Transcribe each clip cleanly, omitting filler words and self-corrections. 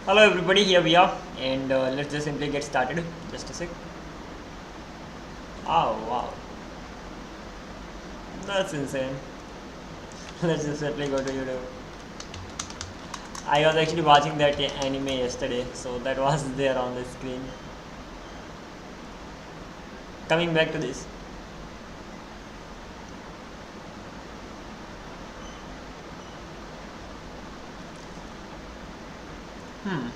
Hello everybody, here we are, and let's just simply get started. Just a sec. Oh wow, that's insane. Let's just simply go to YouTube. I was actually watching that anime yesterday, so that was there on the screen. Coming back to this. Hmm.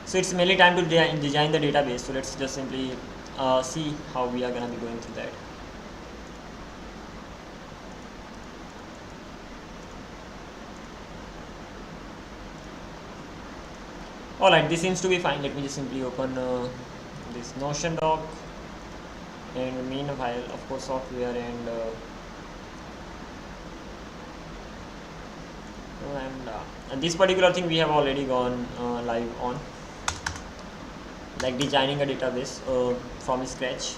So it's mainly time to design the database. So let's just simply see how we are gonna be going through that. Alright, this seems to be fine. Let me just simply open this Notion doc, and meanwhile, of course, software and this particular thing we have already gone live on, like designing a database from scratch.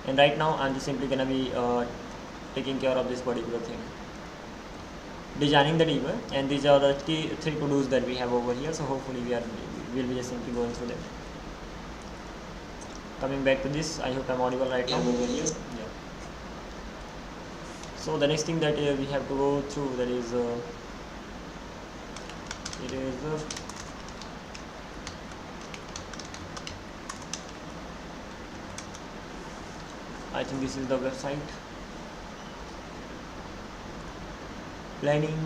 And right now I'm just simply gonna be taking care of this particular thing, designing the table, and these are the three to-dos that we have over here. So hopefully we'll be just simply going through them. Coming back to this, I hope I'm audible right now over here. Yeah. So the next thing that we have to go through, that is it is I think this is the website planning.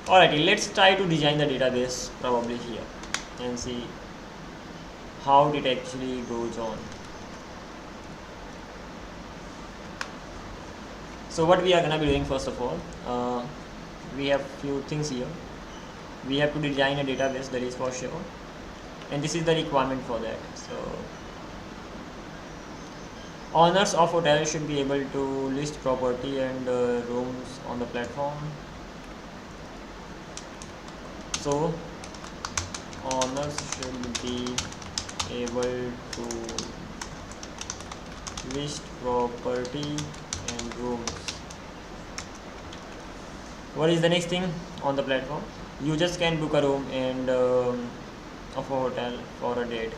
Alrighty, let's try to design the database probably here and see how it actually goes on. So what we are gonna be doing, first of all, we have few things here. We have to design a database, that is for sure, and this is the requirement for that. So owners of hotels should be able to list property and rooms on the platform. So owners should be able to list property and rooms. What is the next thing on the platform? Users can book a room and of a hotel for a date.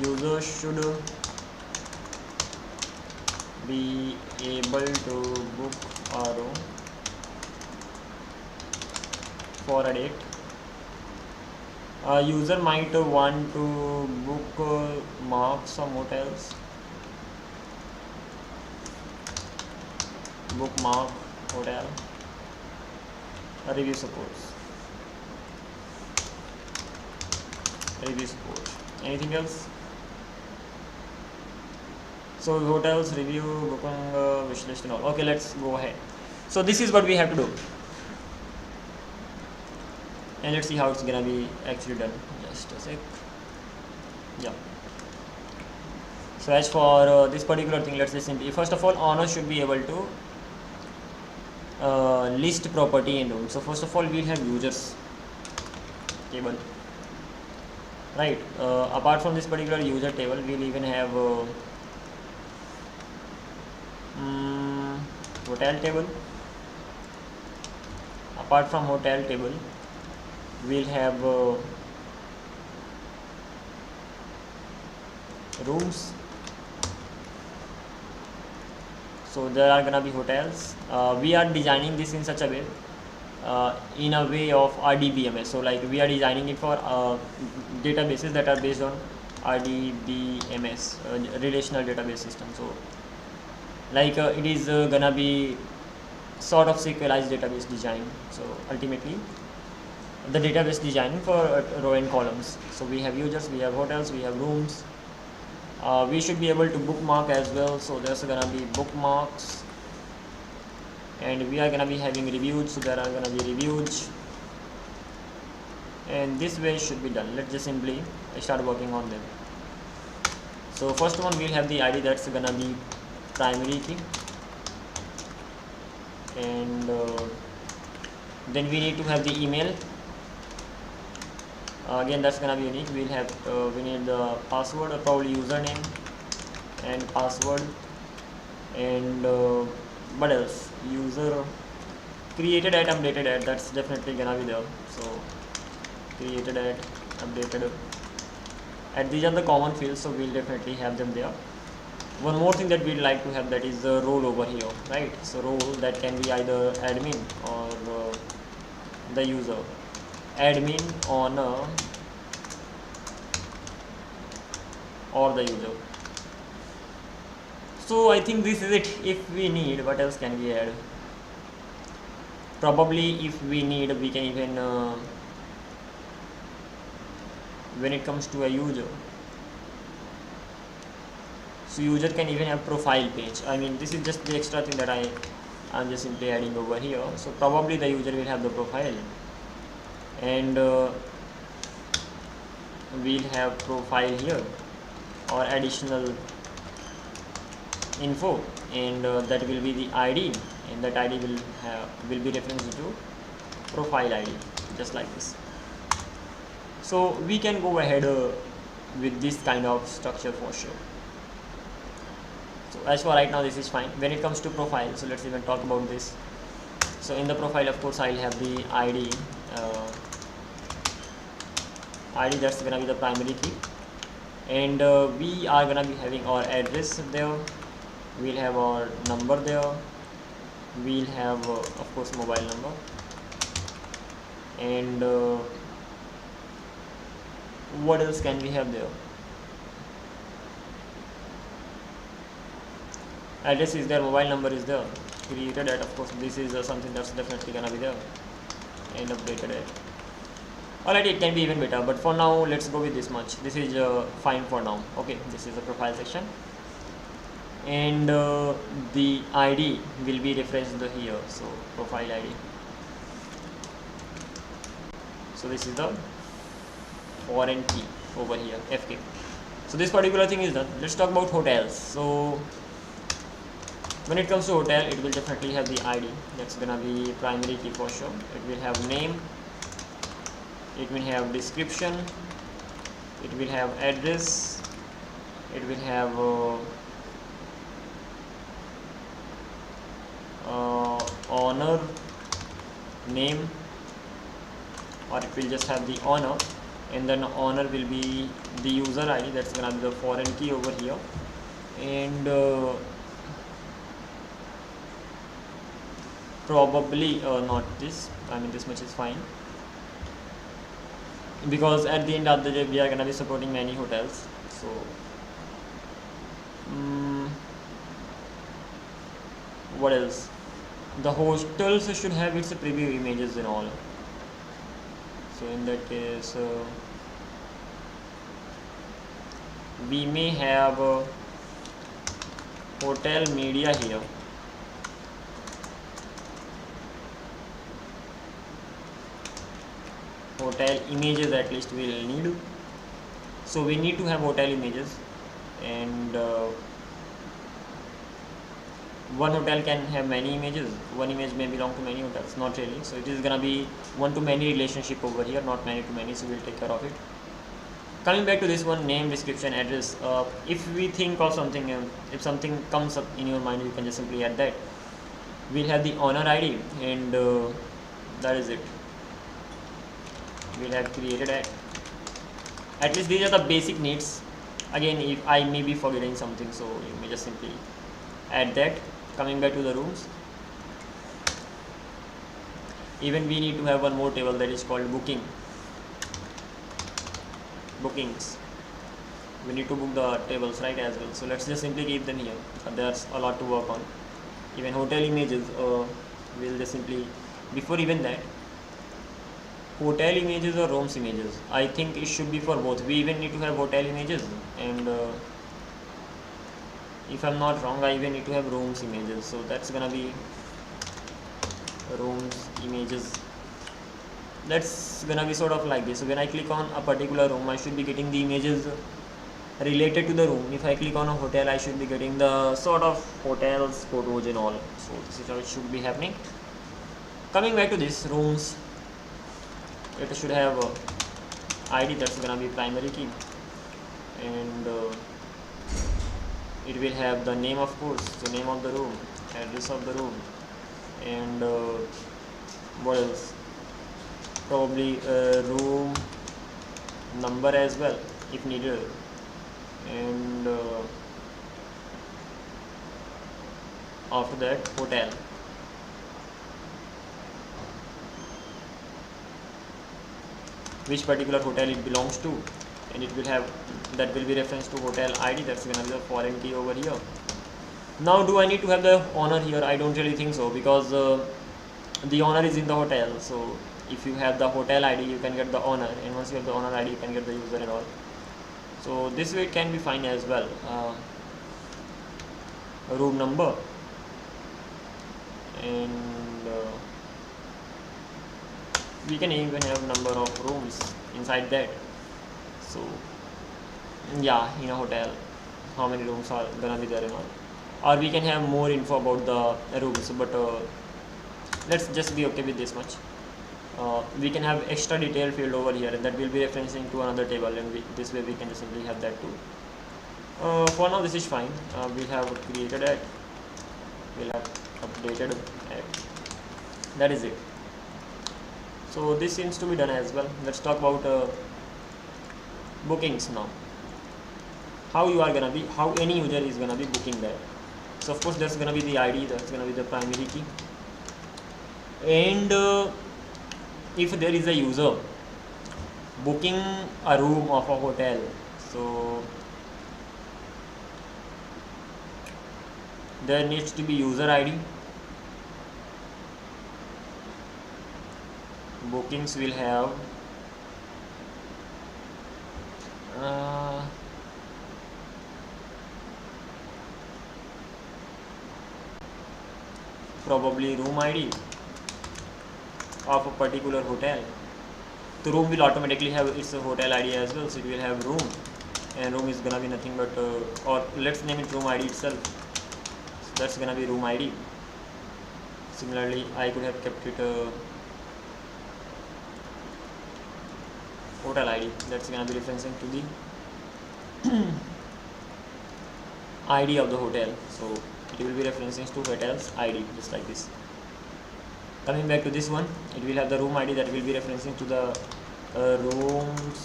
Users should be able to book a room for a date. A user might want to bookmark some hotels. Bookmark hotel. A review supports. Review support. Anything else? So hotels, review, booking, wish list and all. Okay, let's go ahead. So this is what we have to do, and let's see how it's gonna be actually done. Just a sec. Yeah. So as for this particular thing, let's say simply, first of all, owner should be able to list property and room. So first of all, we'll have users table, right? Apart from this particular user table, we'll even have hotel table. Apart from hotel table, we'll have rooms. So there are gonna be hotels. We are designing this in such a way, in a way of RDBMS. So like we are designing it for databases that are based on RDBMS, relational database system. So like it is gonna be sort of serialized database design. So ultimately the database design for row and columns. So we have users, we have hotels, we have rooms. We should be able to bookmark as well. So there's gonna be bookmarks, and we are gonna be having reviews. So there are gonna be reviews, and this way should be done. Let's just simply start working on them. So first one, we'll have the ID, that's gonna be primary key, and then we need to have the email. Again, that's gonna be unique. We'll have we need the password, or probably username and password, And what else? User created at, updated at, that's definitely gonna be there. So created at, updated at, these are the common fields, so we'll definitely have them there. One more thing that we'd like to have, that is the role over here, right? So role, that can be either admin or the user. Admin, owner, or the user. So I think this is it. If we need, what else can we add? Probably if we need, we can even when it comes to a user, so user can even have profile page. I mean, this is just the extra thing that I'm just simply adding over here. So probably the user will have the profile, and we'll have profile here, or additional info, and that will be the ID, and that ID will be referenced to profile ID, just like this. So we can go ahead with this kind of structure for sure. So as for right now, this is fine. When it comes to profile, so let's even talk about this. So in the profile, of course, I'll have the ID. ID, that's gonna be the primary key, and we are gonna be having our address there. We'll have our number there. We'll have of course mobile number, and what else can we have there? Address is there, mobile number is there, created at, of course this is something that's definitely gonna be there, and updated at. Alright, it can be even better, but for now let's go with this much. This is fine for now. Okay, this is the profile section, and the ID will be referenced here. So profile ID. So this is the foreign key over here, FK. So this particular thing is done. Let's talk about hotels. So when it comes to hotel, it will definitely have the ID. That's gonna be primary key for sure. It will have name. It will have description. It will have address. It will have owner, name, or it will just have the owner, and then owner will be the user ID. That's gonna be the foreign key over here, and probably not this. I mean, this much is fine, because at the end of the day we are gonna be supporting many hotels. So what else? The hostels should have its preview images and all. So in that case, we may have hotel media here. Hotel images at least we will need. So we need to have hotel images, and one hotel can have many images. One image may belong to many hotels, not really. So it is gonna be one to many relationship over here, not many to many. So we'll take care of it. Coming back to this one, name, description, address. If we think of something, if something comes up in your mind, you can just simply add that. We'll have the owner ID, and that is it. We'll have created at least these are the basic needs. Again, if I may be forgetting something, so you may just simply add that. Coming back to the rooms, even we need to have one more table, that is called bookings. We need to book the tables, right, as well. So let's just simply keep them here. There's a lot to work on. Even hotel images, we'll just simply, before even that, hotel images or rooms images, I think it should be for both. We even need to have hotel images, and if I'm not wrong, I even need to have rooms images. So that's gonna be rooms images. That's gonna be sort of like this. So when I click on a particular room, I should be getting the images related to the room. If I click on a hotel, I should be getting the sort of hotels, photos and all. So this is how it should be happening. Coming back to this rooms, it should have ID, that's gonna be primary key, and it will have the name, of course, the name of the room, address of the room, and what else, probably room number as well if needed, and after that hotel. Which particular hotel it belongs to, and it will have, that will be reference to hotel ID, that's gonna be the foreign key over here. Now do I need to have the owner here? I don't really think so, because the owner is in the hotel. So if you have the hotel ID, you can get the owner, and once you have the owner ID, you can get the user and all. So this way it can be fine as well. Room number, and we can even have number of rooms inside that. So yeah, in a hotel, how many rooms are gonna be there and all, or we can have more info about the rooms, but let's just be okay with this much. We can have extra detail field over here, and that will be referencing to another table, and this way we can just simply have that too. For now this is fine. We have created it, we'll have updated it, that is it. So this seems to be done as well. Let's talk about bookings now. How you are gonna be, how any user is gonna be booking that. So of course that's gonna be the ID, that's gonna be the primary key, and if there is a user booking a room of a hotel, so there needs to be user ID. Bookings will have probably room ID of a particular hotel. The room will automatically have its hotel ID as well, so it will have room, and room is gonna be nothing but or let's name it room ID itself. So that's gonna be room ID. Similarly, I could have kept it hotel ID, that's gonna be referencing to the ID of the hotel, so it will be referencing to hotel's ID, just like this. Coming back to this one, it will have the room ID, that will be referencing to the room's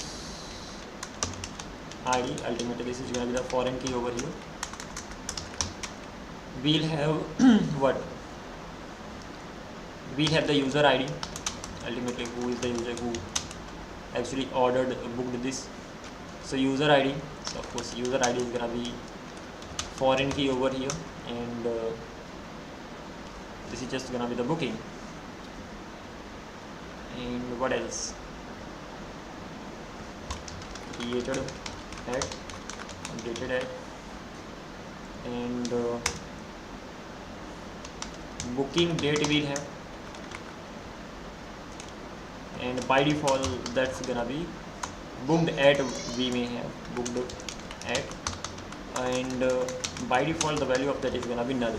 ID. Ultimately this is going to be the foreign key over here. We'll have what, we'll have the user ID, ultimately who is the user who actually booked this. So user ID, so of course user ID is going to be foreign key over here, and this is just going to be the booking. And what else? Created at, updated at, and booking date we'll have, and by default that's gonna be booked at, we may have booked at, and by default the value of that is gonna be null.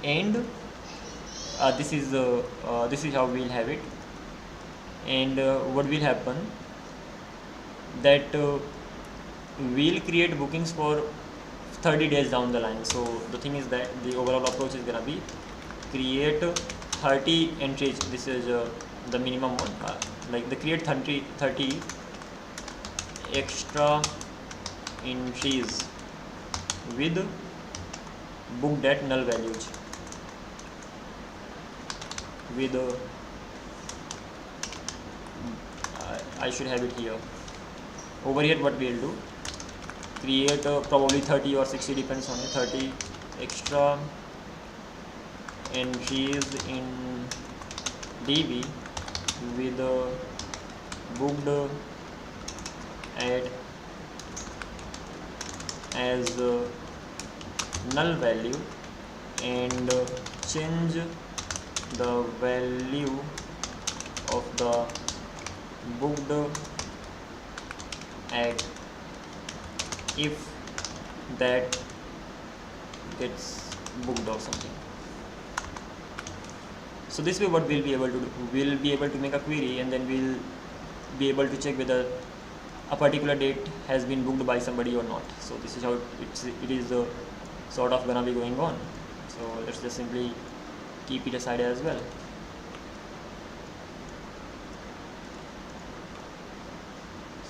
And this is how we'll have it. And what will happen, that we'll create bookings for 30 days down the line. So the thing is that the overall approach is gonna be create 30 entries. This is the minimum one, like the create 30 extra entries with booked at null values, with I should have it here. Over here what we'll do, create probably 30 or 60, depends on it, 30 extra entries in DB with booked at as null value, and change the value of the booked at if that gets booked or something. So this way what we'll be able to do, we'll be able to make a query, and then we'll be able to check whether a particular date has been booked by somebody or not. So this is how it is sort of gonna be going on. So let's just simply keep it aside as well.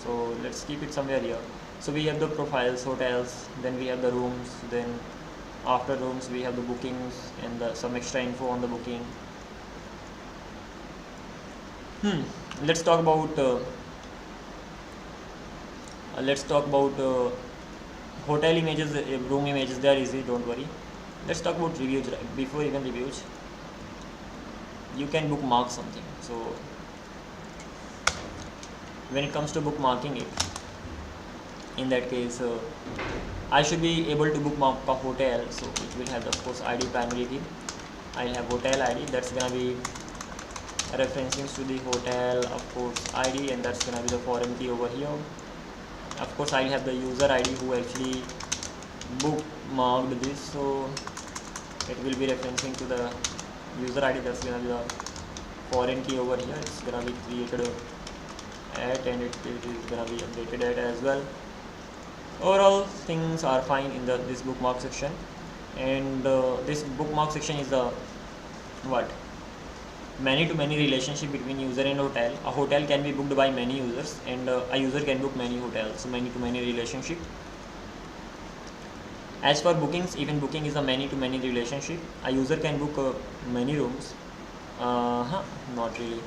So let's keep it somewhere here. So we have the profiles, hotels, then we have the rooms, then after rooms we have the bookings and some extra info on the booking. Let's talk about hotel images, room images. They are easy, don't worry. Let's talk about reviews. Before even reviews, you can bookmark something. So when it comes to bookmarking it, in that case I should be able to bookmark a hotel. So it will have, of course, ID primary key. I'll have hotel ID, that's gonna be referencing to the hotel, of course, ID, and that's gonna be the foreign key over here. Of course, I have the user ID who actually bookmarked this, so it will be referencing to the user ID. That's gonna be the foreign key over here. It's gonna be created at, and it is gonna be updated at as well. Overall things are fine in this bookmark section, and this bookmark section is the many-to-many relationship between user and hotel. A hotel can be booked by many users, and a user can book many hotels. So many-to-many relationship. As for bookings, even booking is a many-to-many relationship. A user can book many rooms. Not really.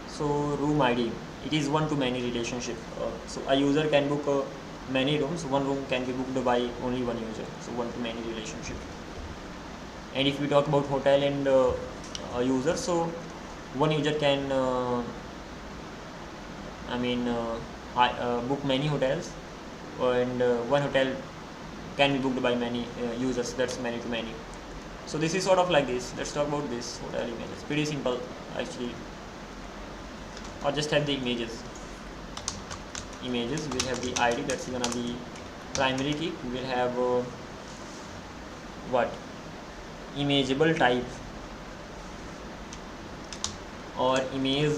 So room ID, it is one-to-many relationship. So a user can book many rooms. One room can be booked by only one user. So one-to-many relationship. And if we talk about hotel and a user, so one user can book many hotels, and one hotel can be booked by many users. That's many-to-many. So this is sort of like this. Let's talk about this hotel images. Pretty simple actually. Or just have the images. We'll have the ID, that's gonna be primary key. We'll have imageable type or image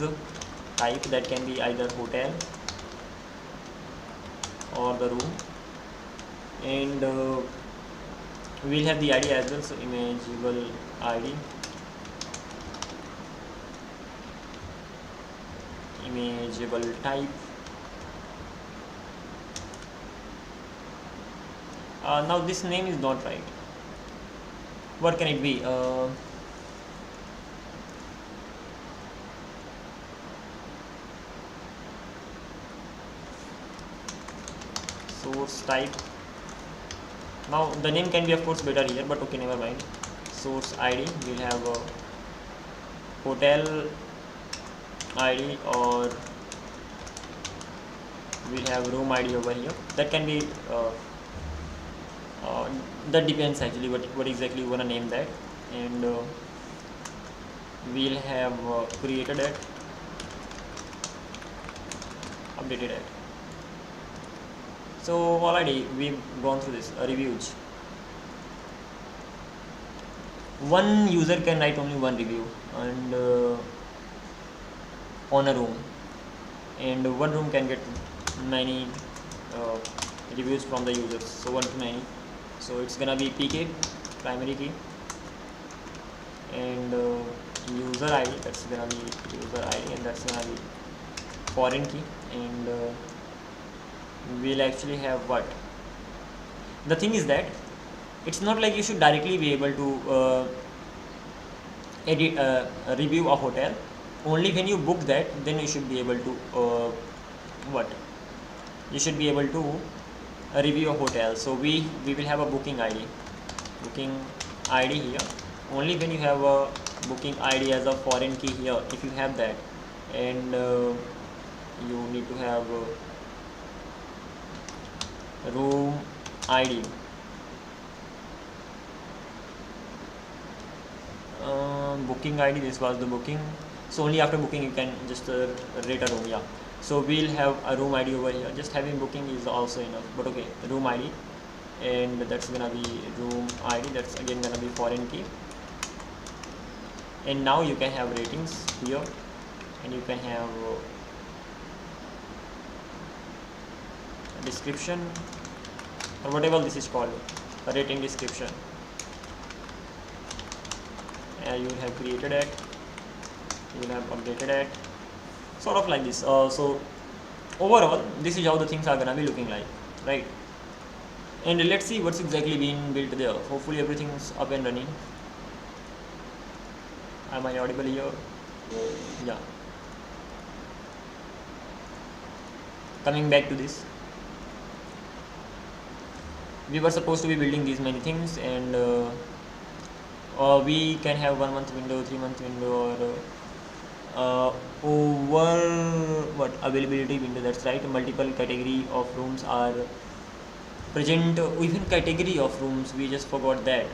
type, that can be either hotel or the room, and we'll have the ID as well. So imageable ID, imageable type. Now this name is not right. What can it be? Source type. Now the name can be, of course, better here, but okay, never mind. Source ID, we'll have a hotel ID, or we'll have room ID over here. That can be that depends actually what exactly you want to name that. And we'll have created it, updated it. So already we've gone through this reviews. One user can write only one review, and on a room, and one room can get many reviews from the users. So one-to-many. So it's gonna be PK, primary key, and user ID, that's gonna be user ID, and that's gonna be foreign key. And we'll actually have the thing is that it's not like you should directly be able to review a hotel. Only when you book that, then you should be able to you should be able to review a hotel. So we will have a booking ID here. Only when you have a booking ID as a foreign key here, if you have that, and you need to have room ID, booking ID. This was the booking. So only after booking you can just rate a room. So we'll have a room ID over here. Just having booking is also enough, but okay, room ID. and that's gonna be room ID, that's again gonna be foreign key. And now you can have ratings here, and you can have a description or whatever this is called, a rating description. You will have created it, you will have updated it, sort of like this. So overall this is how the things are gonna be looking like, right? And let's see what's exactly being built there. Hopefully everything's up and running. Am I audible here? Yeah. Coming back to this, we were supposed to be building these many things, and we can have 1 month window, 3 month window, or over what availability window. That's right, multiple category of rooms are present. Even category of rooms, we just forgot that.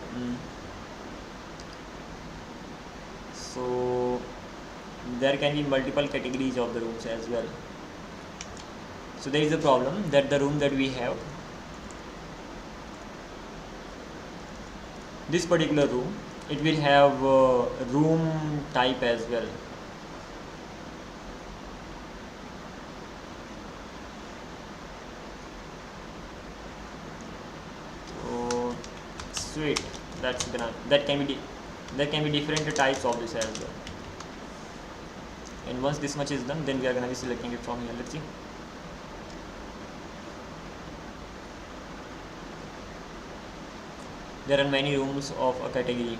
So there can be multiple categories of the rooms as well. So there is a problem that the room that we have, this particular room, it will have room type as well. So sweet, that can be different types of this as well. And once this much is done, then we are gonna be selecting it from here. Let's see. There are many rooms of a category.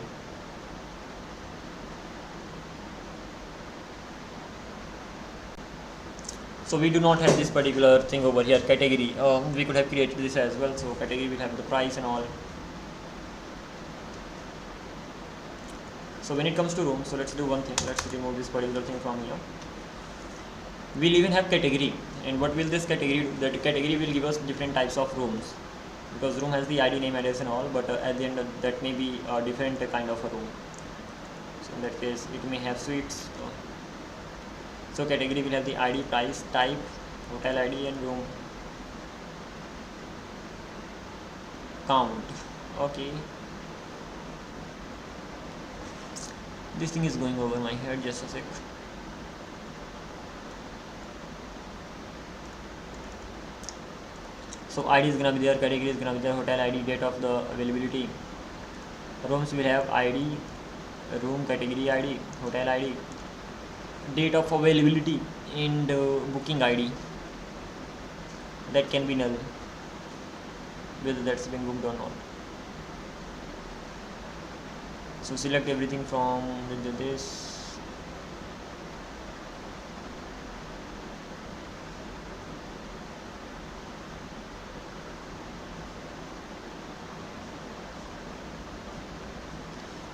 So we do not have this particular thing over here, category. We could have created this as well. So category will have the price and all. So when it comes to room, so let's do one thing. Let's remove this particular thing from here. We'll even have category. And what will this category do? That category will give us different types of rooms, because room has the ID, name, address and all, but at the end that may be a different kind of a room. So in that case it may have suites. So category will have the ID, price, type, hotel ID and room count. Okay, this thing is going over my head, just a sec. So ID is gonna be there, category is gonna be there, hotel ID, date of the availability. Rooms will have ID, room category ID, hotel ID, date of availability, and booking ID. That can be null, whether that's been booked or not. So select everything from this.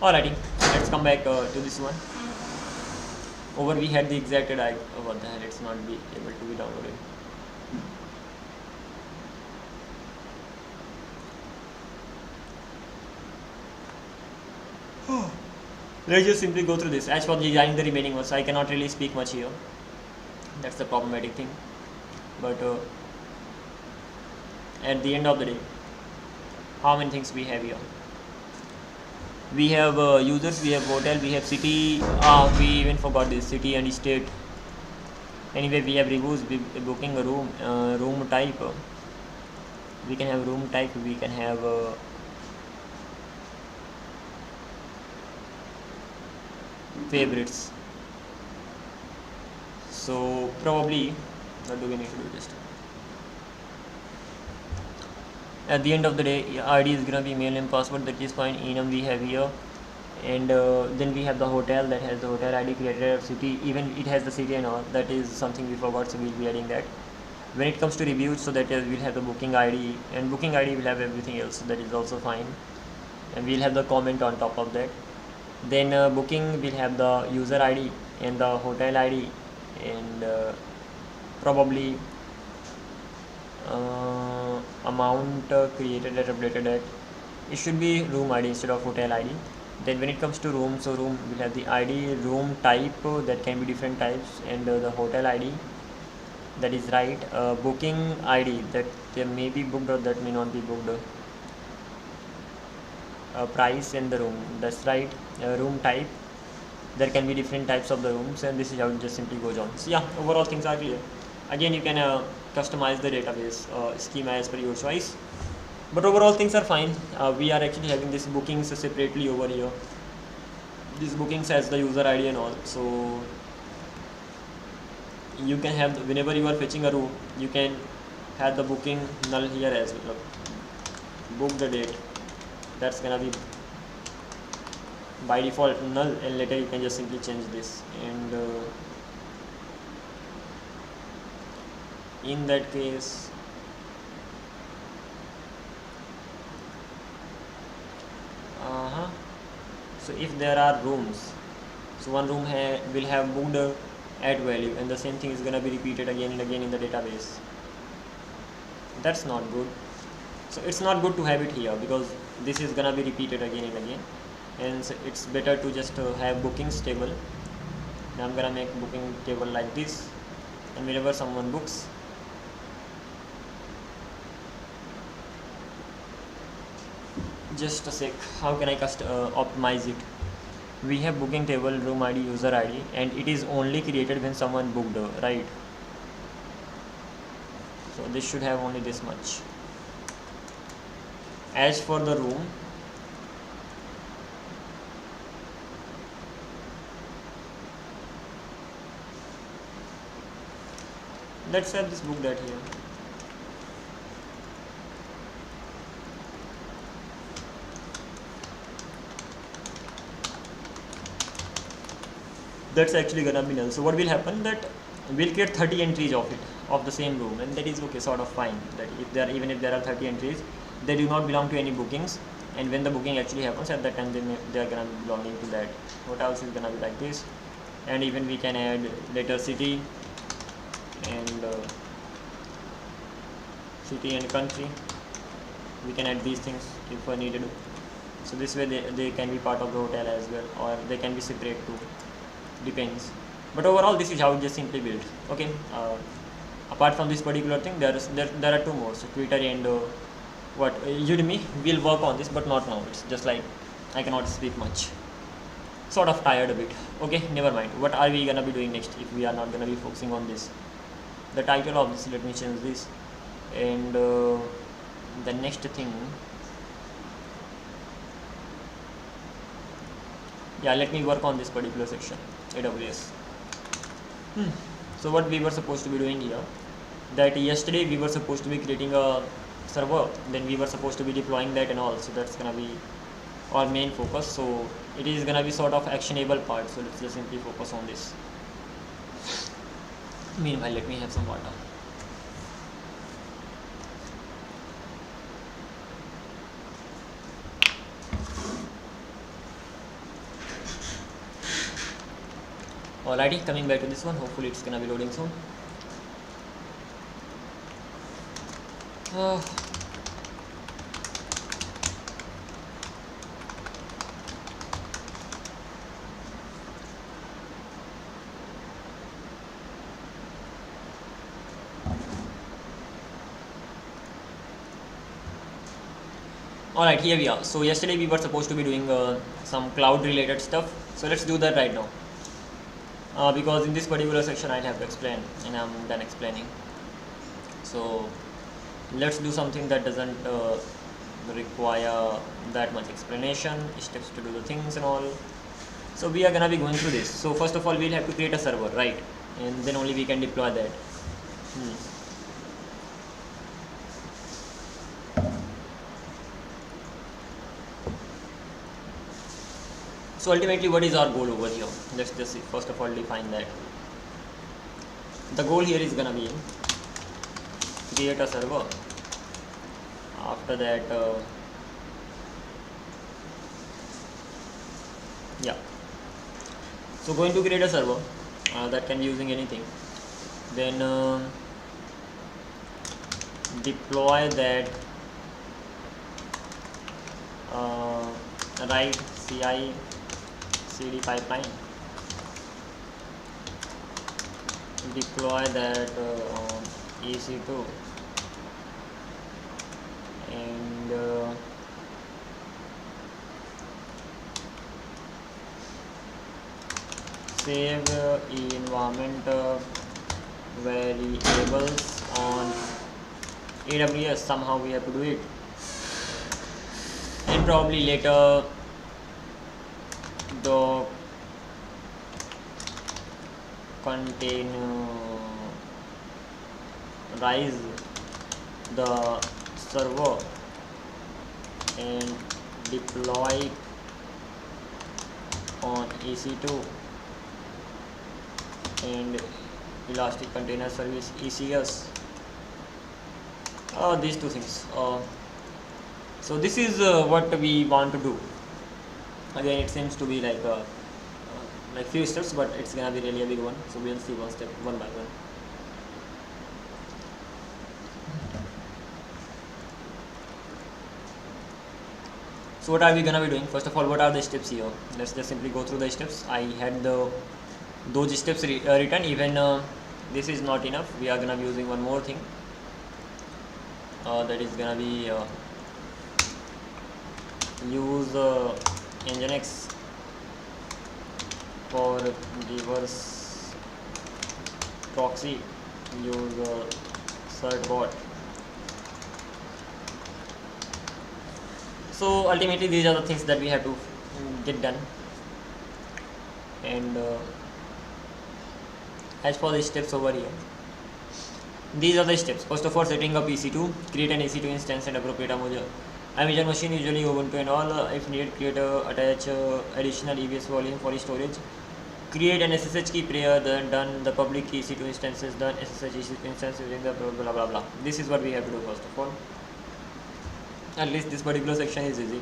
Alrighty, let's come back to this one. Over we had the exact ID. What the hell, it's not be able to be downloaded. Let's just simply go through this. As for designing the remaining ones, I cannot really speak much here. That's the problematic thing. But at the end of the day, how many things we have here? We have users, we have hotel, we have city. We even forgot this, city and state. Anyway, we have reviews, booking a room, room type. We can have room type, we can have favorites. So probably, what do we need to do just? At the end of the day, ID is gonna be mail and password, that is fine. Enum we have here, and then we have the hotel that has the hotel ID, created city, even it has the city and all. That is something we forgot, so we'll be adding that. When it comes to reviews, so that we'll have the booking ID, and booking ID will have everything else, so that is also fine. And we'll have the comment on top of that. Then booking will have the user ID and the hotel ID, and probably amount created and updated at, it should be room ID instead of hotel ID. Then when it comes to room, so room will have the ID, room type, that can be different types, and the hotel ID, that is right. Booking ID, that may be booked or that may not be booked. price and the room. That's right. Room type. There can be different types of the rooms, and this is how it just simply goes on. So yeah, overall things are clear. Again, you can customize the database schema as per your choice, but overall things are fine. We are actually having this bookings separately over here. This bookings has the user ID and all, so you can have whenever you are fetching a room, you can have the booking null here as well. Book the date, that's gonna be by default null, and later you can just simply change this, and in that case so if there are rooms, so one room will have booked at value, and the same thing is going to be repeated again and again in the database. That's not good. So it's not good to have it here, because this is going to be repeated again and again, and so it's better to just have bookings table. Now I'm going to make booking table like this, and whenever someone books, just a sec, how can I optimize it? We have booking table, room ID, user ID, and it is only created when someone booked, right? So this should have only this much. As for the room, let's have this booked at here. That's actually gonna be null. So what will happen, that we'll create 30 entries of it, of the same room, and that is okay, sort of fine. That even if there are 30 entries, they do not belong to any bookings, and when the booking actually happens, at that time they are gonna be belonging to that. What else is gonna be like this? And even we can add later city and country. We can add these things if needed. So this way they can be part of the hotel as well, or they can be separate too, depends. But overall this is how it just simply built. Okay, apart from this particular thing, there are two more. So Twitter and Udemy will work on this, but not now. It's just like I cannot speak much, sort of tired a bit. Okay, never mind. What are we gonna be doing next if we are not gonna be focusing on this? The title of this, let me change this, and the next thing, yeah, let me work on this particular section, AWS. So what we were supposed to be doing here, that yesterday we were supposed to be creating a server, then we were supposed to be deploying that and all. So that's gonna be our main focus. So it is gonna be sort of actionable part, so let's just simply focus on this. Meanwhile, let me have some water. Alrighty, coming back to this one, hopefully it's gonna be loading soon. Alright, here we are. So yesterday we were supposed to be doing some cloud related stuff, so let's do that right now. Because in this particular section I have to explain, and I'm done explaining. So let's do something that doesn't require that much explanation, steps to do the things and all. So we are gonna be going through this. So first of all, we'll have to create a server, right? And then only we can deploy that. So ultimately, what is our goal over here? Let's just first of all define that. The goal here is gonna be create a server. After that, yeah. So going to create a server that can be using anything. Then deploy that write CI CD pipeline, deploy that on EC2, and save environment variables on AWS. Somehow we have to do it, and probably later the containerize the server and deploy on EC2 and Elastic Container Service ECS. These two things. So this is what we want to do. Again, it seems to be like few steps, but it's gonna be really a big one. So we'll see one step, one by one. So what are we gonna be doing? First of all, what are the steps here? Let's just simply go through the steps. I had those steps written. Even this is not enough. We are gonna be using one more thing. That is gonna be use Nginx for reverse proxy. Use certbot. So ultimately these are the things that we have to get done. And as for the steps over here, these are the steps. First of all, setting up EC2, create an EC2 instance and appropriate Amazon machine, usually Ubuntu and all. If needed, attach additional EBS volume for storage. Create an SSH key pair, then done the public EC2 instances, done SSH EC2 instance using the blah blah blah. This is what we have to do first of all. At least this particular section is easy.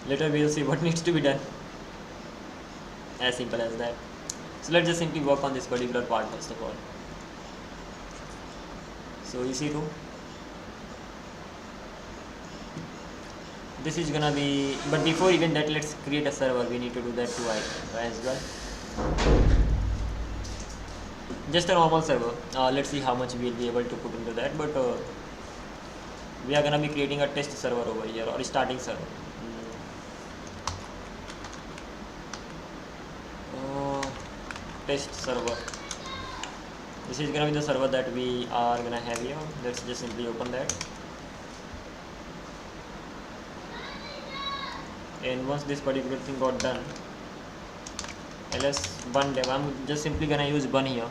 Later we will see what needs to be done. As simple as that. So let's just simply work on this particular part first of all. So EC2. This is gonna be, but before even that, let's create a server. We need to do that too as well. Just a normal server. Let's see how much we'll be able to put into that. But we are gonna be creating a test server over here, or a starting server. Test server. This is gonna be the server that we are gonna have here. Let's just simply open that. And once this particular thing got done, ls bun dev. I'm just simply gonna use bun here.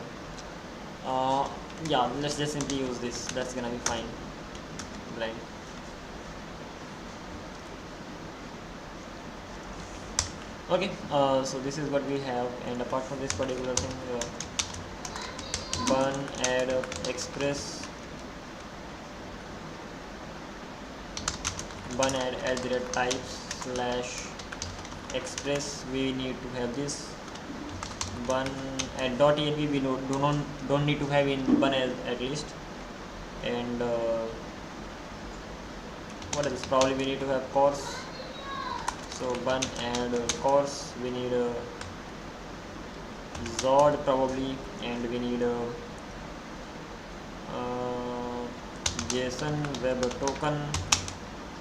Yeah, let's just simply use this. That's gonna be fine. Blind. Okay, so this is what we have, and apart from this particular thing, bun add express bun add types /express. We need to have this bun and .env. We don't need to have in bun at least. And what else? Probably we need to have course. So bun add course. We need a Zod probably, and we need a JSON web token.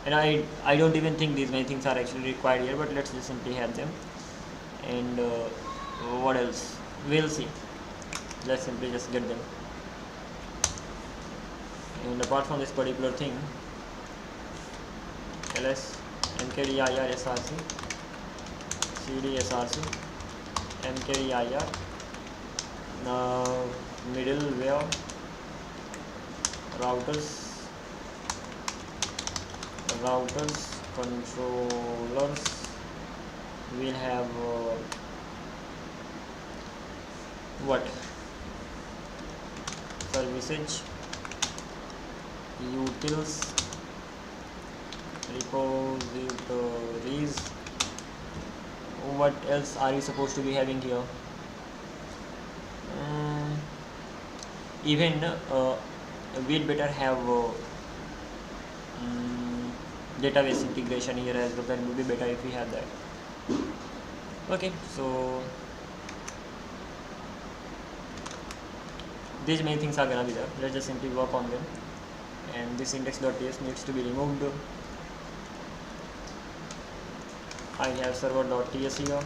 And I don't even think these many things are actually required here, but let's just simply have them. And what else? We'll see. Let's simply just get them. And apart from this particular thing, ls mkdir src cd src mkdir middleware routers controllers. We'll have what services, utils, repositories. What else are you supposed to be having here? Even we'd better have database integration here as well. That would be better if we have that. Okay, so these many things are gonna be there. Let's just simply work on them. And this index.ts needs to be removed. I have server.ts here.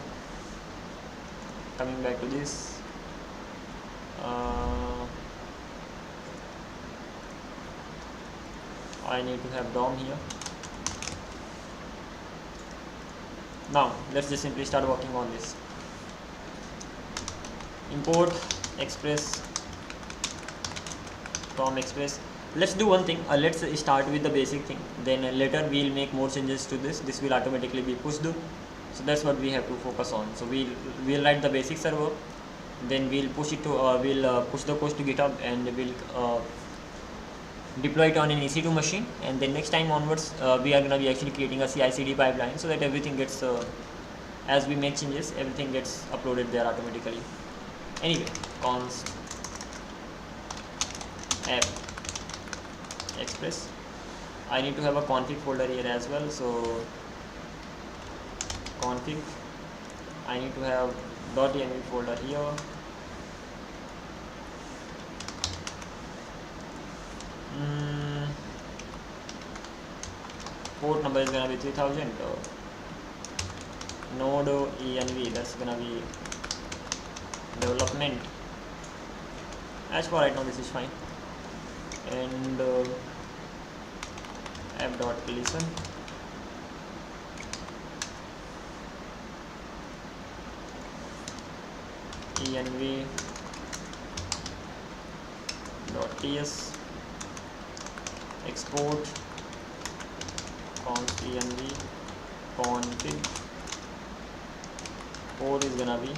Coming back to this, I need to have DOM here. Now let's just simply start working on this. Import express from express. Let's do one thing. Let's start with the basic thing, then later we'll make more changes to this. This will automatically be pushed, so that's what we have to focus on. So we'll write the basic server, then we'll push it to push the code to GitHub, and we'll deploy it on an EC2 machine, and then next time onwards we are going to be actually creating a CI/CD pipeline, so that everything gets as we make changes, everything gets uploaded there automatically. Anyway, const app express. I need to have a config folder here as well, so config, I need to have .env folder here. Port number is gonna be 3000. Node env, that's gonna be development. As for right now, this is fine. And app.listen, env.ts, export const env config. Port is gonna be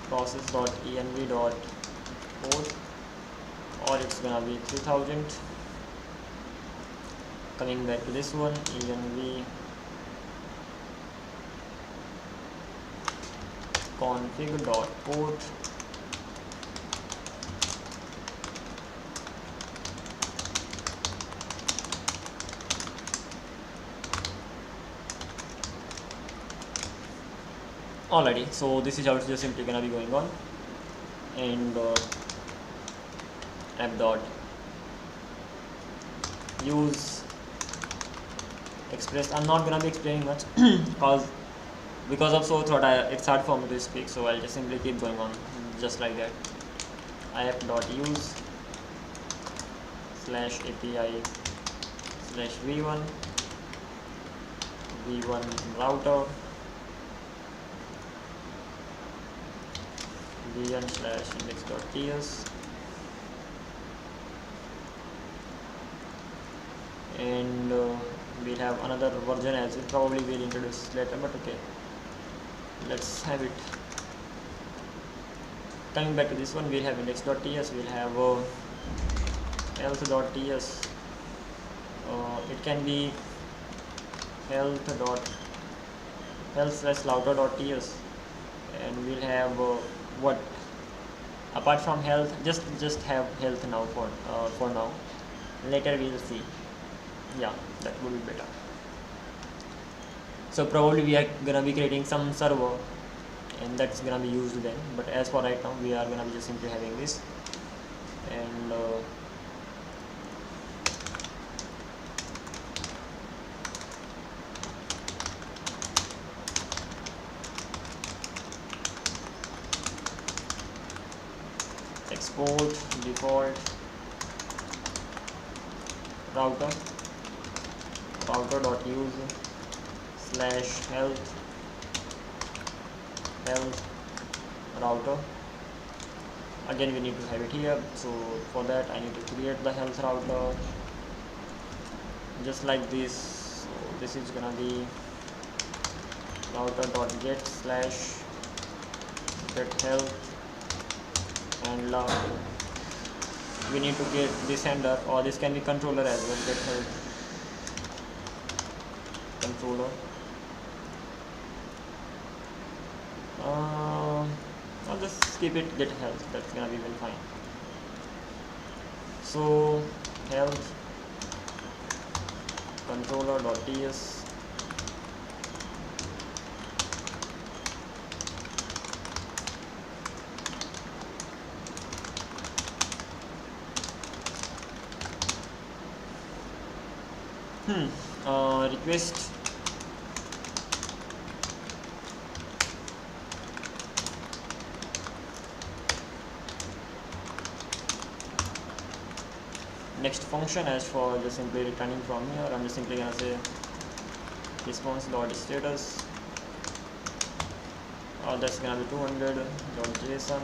process.env.port, or it's gonna be 3000. Coming back to this one, env config.port, alrighty. So this is how it's just simply gonna be going on. And app.use express. I'm not gonna be explaining much because of sore throat, it's hard for me to speak, so I'll just simply keep going on just like that. App.use /API /v1 router vn/index.ts, and we'll have another version as well. Probably we'll introduce later, but okay, let's have it. Coming back to this one, we'll have index.ts, we'll have health.ts, it can be health/router.ts, and we'll have what apart from health, just have health now for now. Later we'll see. Yeah, that would be better. So probably we are gonna be creating some server, and that's gonna be used then, but as for right now, we are gonna be just simply having this. And export default router.use /health router. Again, we need to have it here, so for that I need to create the health router just like this. So this is gonna be router.get /get health, and we need to get this handler, or this can be controller as well, get health controller. I'll just skip it, get health, that's gonna be very fine. So health controller.ts, request next function. As for just simply returning from here, I'm just simply gonna say response dot status. That's gonna be 200 dot json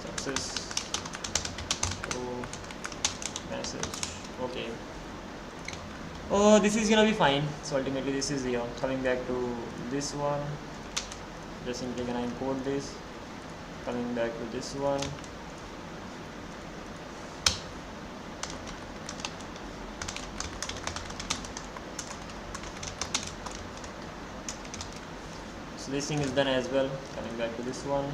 success to message. Okay. Oh, this is gonna be fine. So ultimately this is here. Coming back to this one, just simply gonna import this. Coming back to this one, so this thing is done as well. Coming back to this one,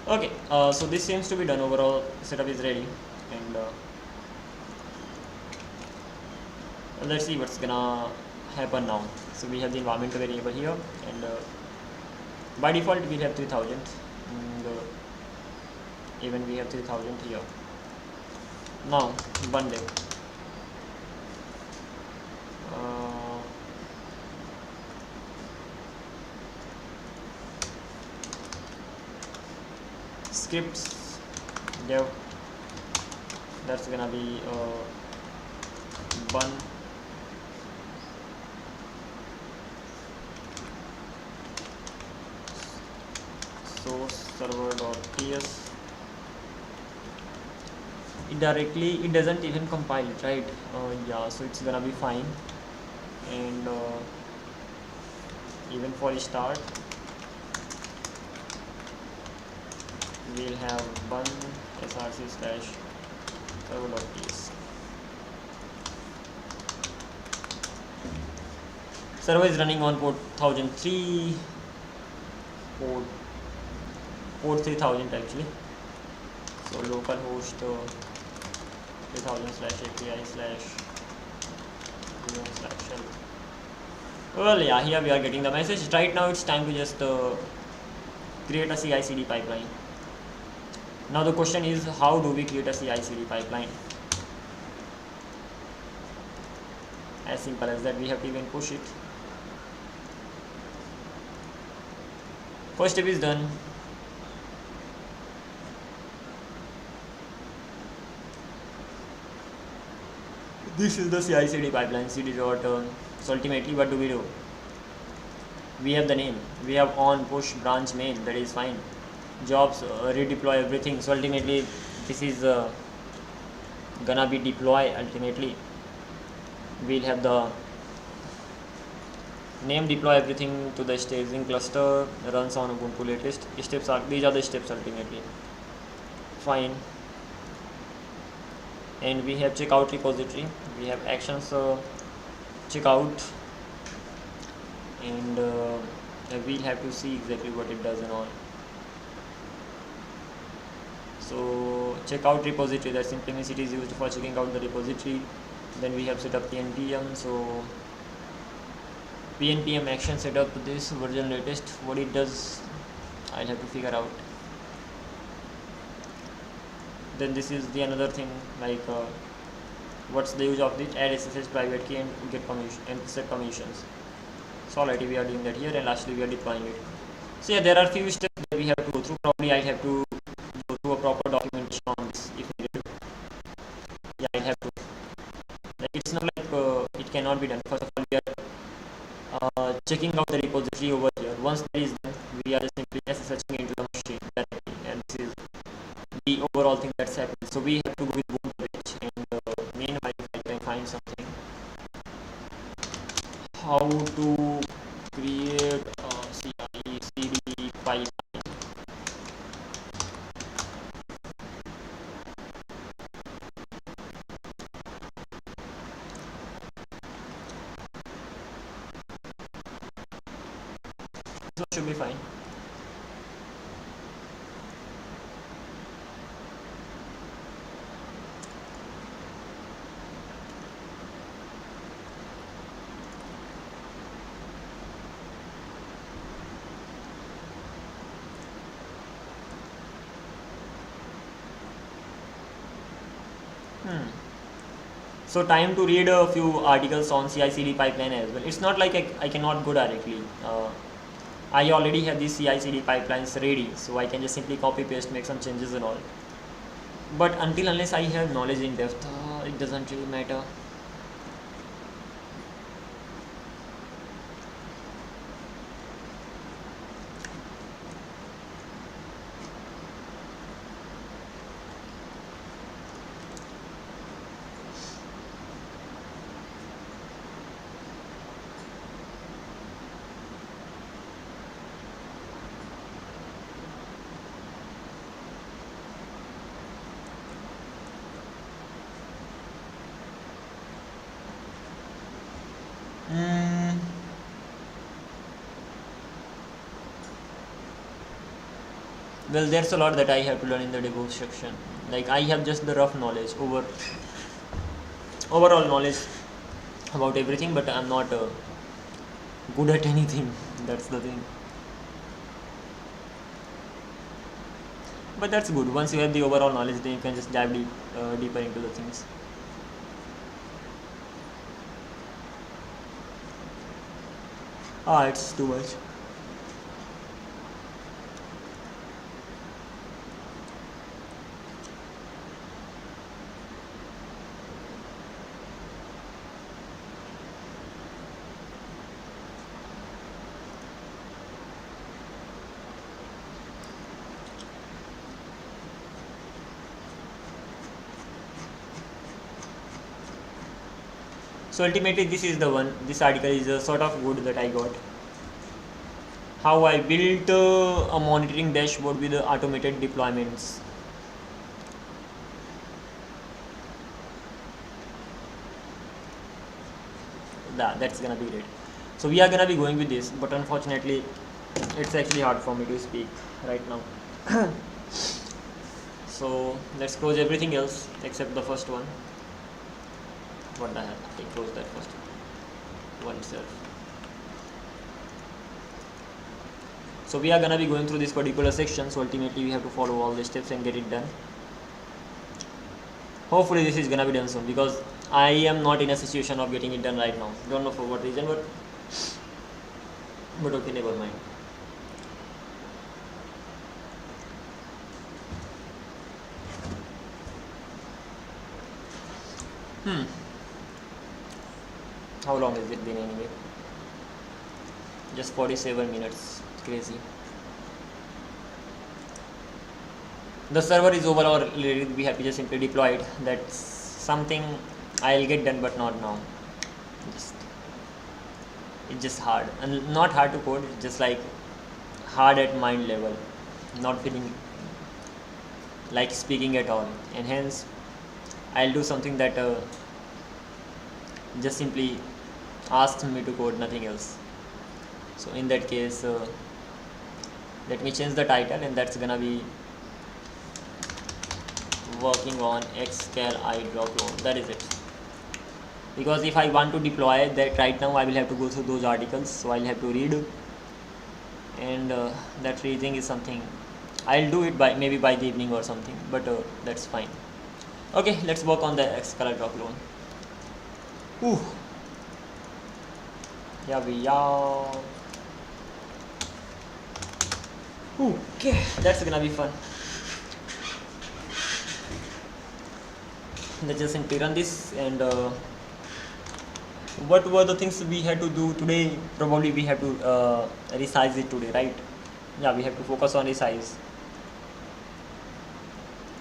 okay. So this seems to be done. Overall setup is ready, and let's see what's gonna happen now. So we have the environment variable here, and by default we have 3000, and even we have 3000 here. Now bundle. Scripts dev, that's gonna be bun source server.ts. It doesn't even compile it, right? Yeah, so it's gonna be fine. And even for start, we'll have bun src slash server.ts. Server is running on port 1003, port 3000 actually. So localhost 3000 slash API slash shell. Well, yeah, here we are getting the message. Right now it's time to just create a CI/CD pipeline. Now the question is, how do we create a CI/CD pipeline? As simple as that, we have to even push it. First step is done. This is the CI/CD pipeline, cd dot. So ultimately, what do? We have the name. We have on, push, branch, main. That is fine. Jobs, redeploy everything. So ultimately, this is gonna be deploy. Ultimately, we'll have the name, deploy everything to the staging cluster, runs on Ubuntu latest. These are the steps ultimately. Fine. And we have checkout repository. We have actions checkout, and we'll have to see exactly what it does and all. So checkout repository, that simply means it is used for checking out the repository. Then we have set up the npm. So npm action setup, this version latest. What it does, I'll have to figure out. Then this is the another thing, like what's the use of this? Add SSH private key and get permission and set permissions. So already we are doing that here, and lastly we are deploying it. So yeah, there are few steps that we have to go through. Probably I'll have to go through a proper documentation on this if needed. Yeah, I'll have to. Like, it's not like it cannot be done. First of all, we are checking out the repository over here. Once that is done, we are just simply SSHing into the machine directly, and this is the overall thing that's happening. So we have to go with both page, and meanwhile I can find something. How to create a CI/CD pipeline. This one should be fine. So time to read a few articles on CI/CD pipeline as well. It's not like I cannot go directly. I already have these CI/CD pipelines ready, so I can just simply copy paste, make some changes and all. But until unless I have knowledge in depth, it doesn't really matter. Well, there's a lot that I have to learn in the DevOps section. Like I have just the rough knowledge, overall knowledge about everything, but I'm not good at anything. That's the thing. But that's good. Once you have the overall knowledge, then you can just dive deeper into the things. It's too much. So ultimately, this is the one. This article is a sort of good that I got. How I built a monitoring dashboard with automated deployments. That's gonna be great. So we are gonna be going with this, but unfortunately, it's actually hard for me to speak right now. So let's close everything else except the first one. What the hell? I close that first one itself. So we are gonna be going through this particular section. So ultimately, we have to follow all the steps and get it done. Hopefully, this is gonna be done soon because I am not in a situation of getting it done right now. Don't know for what reason, but okay, never mind. How long has it been anyway? Just 47 minutes. Crazy. The server is over, or we have to just simply deploy it. That's something I'll get done, but not now. It's just hard, and not hard to code. It's just like hard at mind level, not feeling like speaking at all, and hence I'll do something that just simply asks me to code, nothing else. So in that case, let me change the title, and that's gonna be working on Excalidraw clone. That is it. Because if I want to deploy that right now, I will have to go through those articles, so I'll have to read, and that reading is something I'll do it by maybe by the evening or something, but that's fine. Okay, let's work on the Excalidraw clone. Ooh. Here we are. Okay, that's gonna be fun. Let's just simply run this. And what were the things we had to do today? Probably we have to resize it today, right? Yeah, we have to focus on resize.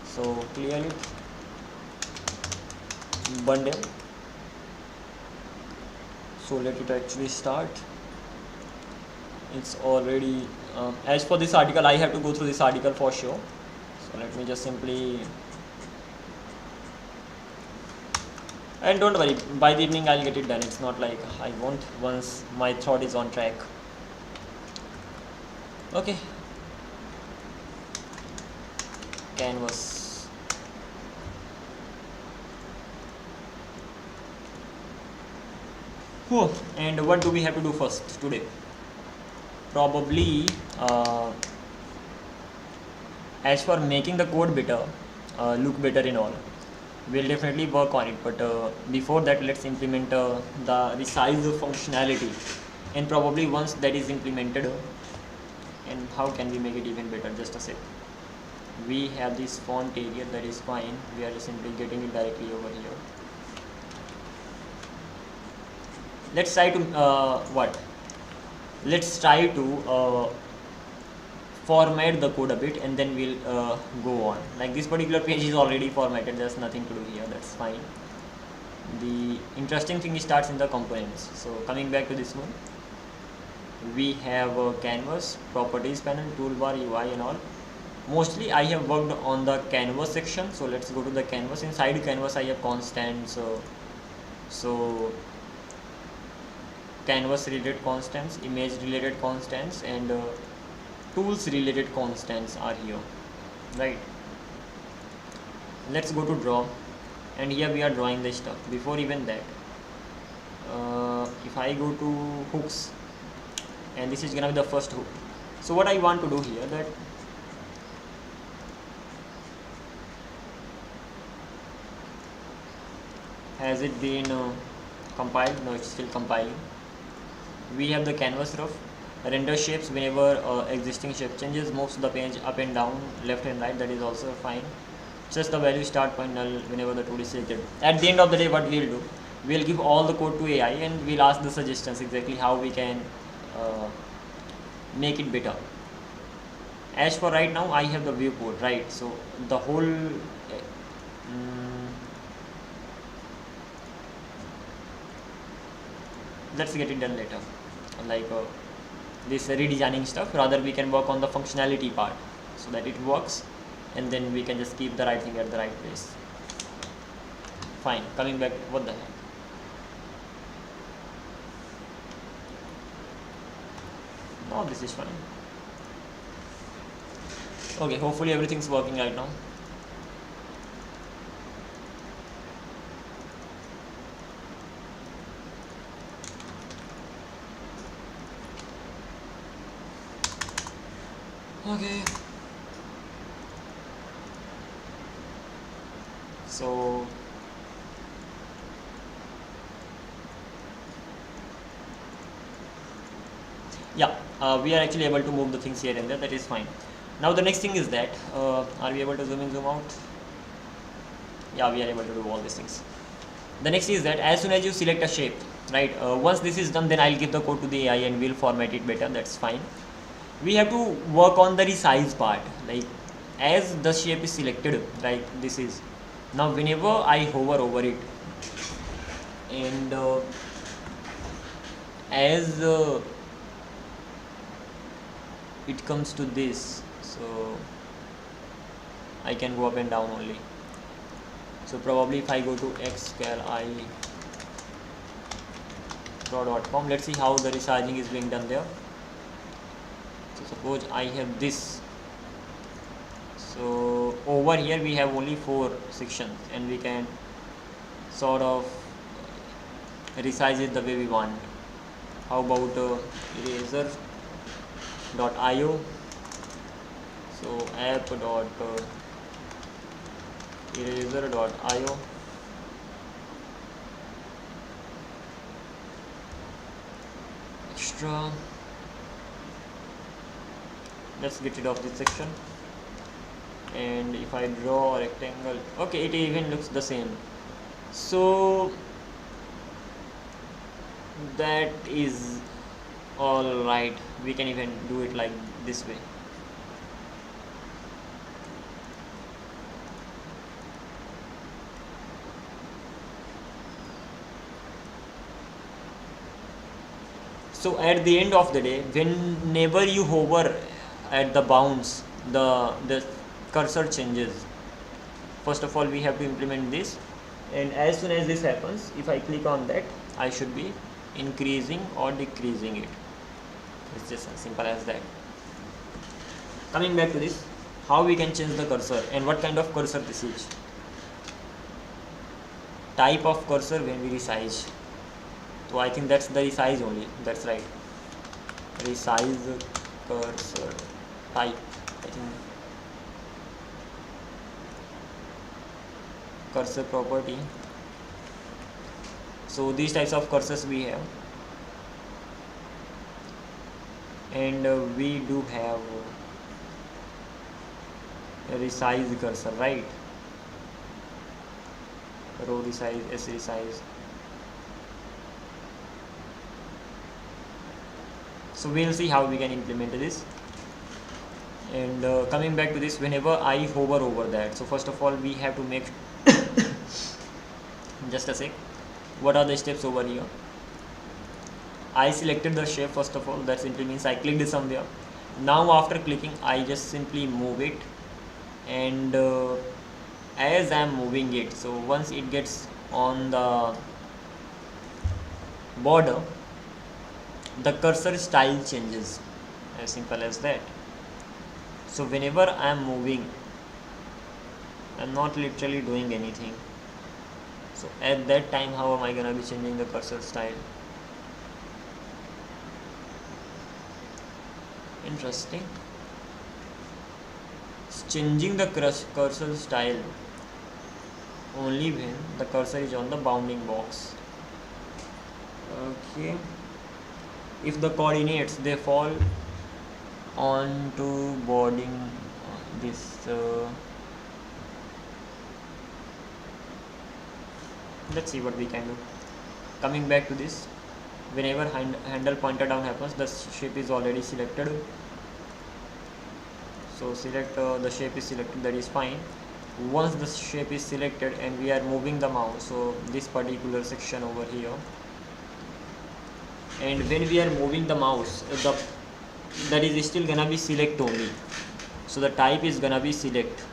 So clear it, bundle. So let it actually start. It's already as for this article, I have to go through this article for sure. So let me just simply, and don't worry, by the evening I'll get it done. It's not like I won't once my thought is on track. Okay, canvas. Whew. And what do we have to do first today? Probably as for making the code better, look better in all, we'll definitely work on it, but before that let's implement the resize functionality, and probably once that is implemented, and how can we make it even better? Just a sec. We have this font area, that is fine, we are just simply getting it directly over here. Let's try to let's try to format the code a bit, and then we'll go on. Like this particular page is already formatted, there's nothing to do here, that's fine. The interesting thing starts in the components. So coming back to this one, we have a canvas, properties panel, toolbar, UI and all. Mostly I have worked on the canvas section, so let's go to the canvas. Inside canvas I have constants, so canvas related constants, image related constants, and tools related constants are here, right? Let's go to draw, and here we are drawing the stuff. Before even that, if I go to hooks, and this is gonna be the first hook. So what I want to do here, that has it been compiled? No, it's still compiling. We have the canvas rough, render shapes. Whenever existing shape changes, moves the page up and down, left and right, that is also fine. Just the value start point null whenever the tool is selected. At the end of the day, what we'll do, we'll give all the code to AI, and we'll ask the suggestions exactly how we can make it better. As for right now, I have the viewport, right? So the whole let's get it done later, like this redesigning stuff. Rather we can work on the functionality part so that it works, and then we can just keep the right thing at the right place. Fine. Coming back, what the heck? No, this is fine. Okay, hopefully everything's working right now. Okay, so yeah, we are actually able to move the things here and there, that is fine. Now the next thing is that are we able to zoom in, zoom out? Yeah, we are able to do all these things. The next is that as soon as you select a shape, right, once this is done, then I'll give the code to the AI and we'll format it better, that's fine. We have to work on the resize part. Like as the shape is selected, like this is, now whenever I hover over it, and as it comes to this, so I can go up and down only. So probably if I go to excalidraw.com, let's see how the resizing is being done there. So suppose I have this, so over here we have only 4 sections, and we can sort of resize it the way we want. How about eraser.io, so app.eraser.io, extra. Let's get rid of this section, and if I draw a rectangle, okay, it even looks the same. So that is all right. We can even do it like this way. So at the end of the day, whenever you hover at the bounds, the cursor changes. First of all, we have to implement this, and as soon as this happens, if I click on that, I should be increasing or decreasing it. It's just as simple as that. Coming back to this, how we can change the cursor and what kind of cursor this is. Type of cursor when we resize. So I think that's the resize only. That's right. Resize cursor type. I think cursor property. So these types of cursors we have, and we do have a resize cursor, right? Row resize, S resize. So we'll see how we can implement this. And coming back to this, whenever I hover over that, so first of all we have to make just a sec, what are the steps over here? I selected the shape first of all, that simply means I clicked somewhere. Now after clicking, I just simply move it, and as I am moving it, so once it gets on the border, the cursor style changes, as simple as that. So whenever I am moving, I am not literally doing anything. So at that time, how am I gonna be changing the cursor style? Interesting. Changing the cursor style only when the cursor is on the bounding box. Okay. If the coordinates they fall onto boarding this let's see what we can do. Coming back to this, whenever handle pointer down happens, the shape is already selected. So select the shape is selected, that is fine. Once the shape is selected and we are moving the mouse, so this particular section over here, and when we are moving the mouse, that is still gonna be select only. So the type is gonna be select,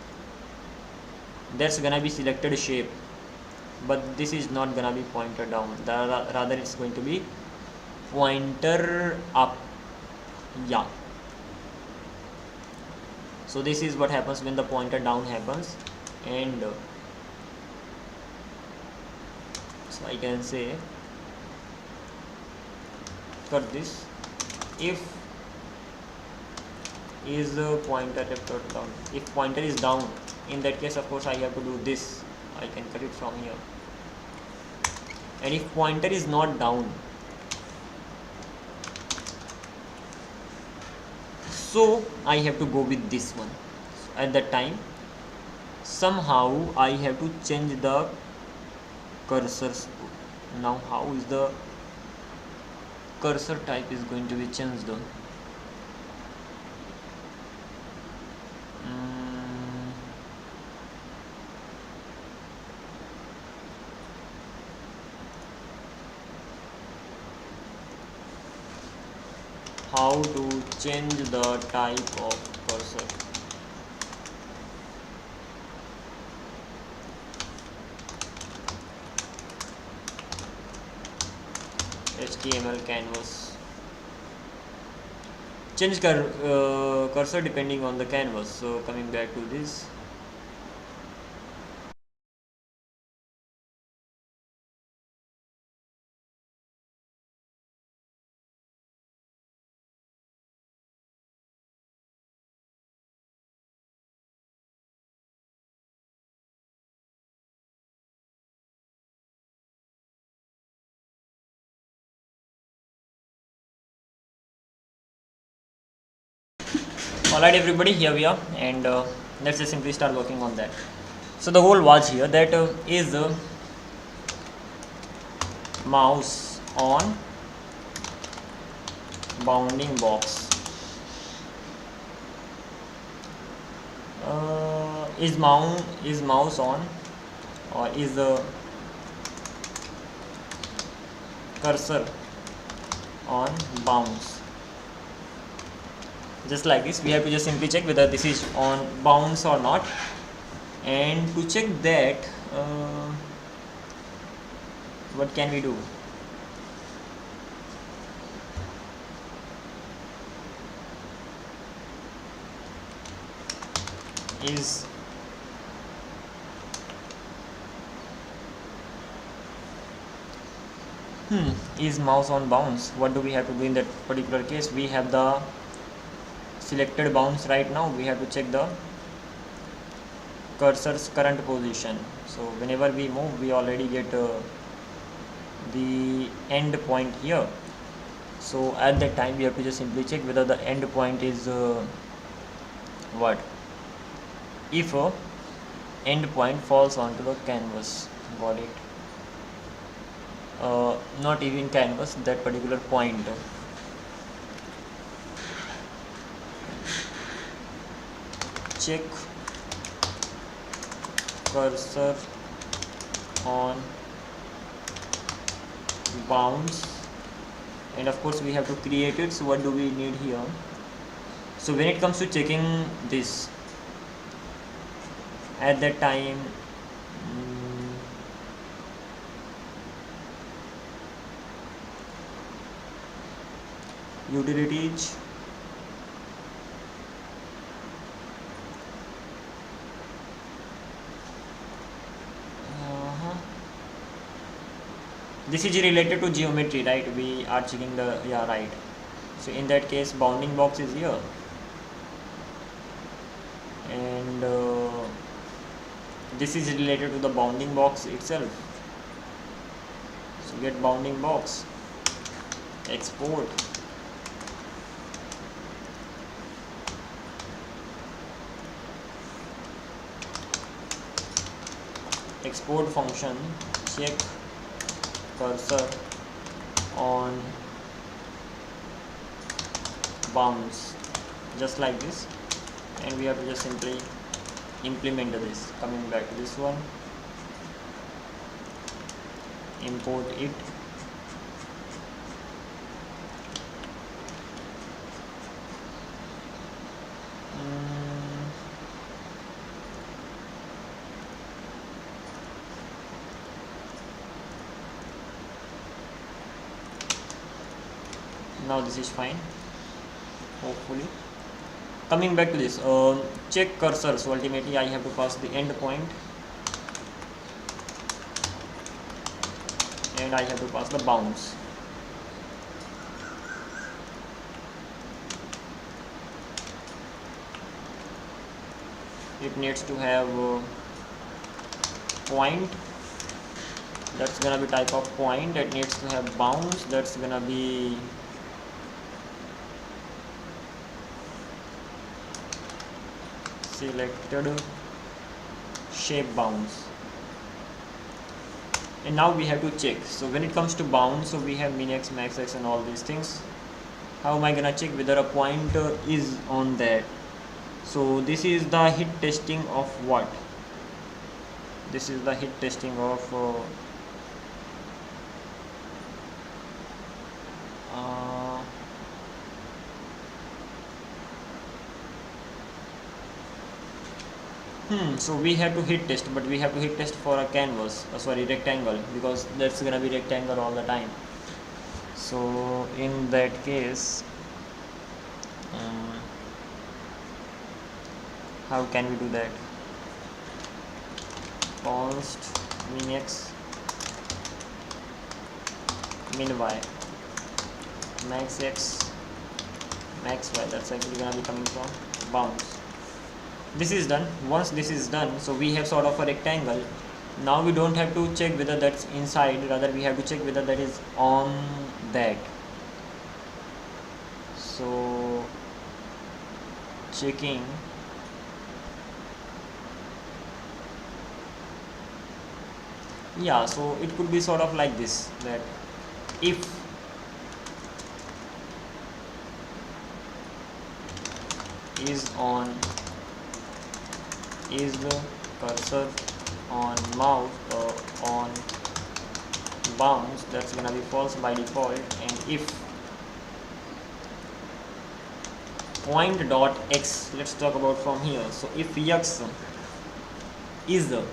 that's gonna be selected shape, but this is not gonna be pointer down, rather it's going to be pointer up. Yeah, so this is what happens when the pointer down happens. And so I can say cut this, if is pointer down, if pointer is down, in that case of course I have to do this, I can cut it from here. And if pointer is not down, so I have to go with this one. So at that time somehow I have to change the cursors. Now how is the cursor type is going to be changed though? How to change the type of cursor? HTML canvas. Change cursor depending on the canvas. So coming back to this, alright everybody, here we are, and let's just simply start working on that. So the goal was here that is mouse on bounding box. Is mouse on, or is the cursor on bounce? Just like this, we have to just simply check whether this is on bounce or not. And to check that, what can we do? Is mouse on bounce? What do we have to do in that particular case? We have the selected bounce right now. We have to check the cursor's current position. So whenever we move, we already get the end point here. So at that time we have to just simply check whether the end point is what if end point falls onto the canvas. Got it. Not even canvas, that particular point. Check cursor on bounds, and of course we have to create it. So what do we need here? So when it comes to checking this, at that time utilities, this is related to geometry, right? We are checking the, yeah, right. So in that case bounding box is here, and this is related to the bounding box itself. So get bounding box, export, export function, check cursor on bounds, just like this, and we have to just simply implement this. Coming back to this one, import it, now this is fine, hopefully. Coming back to this, check cursor. So ultimately I have to pass the end point, and I have to pass the bounds. It needs to have point, that's gonna be type of point. It needs to have bounds, that's gonna be selected shape bounds. And now we have to check. So when it comes to bounds, so we have min x, max x and all these things. How am I gonna check whether a point is on that? So this is the hit testing of what? This is the hit testing of so we have to hit test, but we have to hit test for a canvas, sorry, rectangle, because that's gonna be rectangle all the time. So in that case, how can we do that? Const min x, min y, max x, max y, that's actually gonna be coming from bounds. This is done. Once this is done, so we have sort of a rectangle. Now we don't have to check whether that's inside, rather we have to check whether that is on that. So checking so it could be sort of like this, that if is the cursor on mouse on bounds, that's gonna be false by default. And if point dot x, let's talk about from here. So if x is the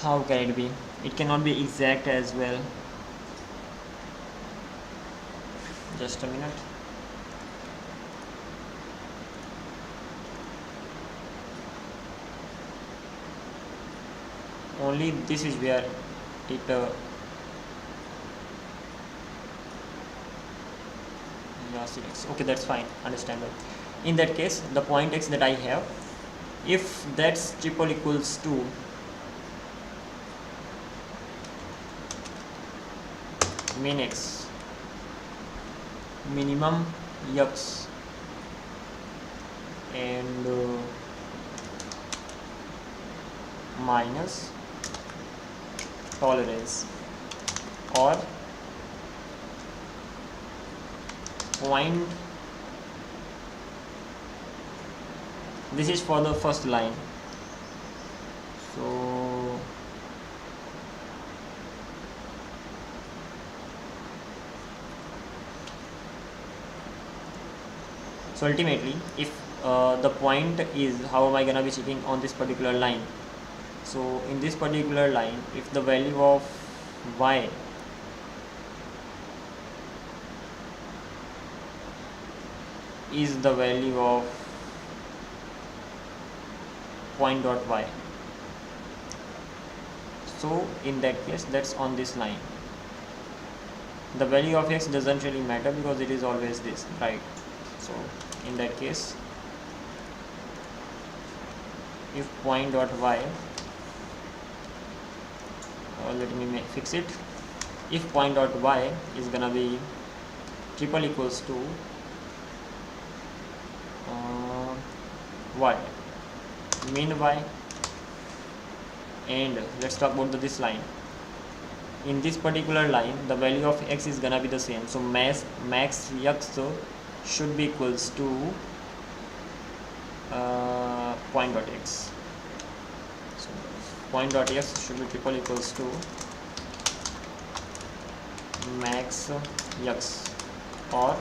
how can it be? It cannot be exact as well. Just a minute. only this is where it yeah, selects. Okay, that's fine, understandable. In that case, the point x that I have, if that's triple equals to min x minimum x and minus tolerance, or point, this is for the first line. So ultimately, if the point is, how am I gonna be checking on this particular line? So in this particular line, if the value of y is the value of point dot y, so in that case, that's on this line. The value of x doesn't really matter because it is always this, right? So in that case, if point dot y, let me fix it. If point dot y is gonna be triple equals to what? Min y, and let's talk about this line. In this particular line, the value of x is gonna be the same. So max x should be equals to point dot x. So point dot x should be triple equals to max x, or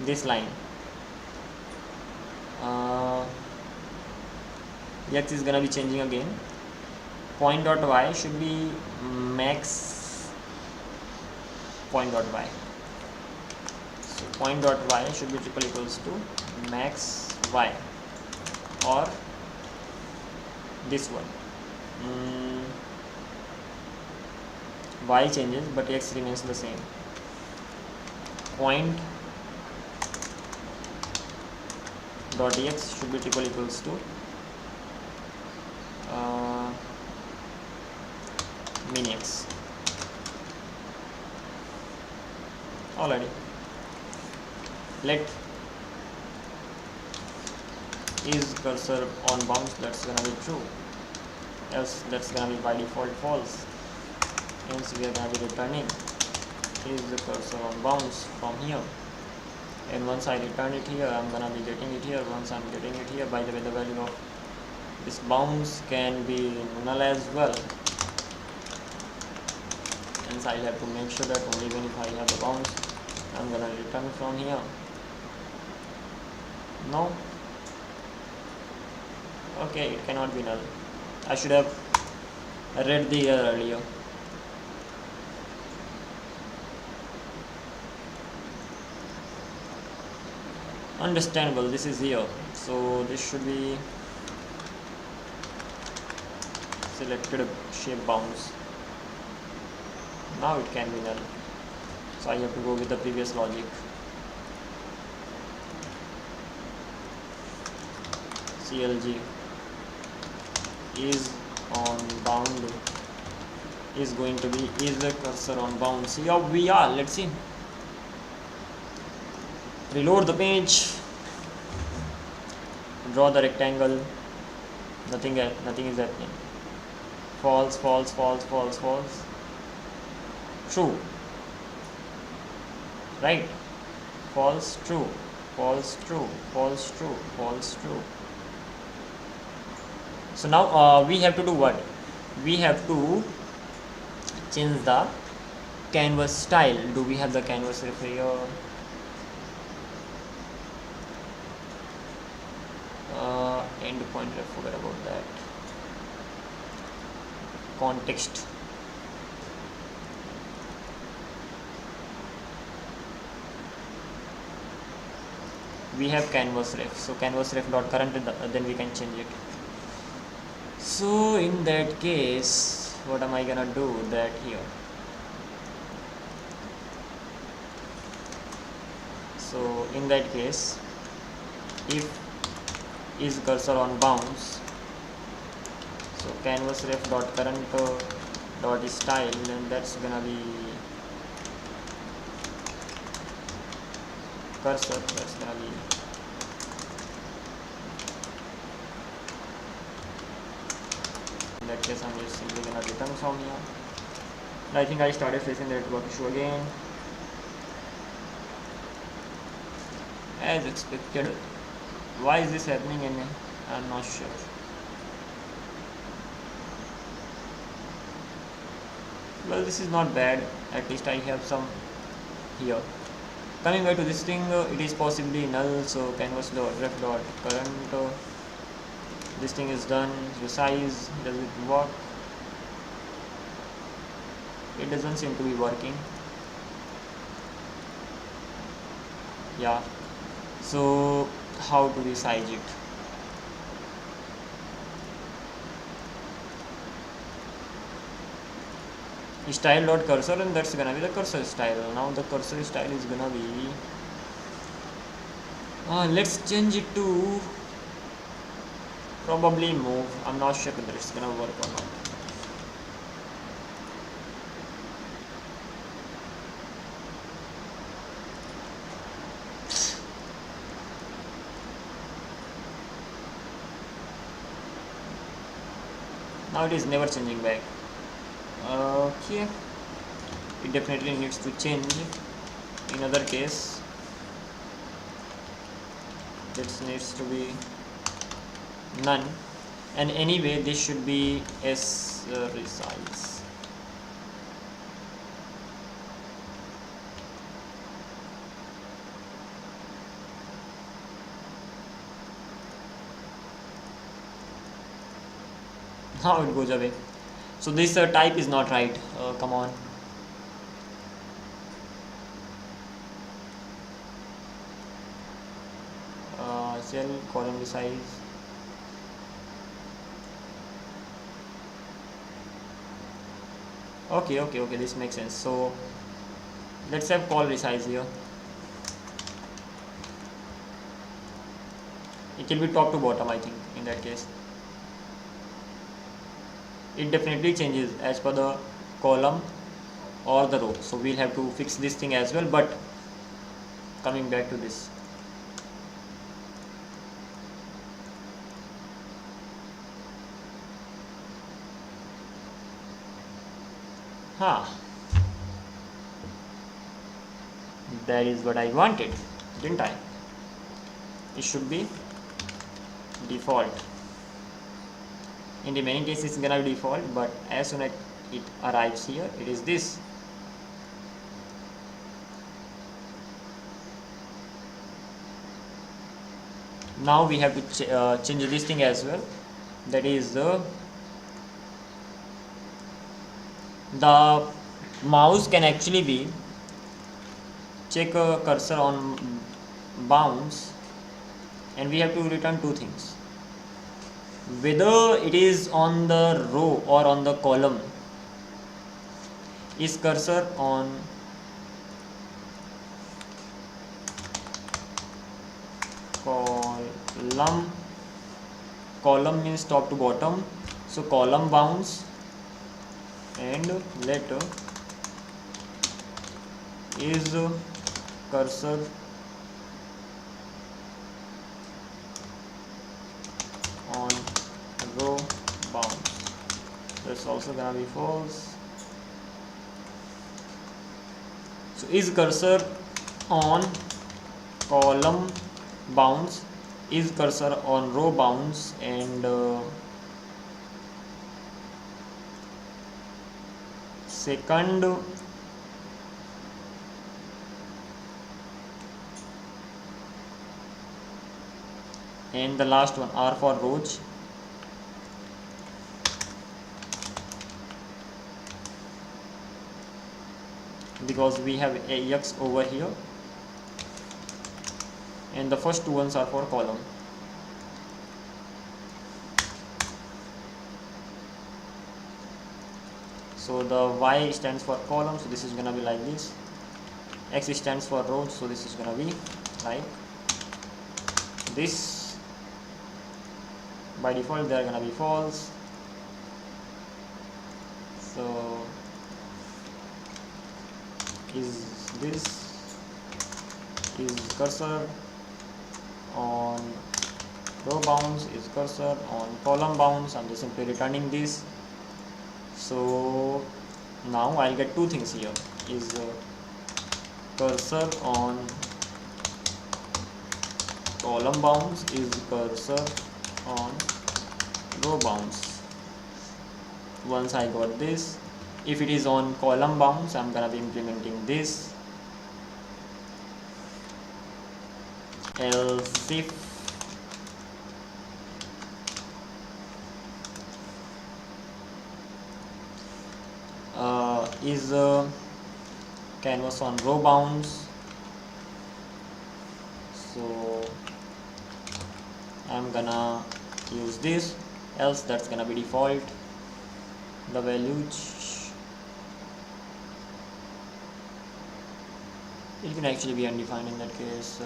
this line x is gonna be changing again. Point dot y should be max point dot y. So point dot y should be triple equals to max y, or this one. Y changes but x remains the same. Point dot x should be triple equals to min x. Already, let is cursor on bounds, that's gonna be true, else that's gonna be by default false. Hence we are gonna be returning is the cursor on bounds from here, and once I return it here, I'm gonna be getting it here. Once I'm getting it here, by the way, the value of this bounds can be null as well, hence I'll have to make sure that only when if I have the bounds, I'm gonna return from here. No, okay, it cannot be null. I should have read the error earlier. Understandable, this is here, so this should be selected shape bounds. Now it can be null, so I have to go with the previous logic. CLG is on bound is going to be is the cursor on bounds. Here we are, let's see. Reload the page, draw the rectangle, nothing is happening. False, false, false, false, false. True, right? False, true, false, true, false, true, false, true. So now we have to do what? We have to change the canvas style. Do we have the canvas ref here? Endpoint, I forgot about that. Context. We have canvas ref, so canvas ref dot current, then we can change it. So in that case, what am I gonna do that here? So in that case, if is cursor on bounce, so canvas ref dot current dot style, and that's gonna be cursor, that's gonna be in that case I'm just simply gonna return from here. And I think I started facing the network issue again as expected. Why is this happening? And I'm not sure. Well, this is not bad, at least I have some here. Coming back to this thing, it is possibly null, so canvas dot ref dot current, this thing is done. Resize, does it work? It doesn't seem to be working. Yeah, so how to resize it? Style dot cursor, and that's gonna be the cursor style. Now the cursor style is gonna be let's change it to probably move. I'm not sure whether it's gonna work or not. Now it is never changing back. Okay, it definitely needs to change. In other case, this needs to be none, and anyway this should be s resize. Now it goes away. So this type is not right. Come on. Cell column resize. Okay, this makes sense. So let's have call resize here. It will be top to bottom, I think, in that case. It definitely changes as per the column or the row, so we'll have to fix this thing as well. But coming back to this, that is what I wanted, didn't I? It should be default. In the many cases it's gonna be default, but as soon as it arrives here, it is this. Now we have to change this thing as well. That is the mouse can actually be check a cursor on bounce, and we have to return two things: whether it is on the row or on the column. Is cursor on column means top to bottom, so column bounce, and let is cursor on row bounce. That's also gonna be false. So is cursor on column bounce, is cursor on row bounce, and second and the last one are for rows. Because we have AX over here, and the first two ones are for column. So the Y stands for column, so this is gonna be like this. X stands for rows, so this is gonna be like this. By default they are gonna be false. So is this is cursor on row bounds, is cursor on column bounds. I'm just simply returning this. So now I'll get two things here, is cursor on column bounds, is cursor on row bounds. Once I got this, if it is on column bounds, I'm gonna be implementing this, else if is canvas on row bounds, so I'm gonna use this, else that's gonna be default. The values, it can actually be undefined in that case.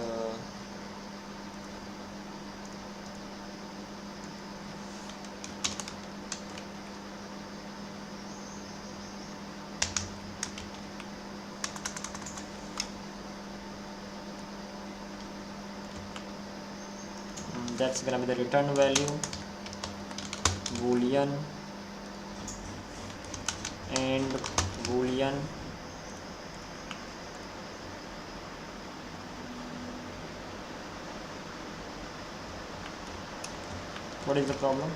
That's gonna be the return value, boolean and boolean. What is the problem?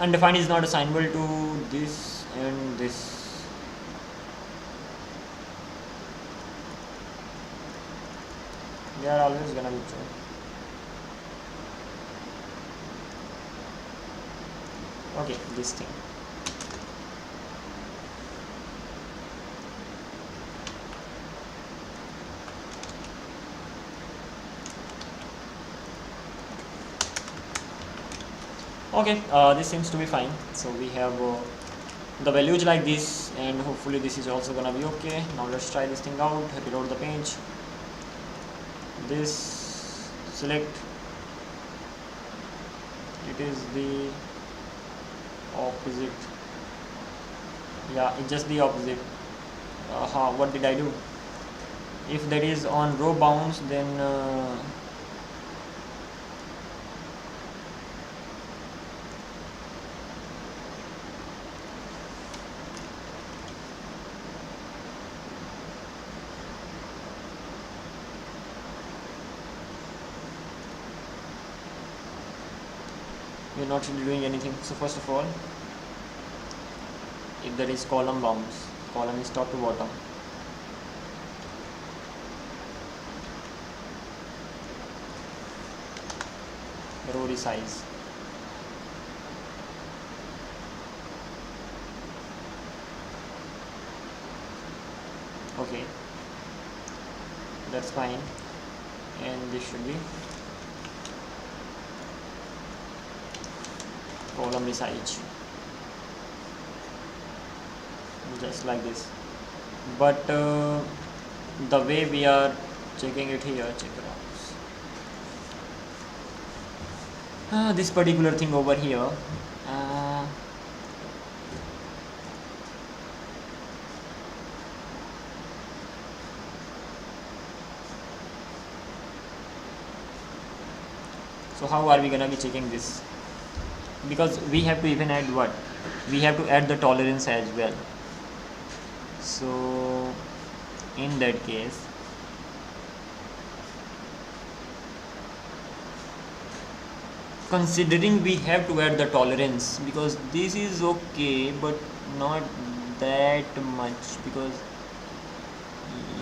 Undefined is not assignable to this and this. They are always gonna be true. Okay, this thing. Okay, this seems to be fine. So we have the values like this, and hopefully this is also gonna be okay. Now let's try this thing out. Reload the page. This select, it is the opposite. Yeah, it's just the opposite. What did I do? If that is on row bounds, then we're not really doing anything. So first of all, if there is column bounds, column is top to bottom. Row resize. Okay, that's fine, and this should be column resize, just like this. But the way we are checking it here, check it out. This particular thing over here, so how are we gonna be checking this? Because we have to even add what? We have to add the tolerance as well. So in that case, considering we have to add the tolerance, because this is okay but not that much, because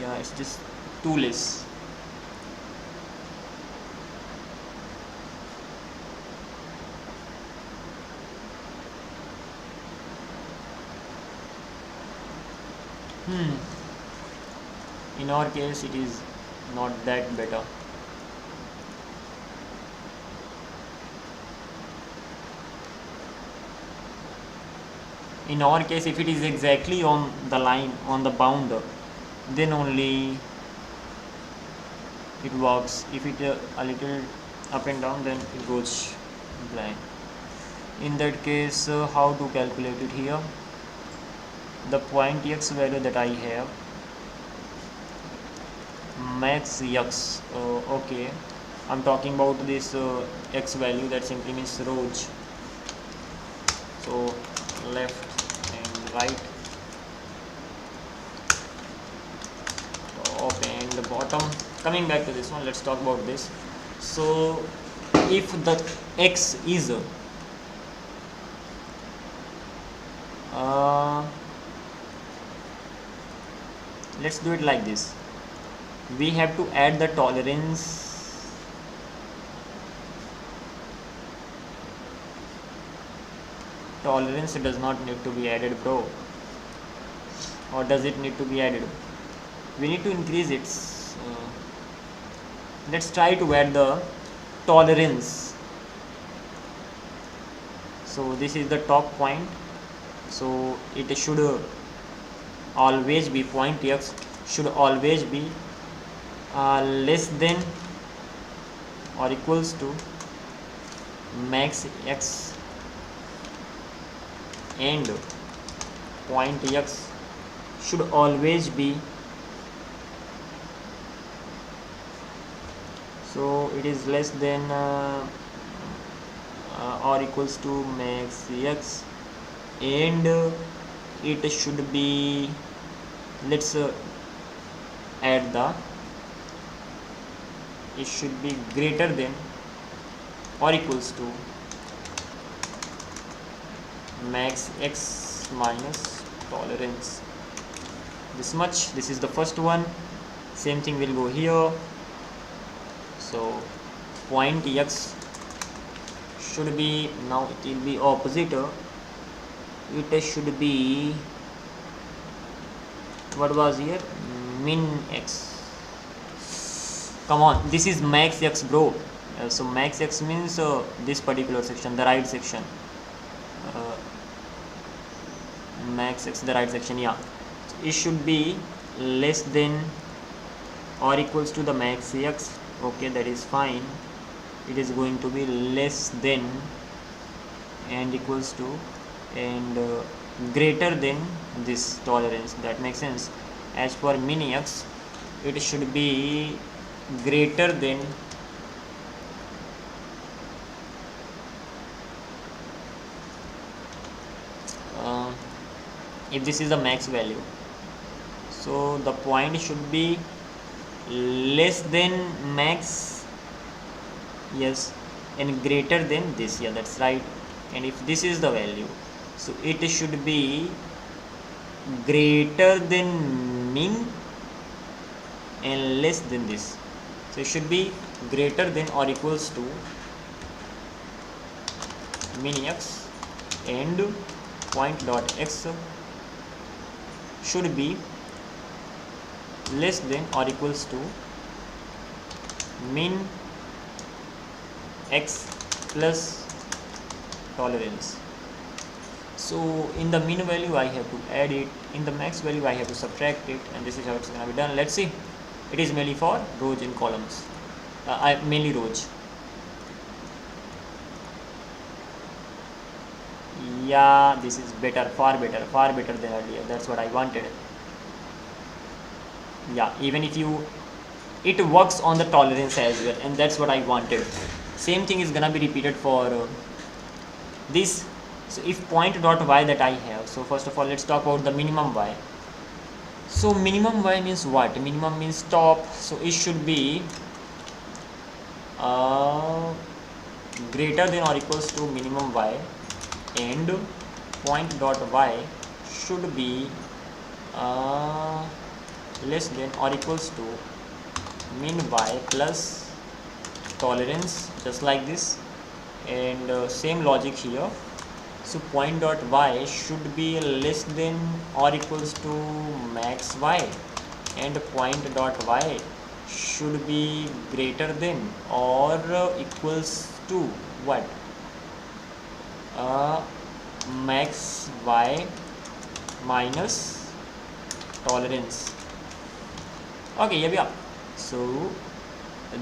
yeah, it's just too less. In our case it is not that better. In our case, if it is exactly on the line, on the bound, then only it works. If it a little up and down, then it goes blind. In that case, how to calculate it here? The point x value that I have, max x, okay, I'm talking about this x value, that simply means rows. So left and right, top and bottom. Coming back to this one, let's talk about this. So if the x is let's do it like this. We have to add the tolerance does not need to be added, bro. Or does it need to be added? We need to increase it. Let's try to add the tolerance. So this is the top point, so it should always be, point x should always be less than or equals to max x, and point x should always be, so it is less than or equals to max x, and it should be, let's add the, it should be greater than or equals to max x minus tolerance. This much. This is the first one. Same thing will go here. So point x should be, now it will be opposite, it should be, what was here, min x. Come on, this is max x, bro. So max x means this particular section, the right section, max x, the right section, yeah. So it should be less than or equals to the max x. Okay, that is fine. It is going to be less than and equals to and greater than this tolerance. That makes sense. As for min x, it should be greater than if this is the max value, so the point should be less than max, yes, and greater than this, yeah, that's right. And if this is the value, so it should be greater than min and less than this. So it should be greater than or equals to min x, and point dot x should be less than or equals to min x plus tolerance. So in the min value I have to add it, in the max value I have to subtract it, and this is how it's going to be done. Let's see. It is mainly for rows and columns, mainly rows. Yeah, this is better, far better than earlier. That's what I wanted. Yeah, even if you, it works on the tolerance as well, and that's what I wanted. Same thing is gonna be repeated for this. So if point dot y that I have, so first of all let's talk about the minimum y. So minimum y means what? Minimum means top, so it should be greater than or equals to minimum y, and point dot y should be less than or equals to min y plus tolerance, just like this. And same logic here, So point dot y should be less than or equals to max y, and point dot y should be greater than or equals to what? Max y minus tolerance. Okay, here we are. So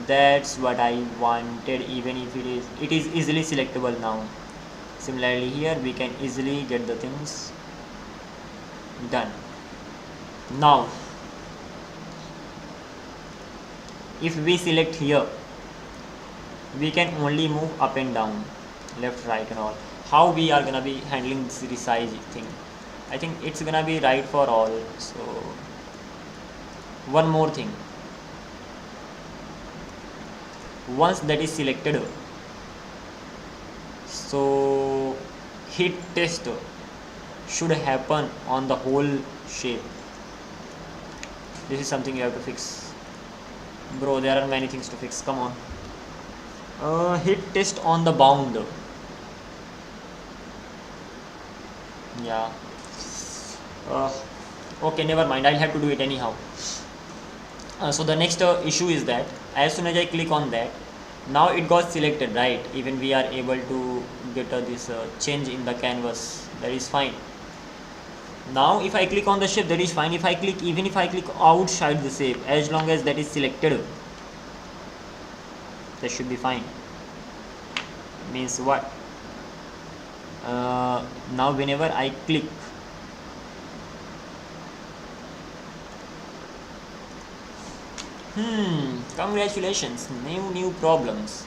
that's what I wanted, even if it is easily selectable now. Similarly here we can easily get the things done. Now if we select here, we can only move up and down, left, right and all. How we are gonna be handling this resize thing? I think it's gonna be right for all. So one more thing, once that is selected, so hit test should happen on the whole shape. This is something you have to fix, bro. There are many things to fix, come on. Hit test on the bound. Yeah, okay, never mind, I'll have to do it anyhow. So the next issue is that as soon as I click on that, now it got selected, right? Even we are able to get this change in the canvas, that is fine. Now if I click on the shape, that is fine. If I click, even if I click outside the shape, as long as that is selected, that should be fine. Means what? Now whenever I click, congratulations, new problems.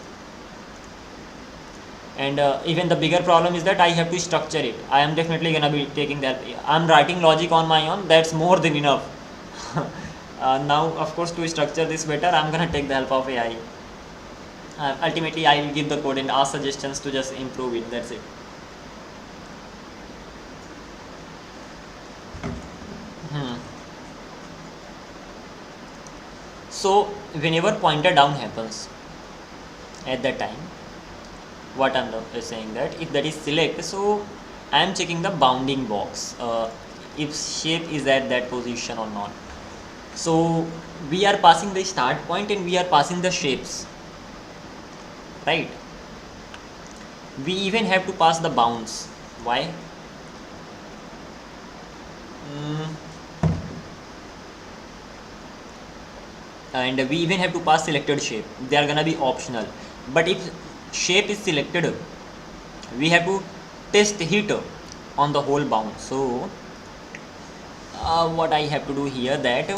And even the bigger problem is that I have to structure it. I am definitely gonna be taking that. I'm writing logic on my own, that's more than enough. Now of course, to structure this better, I'm gonna take the help of AI. Ultimately I will give the code and ask suggestions to just improve it, that's it. So whenever pointer down happens, at that time, what I'm saying, that if that is select, so I am checking the bounding box, if shape is at that position or not. So we are passing the start point and we are passing the shapes, right? We even have to pass the bounds. Why? And we even have to pass selected shape. They are gonna be optional, but if shape is selected, we have to test hit on the whole bound. So what I have to do here, that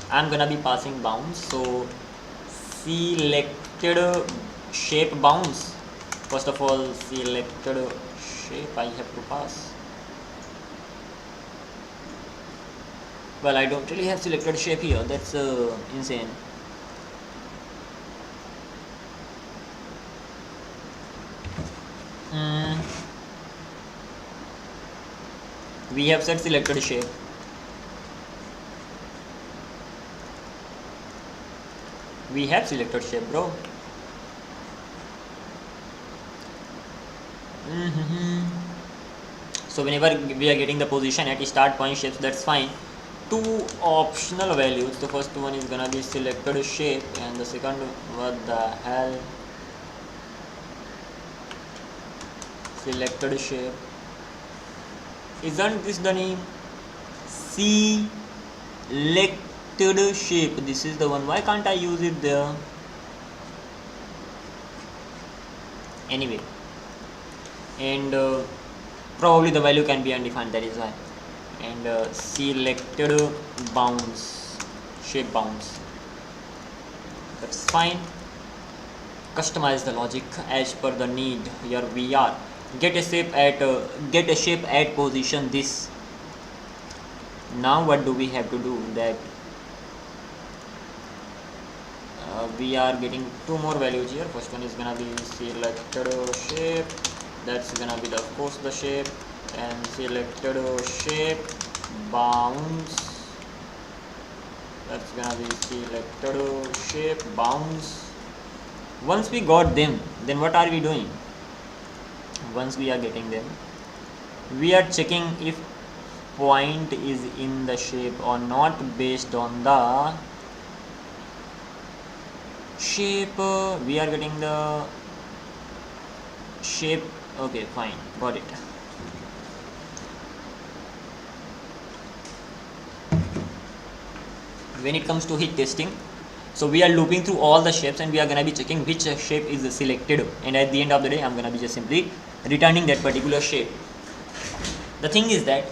I'm gonna be passing bounds. So selected shape bounds. First of all, selected shape I have to pass. Well, I don't really have selected shape here, that's insane. We have set selected shape. We have selected shape, bro. So whenever we are getting the position at start point shapes, that's fine. Two optional values. The first one is gonna be selected shape, and the second, what the hell, selected shape. Isn't this the name? Selected shape. This is the one. Why can't I use it there? Anyway, and probably the value can be undefined, that is why. And selected bounds, shape bounds, that's fine. Customize the logic as per the need. Here we are. Get a shape at position this. Now what do we have to do? That we are getting two more values here. First one is gonna be selected shape, that's gonna be of course the shape, and selected shape bounds, that's gonna be selected shape bounds. Once we got them, then what are we doing? Once we are getting them, we are checking if point is in the shape or not based on the shape. We are getting the shape. Okay, fine, got it. When it comes to heat testing, so we are looping through all the shapes and we are gonna be checking which shape is selected, and at the end of the day I'm gonna be just simply returning that particular shape. The thing is that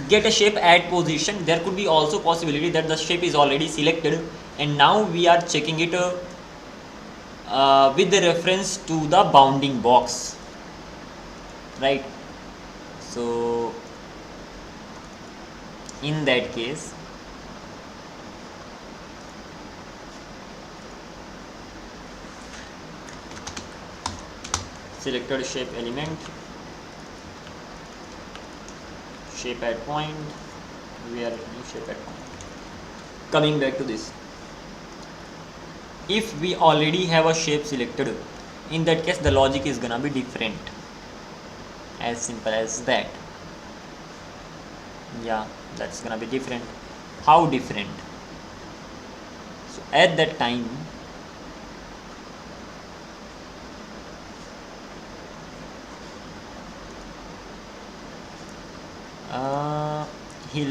get a shape at position, there could be also possibility that the shape is already selected and now we are checking it with the reference to the bounding box, right? So in that case, selected shape element, shape at point, we are returning shape at point. Coming back to this, if we already have a shape selected, in that case the logic is gonna be different, as simple as that. Yeah, that's gonna be different. How different? So at that time,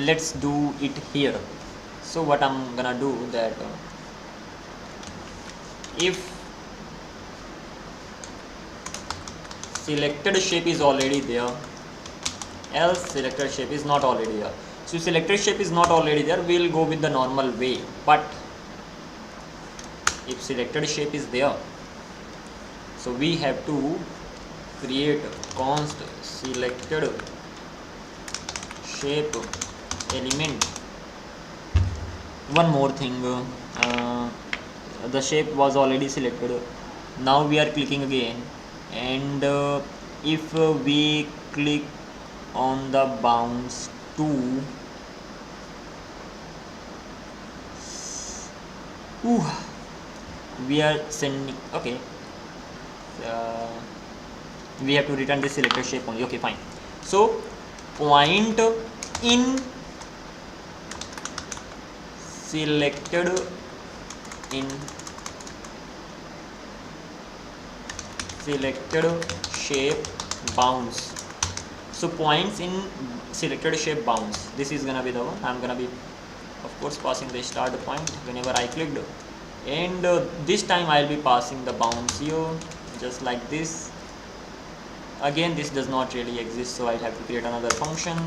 let's do it here. So what I'm gonna do that if selected shape is already there, else selected shape is not already there. So if selected shape is not already there, we'll go with the normal way. But if selected shape is there, so we have to create const selected shape element. One more thing, the shape was already selected. Now we are clicking again, and if we click on the bounce to, we are sending, okay, we have to return the selected shape only. Okay, fine. So point in selected in selected shape bounce. So points in selected shape bounce, this is gonna be the one. I'm gonna be of course passing the start point whenever I clicked, and this time I'll be passing the bounce here just like this. Again, this does not really exist, so I have to create another function.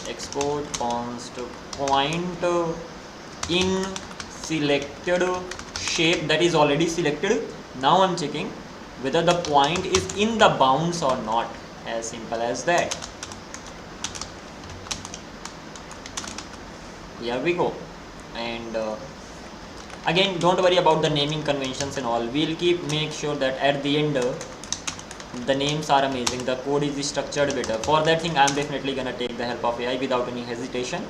Export const point in selected shape, that is already selected. Now I'm checking whether the point is in the bounds or not, as simple as that. Here we go. And again, don't worry about the naming conventions and all. We'll make sure that at the end the names are amazing, the code is structured better. For that thing, I'm definitely gonna take the help of AI without any hesitation,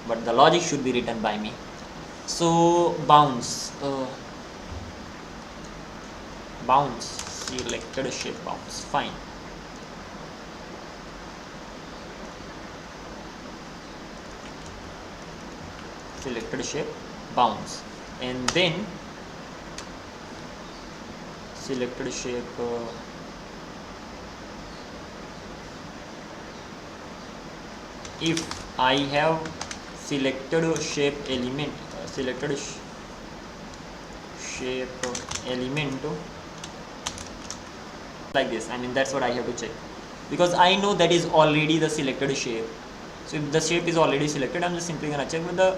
but the logic should be written by me. So bounce, selected shape bounce, fine. Selected shape bounce, and then selected shape if I have selected shape element, selected shape element like this, I mean that's what I have to check, because I know that is already the selected shape. So if the shape is already selected, I'm just simply gonna check with the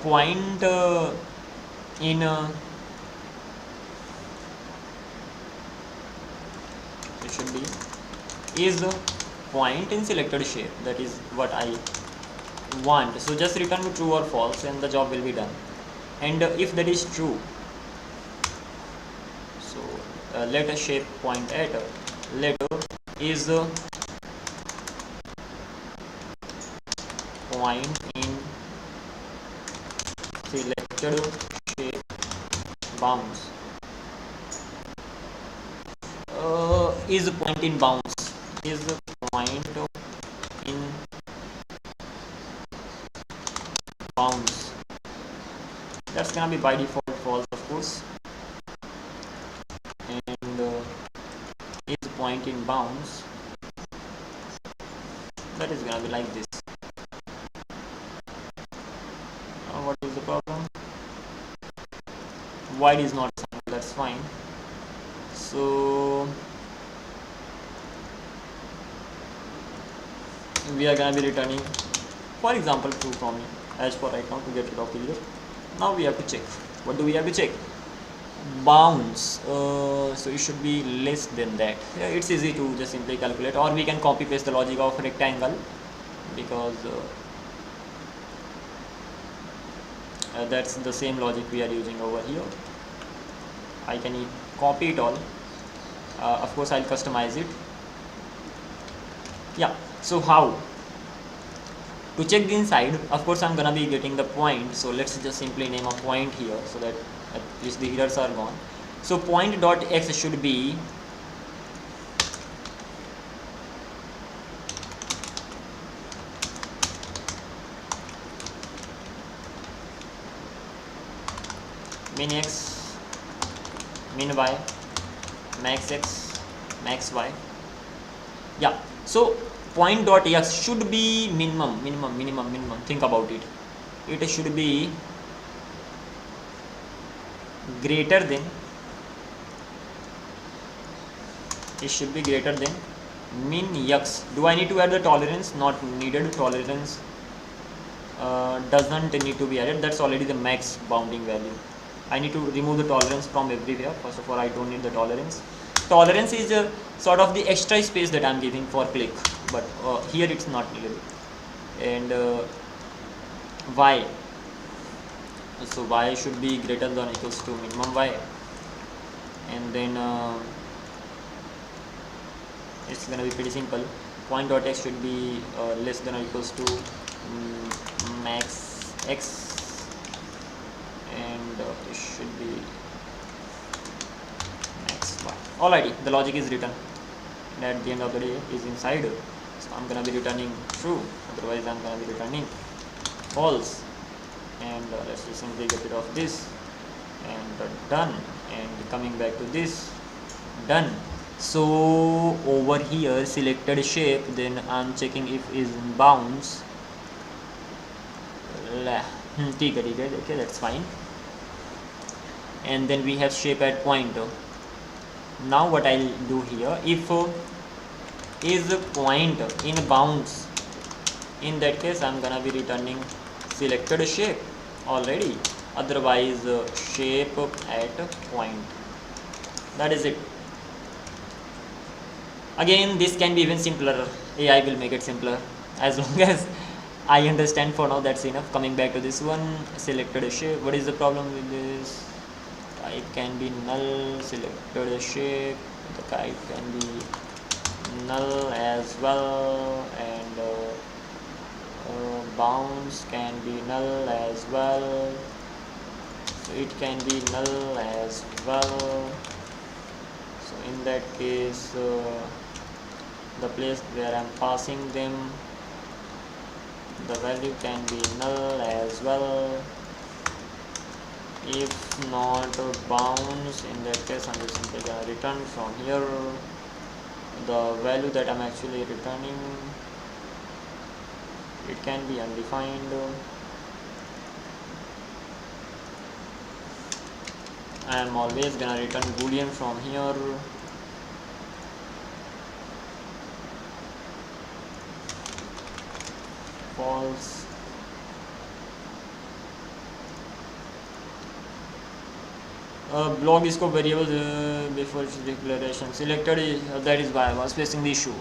point in it should be is point in selected shape, that is what I want. So just return true or false and the job will be done. And if that is true, so let a shape point at let is point in selected shape bounds. is point in bounds, is point in bounds, that's gonna be by default false, of course. And is point in bounds, that is gonna be like this. What is the problem? Void is not assigned, that's fine. So we are gonna be returning, for example, true from here as for right now to get rid of the error. Now we have to check. What do we have to check? Bounds. So it should be less than that. Yeah, it's easy to just simply calculate, or we can copy paste the logic of rectangle, because that's the same logic we are using over here. I can copy it all. Of course I'll customize it. Yeah, so how to check the inside? Of course I'm gonna be getting the point, so let's just simply name a point here so that at least the errors are gone. So point dot x should be min x, min y, max x, max y. Yeah, so point dot x should be minimum. Think about it. It should be greater than, it should be greater than min x. Do I need to add the tolerance? Not needed. Tolerance doesn't need to be added. That's already the max bounding value. I need to remove the tolerance from everywhere. First of all, I don't need the tolerance. Tolerance is sort of the extra space that I'm giving for click, but here it's not needed. And y, so y should be greater than or equals to minimum y, and then it's gonna be pretty simple. Point dot x should be less than or equals to max x, and it should be max y. Alrighty, the logic is written, and at the end of the day is inside. So I'm gonna be returning true, otherwise I'm gonna be returning false. And let's just simply get rid of this, and done, and coming back to this, done. So over here selected shape, then I'm checking if is in bounds. Okay, that's fine. And then we have shape at point. Now what I'll do here, if is point in bounds, in that case I'm gonna be returning selected shape already, otherwise shape at point. That is it. Again, this can be even simpler. AI will make it simpler, as long as I understand. For now that's enough. Coming back to this one, selected shape. What is the problem with this? It can be null. Selected shape, the type can be null as well, and bounds can be null as well, so it can be null as well. So in that case, the place where I'm passing them, the value can be null as well. If not bounds, in that case I'm just simply gonna return from here the value that I'm actually returning. It can be undefined. I am always gonna return boolean from here. False. Block is scope variables before its declaration. Selected is, that is why I was facing the issue.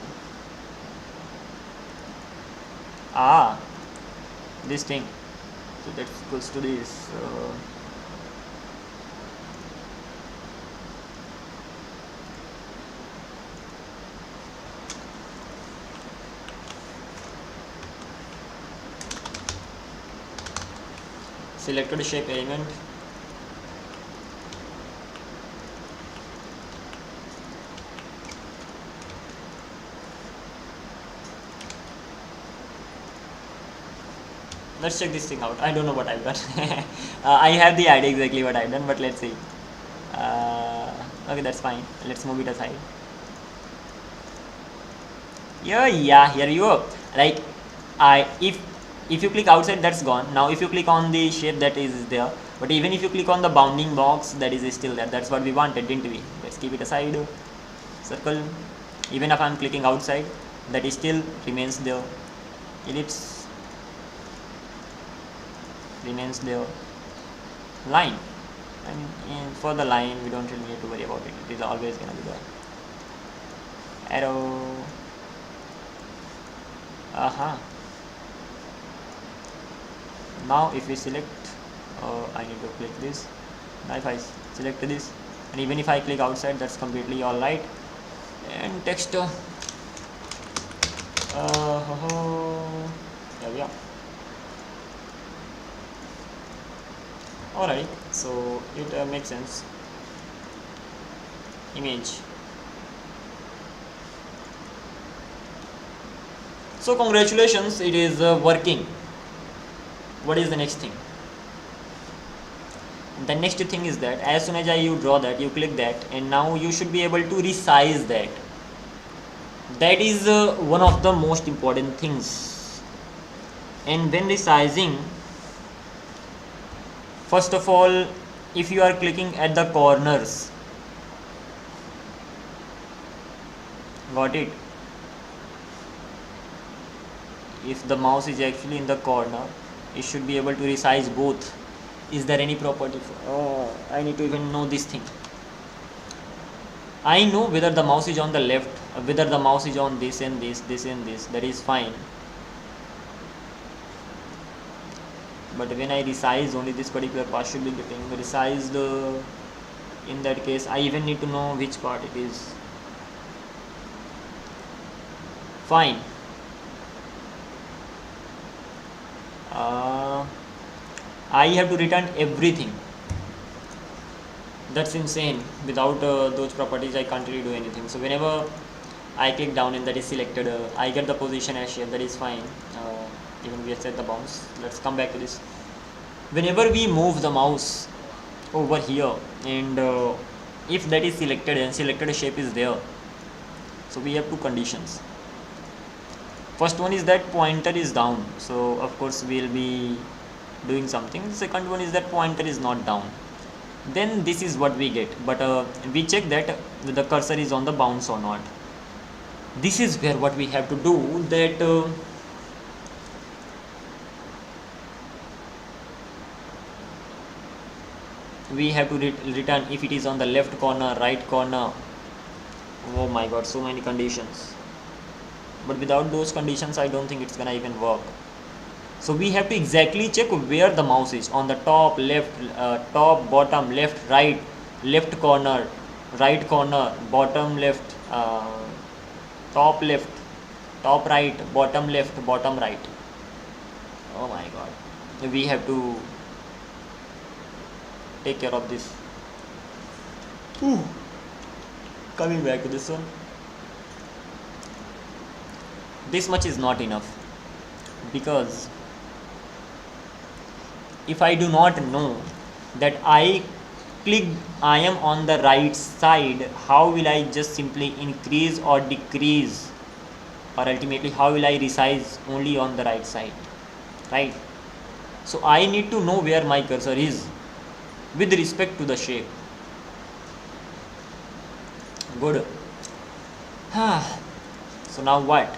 This thing, so that equals to this. Selected shape element, let's check this thing out. I don't know what I've done. I have the idea exactly what I've done, but let's see. Okay, that's fine. Let's move it aside. Yeah, here you go. Like, if you click outside, that's gone. Now if you click on the shape, that is there, but even if you click on the bounding box, that is still there. That's what we wanted, didn't we? Let's keep it aside. Circle. Even if I'm clicking outside, that is still remains there. Ellipse remains there. Line, and for the line we don't really need to worry about it. It is always gonna be there. Arrow. Now if we select, I need to click this. Now if I select this, and even if I click outside, that's completely alright. And text, here we are. Alright, so it makes sense. Image. So congratulations, it is working. What is the next thing? The next thing is that as soon as you draw that, you click that, and now you should be able to resize that. That is one of the most important things. And when resizing, first of all, if you are clicking at the corners, got it? If the mouse is actually in the corner, it should be able to resize both. Is there any property for, I need to even know this thing. I know whether the mouse is on the left, whether the mouse is on this and this and this, that is fine. But when I resize, only this particular part should be getting resized. In that case, I even need to know which part it is. Fine. I have to return everything. That's insane. Without those properties, I can't really do anything. So whenever I click down and that is selected, I get the position as shape. That is fine. Even we have set the bounds. Let's come back to this. Whenever we move the mouse over here, and if that is selected and selected shape is there, so we have two conditions. First one is that pointer is down, so of course we will be doing something. Second one is that pointer is not down, then this is what we get. But we check that the cursor is on the bounce or not. This is where what we have to do, that we have to return if it is on the left corner, right corner. Oh my god, so many conditions. But without those conditions, I don't think it's gonna even work. So we have to exactly check where the mouse is, on the top left, top bottom left, right, left corner, right corner, bottom left, top left, top right, bottom left, bottom right. Oh my god, we have to take care of this. Coming back to this one, this much is not enough, because if I do not know that I am on the right side, how will I just simply increase or decrease, or ultimately how will I resize only on the right side, right? So I need to know where my cursor is with respect to the shape. Good. So now what?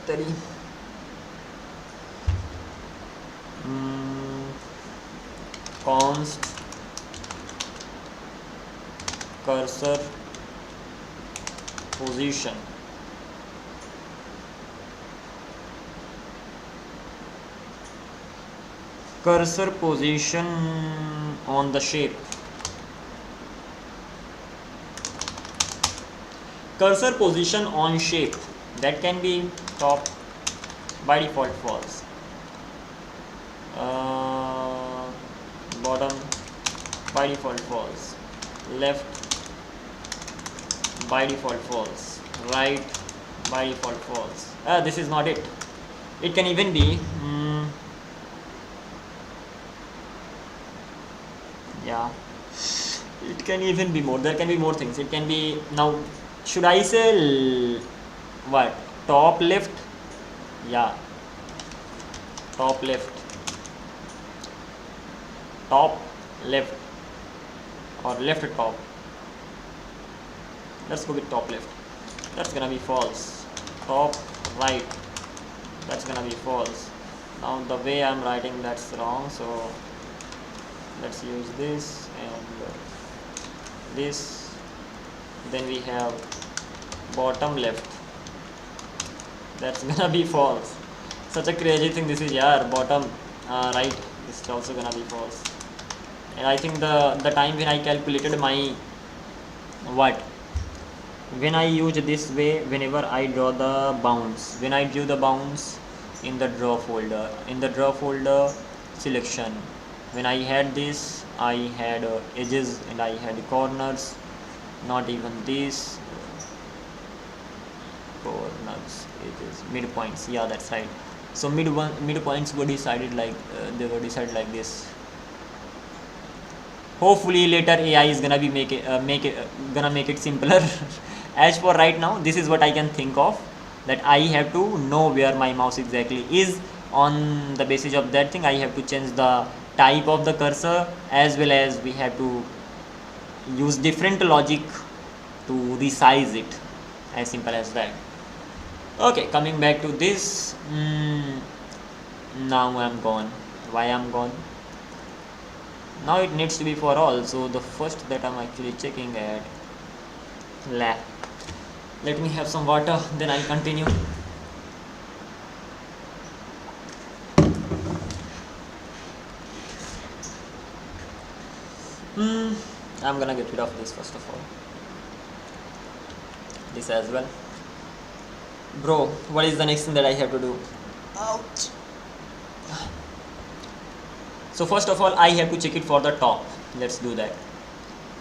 30. Const cursor position. Cursor position on the shape. Cursor position on shape, that can be top, by default false, bottom by default false, left by default false, right by default false. This is not it. It can even be yeah, it can even be more. There can be more things. It can be, now should I say what, top left? Yeah, top left, top left, or left top. Let's go with top left. That's gonna be false. Top right, that's gonna be false. Now the way I'm writing, that's wrong, so let's use this and this. Then we have bottom left, that's gonna be false. Such a crazy thing this is, yeah. Bottom right, this is also gonna be false. And I think the time when I calculated my what, when I use this way, whenever I draw the bounds, when I drew the bounds in the draw folder, selection, when I had this, I had edges and I had corners, not even this, corners, edges, midpoints, yeah, that's right. So midpoints were decided like they were decided like this. Hopefully later AI is gonna be make it simpler. As for right now, this is what I can think of, that I have to know where my mouse exactly is. On the basis of that thing, I have to change the type of the cursor, as well as we have to use different logic to resize it, as simple as that. Okay, coming back to this, now I'm gone. Why I'm gone? Now it needs to be for all, so the first that I'm actually checking at, let me have some water, then I'll continue. I'm gonna get rid of this first of all, this as well. Bro, what is the next thing that I have to do? Ouch. So first of all, I have to check it for the top. Let's do that.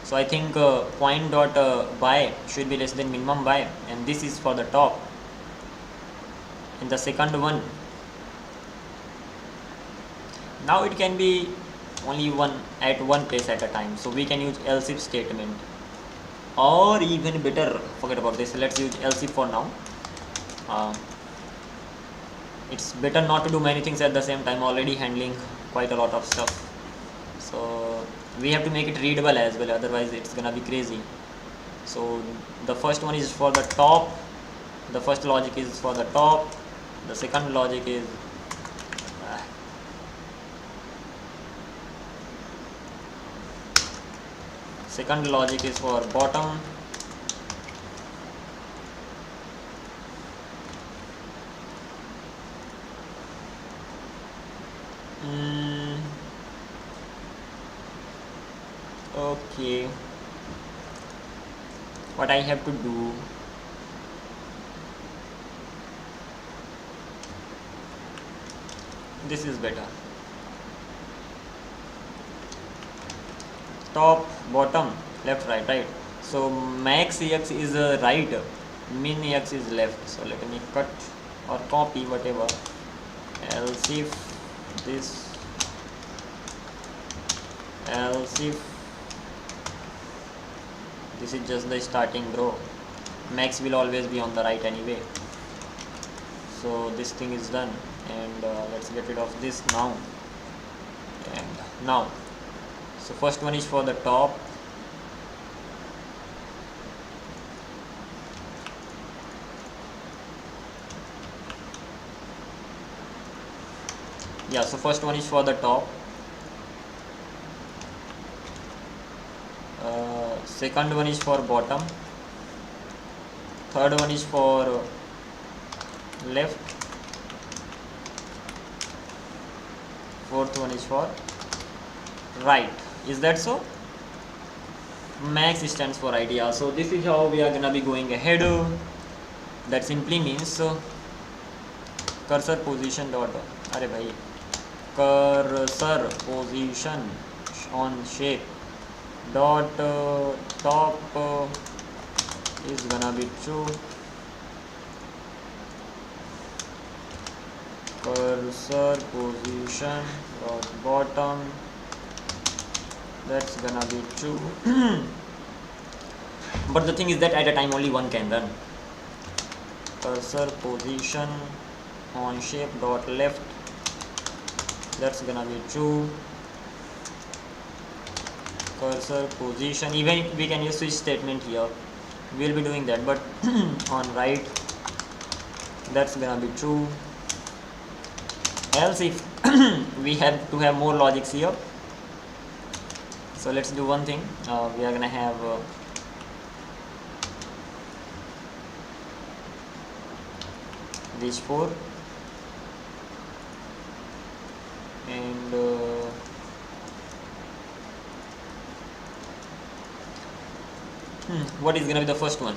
So I think point dot by should be less than minimum by, and this is for the top. And the second one, now it can be only one at one place at a time, so we can use else if statement, or even better, forget about this, let's use else if for now. It's better not to do many things at the same time, already handling quite a lot of stuff, so we have to make it readable as well, otherwise it's gonna be crazy. So the first one is for the top, the first logic is for the top, the second logic is for bottom, okay, what I have to do, this is better, top, bottom, left, right, right. So max ex is right, min ex is left. So let me cut or copy whatever, else if this, else if this is just the starting, bro. Max will always be on the right anyway. So this thing is done, and let's get rid of this now. And now, so first one is for the top, yeah, so first one is for the top, second one is for bottom, third one is for left, fourth one is for right. Is that so? Max stands for right, yeah. So this is how we are gonna be going ahead. That simply means cursor position dot, अरे भाई, cursor position on shape dot top is gonna be true. Cursor position dot bottom, that's gonna be true. But the thing is that at a time only one can run. Cursor position on shape dot left, that's gonna be true. Cursor position, even we can use switch statement here, we'll be doing that, but on right, that's gonna be true. Else if we have to have more logics here, so let's do one thing. We are gonna have these four, and what is gonna be the first one?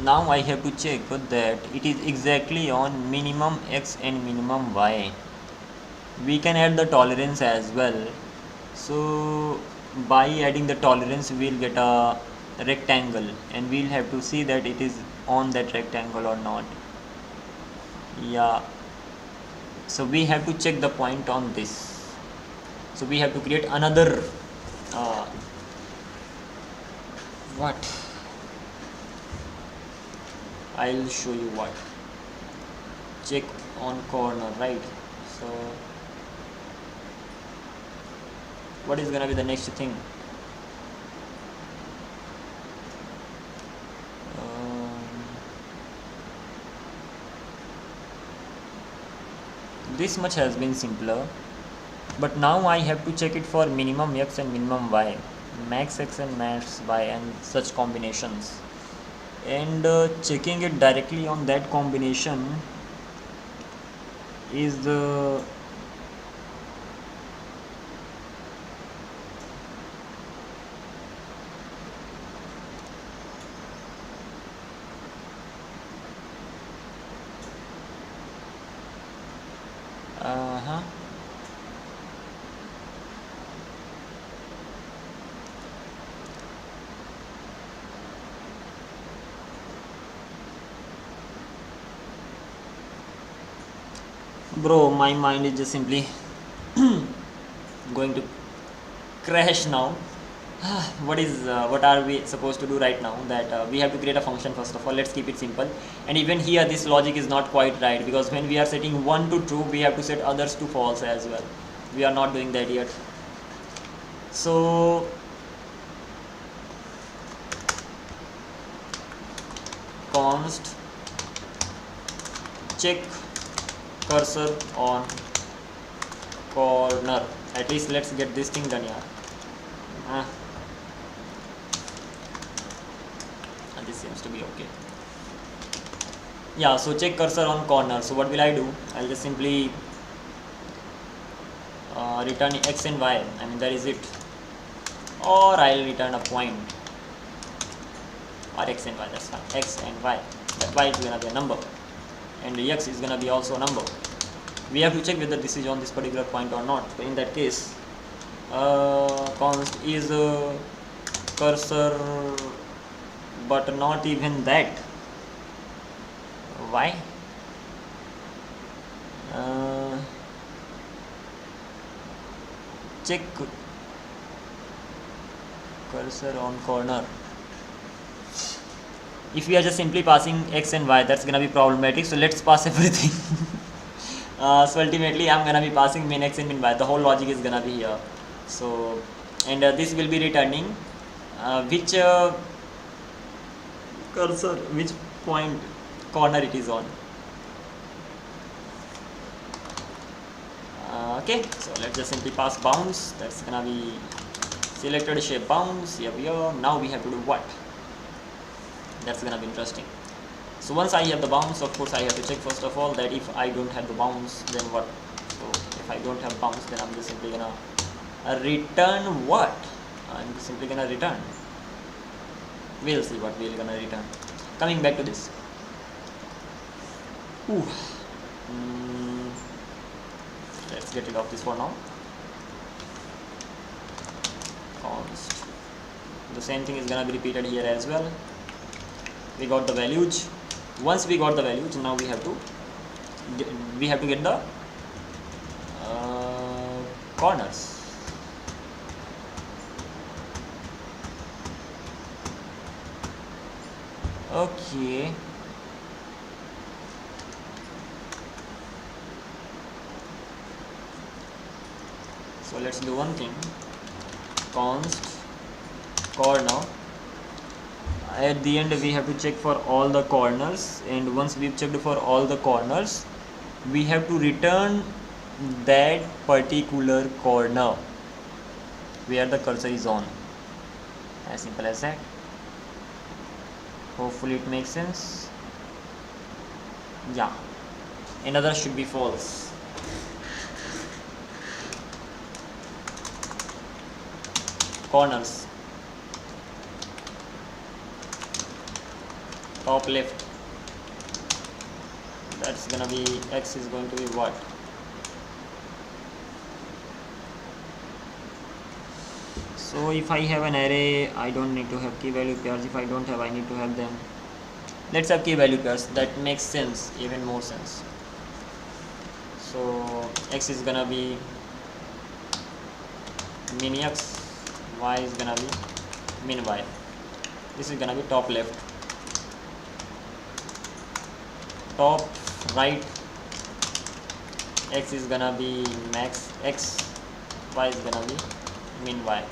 Now I have to check that it is exactly on minimum x and minimum y. We can add the tolerance as well, so by adding the tolerance we'll get a rectangle, and we'll have to see that it is on that rectangle or not. Yeah, so we have to check the point on this, so we have to create another what I'll show you. What check on corner, right? So what is gonna be the next thing? This much has been simpler, but now I have to check it for minimum x and minimum y, max x and max y, and such combinations, and checking it directly on that combination is the bro, my mind is just simply going to crash now. What are we supposed to do right now? That we have to create a function. First of all, let's keep it simple. And even here this logic is not quite right, because when we are setting 1 to true, we have to set others to false as well. We are not doing that yet. So const check cursor on corner. At least let's get this thing done here. This seems to be okay. Yeah, so check cursor on corner. So what will I do? I'll just simply return x and y. I mean, that is it. Or I'll return a point, or x and y, that's fine. X and y. That y is gonna be a number, and the x is gonna be also a number. We have to check whether this is on this particular point or not. So in that case, const is cursor, but not even that. Why? Check cursor on corner. If we are just simply passing x and y, that's gonna be problematic. So let's pass everything. So ultimately I'm gonna be passing min x and min y. The whole logic is gonna be here. So, and this will be returning which cursor, which point corner it is on. Okay, so let's just simply pass bounds. That's gonna be selected shape bounds. Here we are. Now we have to do what? That's gonna be interesting. So once I have the bounds, of course I have to check first of all that if I don't have the bounds, then what? So if I don't have bounds, then I'm just simply gonna return what? I'm just simply gonna return. We'll see what we're gonna return. Coming back to this. Let's get rid of this for now. Const The same thing is gonna be repeated here as well. We got the values. Once we got the values, now we have to get the corners. Okay. So let's do one thing. Const corner. At the end we have to check for all the corners, and once we've checked for all the corners, we have to return that particular corner where the cursor is on. As simple as that. Hopefully it makes sense. Yeah. Another should be false. Corners. Top left. That's gonna be X is going to be what? So if I have an array, I don't need to have key value pairs. If I don't have, I need to have them. Let's have key value pairs. That makes sense, even more sense. So X is gonna be min X, Y is gonna be min Y. This is gonna be top left. Top right, X is gonna be max X, Y is gonna be min Y.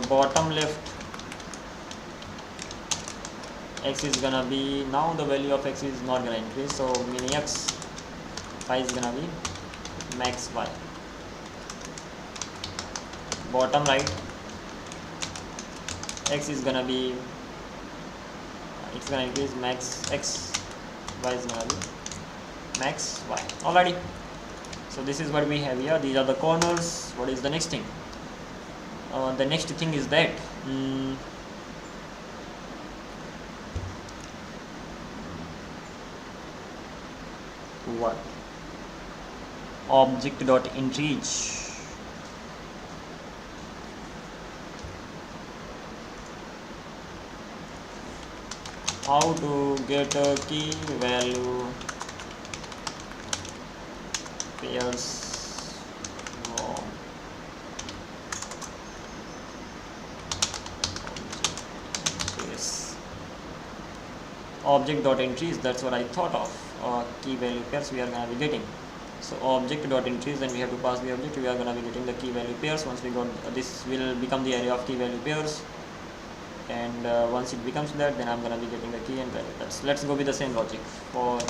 Bottom left, X is gonna be, now the value of X is not gonna increase, so min X, Y is gonna be max Y. Bottom right, X is gonna be, it's gonna increase max X, Y is gonna be max Y. Alrighty. So this is what we have here. These are the corners. What is the next thing? The next thing is that what? Object.entries. How to get a key value pairs from object.entries. That's what I thought of. Key value pairs we are going to be getting. So object.entries, then we have to pass the object. We are going to be getting the key value pairs. Once we got this, will become the array of key value pairs. And once it becomes that, then I'm gonna be getting the key and value pairs. Let's go with the same logic for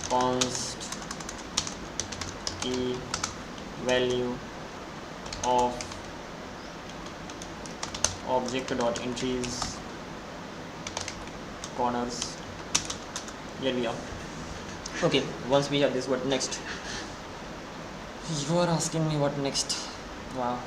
const key value of object.entries corners. Here we are. Okay, once we have this, what next? You are asking me what next. Wow.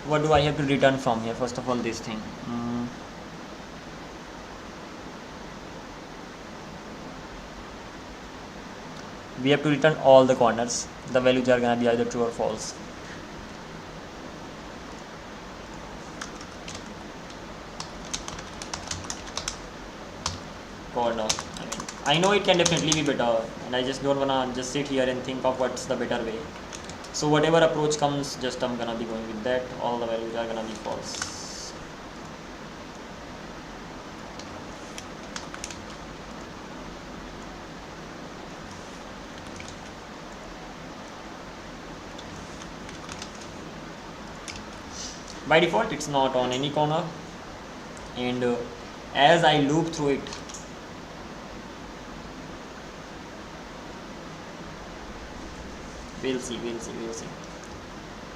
What do I have to return from here? First of all, this thing. We have to return all the corners. The values are going to be either true or false. Corner. I know it can definitely be better, and I just don't wanna just sit here and think of what's the better way. So whatever approach comes, just I'm gonna be going with that. All the values are gonna be false. By default, it's not on any corner, and as I loop through it, we'll see.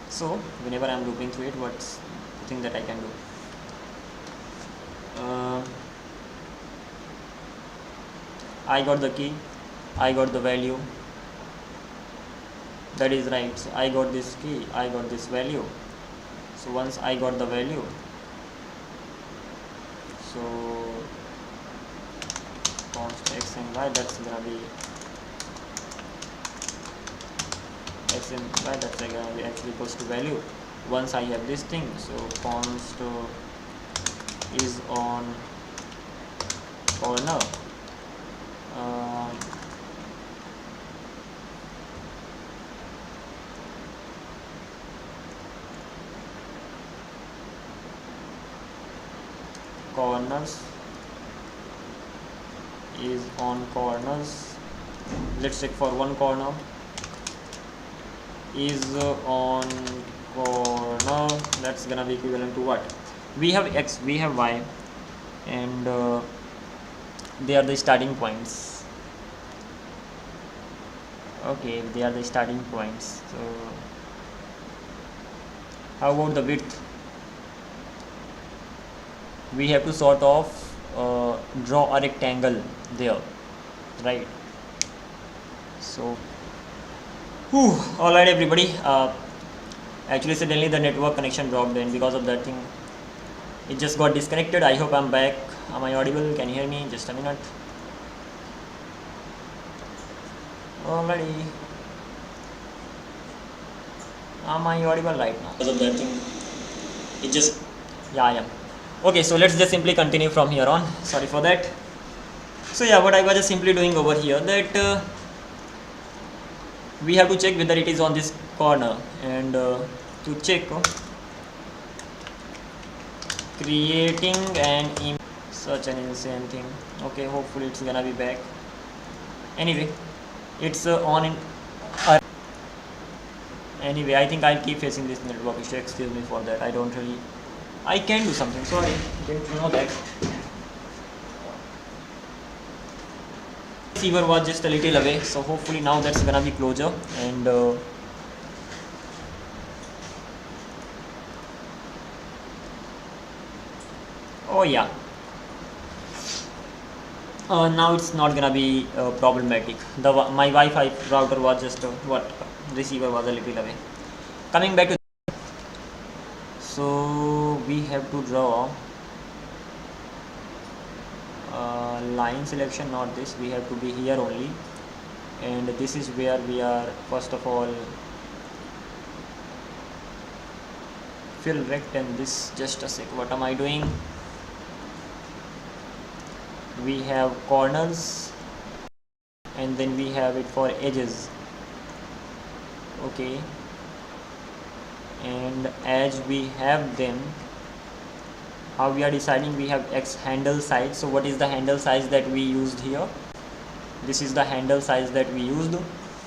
So whenever I'm looping through it, what's the thing that I can do? I got the key, I got the value, That is right. So I got this key, I got this value. So once I got the value, so const x and y, that's gonna be x and y, that's gonna be actually equals to value. Once I have this thing, so const is on corner. Corners is on corners. Let's check for one corner. Is on corner. That's gonna be equivalent to what? We have x, we have y, and they are the starting points. Okay, they are the starting points. So how about the width? We have to sort of draw a rectangle there, right? So alright everybody, actually suddenly the network connection dropped, and because of that thing it just got disconnected. I hope I'm back. Am I audible? Can you hear me? Just a minute. Alrighty, am I audible right now? Because of that thing it just, yeah. Okay, so let's just simply continue from here on. Sorry for that. So yeah, what I was just simply doing over here, that we have to check whether it is on this corner, and to check, creating an image, such an insane thing. Okay, hopefully it's gonna be back. Anyway, it's on in anyway, I think I'll keep facing this network issue. Excuse me for that. I can do something. Sorry, didn't know that. Receiver was just a little away, so hopefully now that's gonna be closer. And oh yeah, now it's not gonna be problematic. My Wi-Fi router was just receiver was a little away. Coming back to, so we have to draw line selection, not this. We have to be here only, and this is where we are first of all fill rect, and this, just a sec, what am I doing? We have corners, and then we have it for edges. Okay, and as we have them, how we are deciding? We have x handle size. So what is the handle size that we used here? This is the handle size that we used.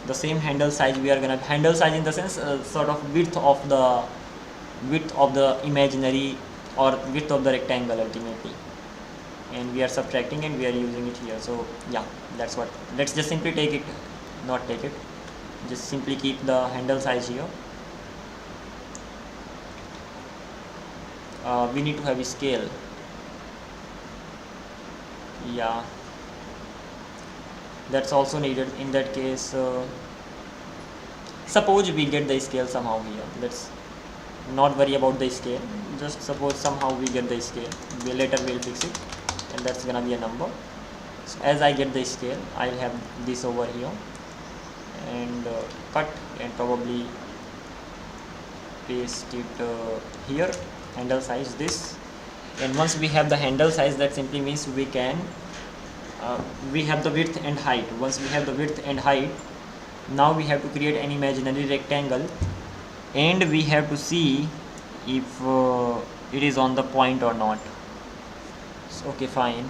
The same handle size we are gonna, handle size in the sense sort of width of the imaginary, or width of the rectangle ultimately, and we are subtracting and we are using it here. So yeah, that's what. Let's just simply take it, not take it, just simply keep the handle size here. We need to have a scale. Yeah, that's also needed. In that case, suppose we get the scale somehow here. Let's not worry about the scale. Just suppose somehow we get the scale. Later we'll fix it, and that's gonna be a number. So as I get the scale, I'll have this over here, and cut, and probably paste it here. Handle size this, and once we have the handle size, that simply means we can we have the width and height. Once we have the width and height, now we have to create an imaginary rectangle, and we have to see if it is on the point or not. So, okay, fine,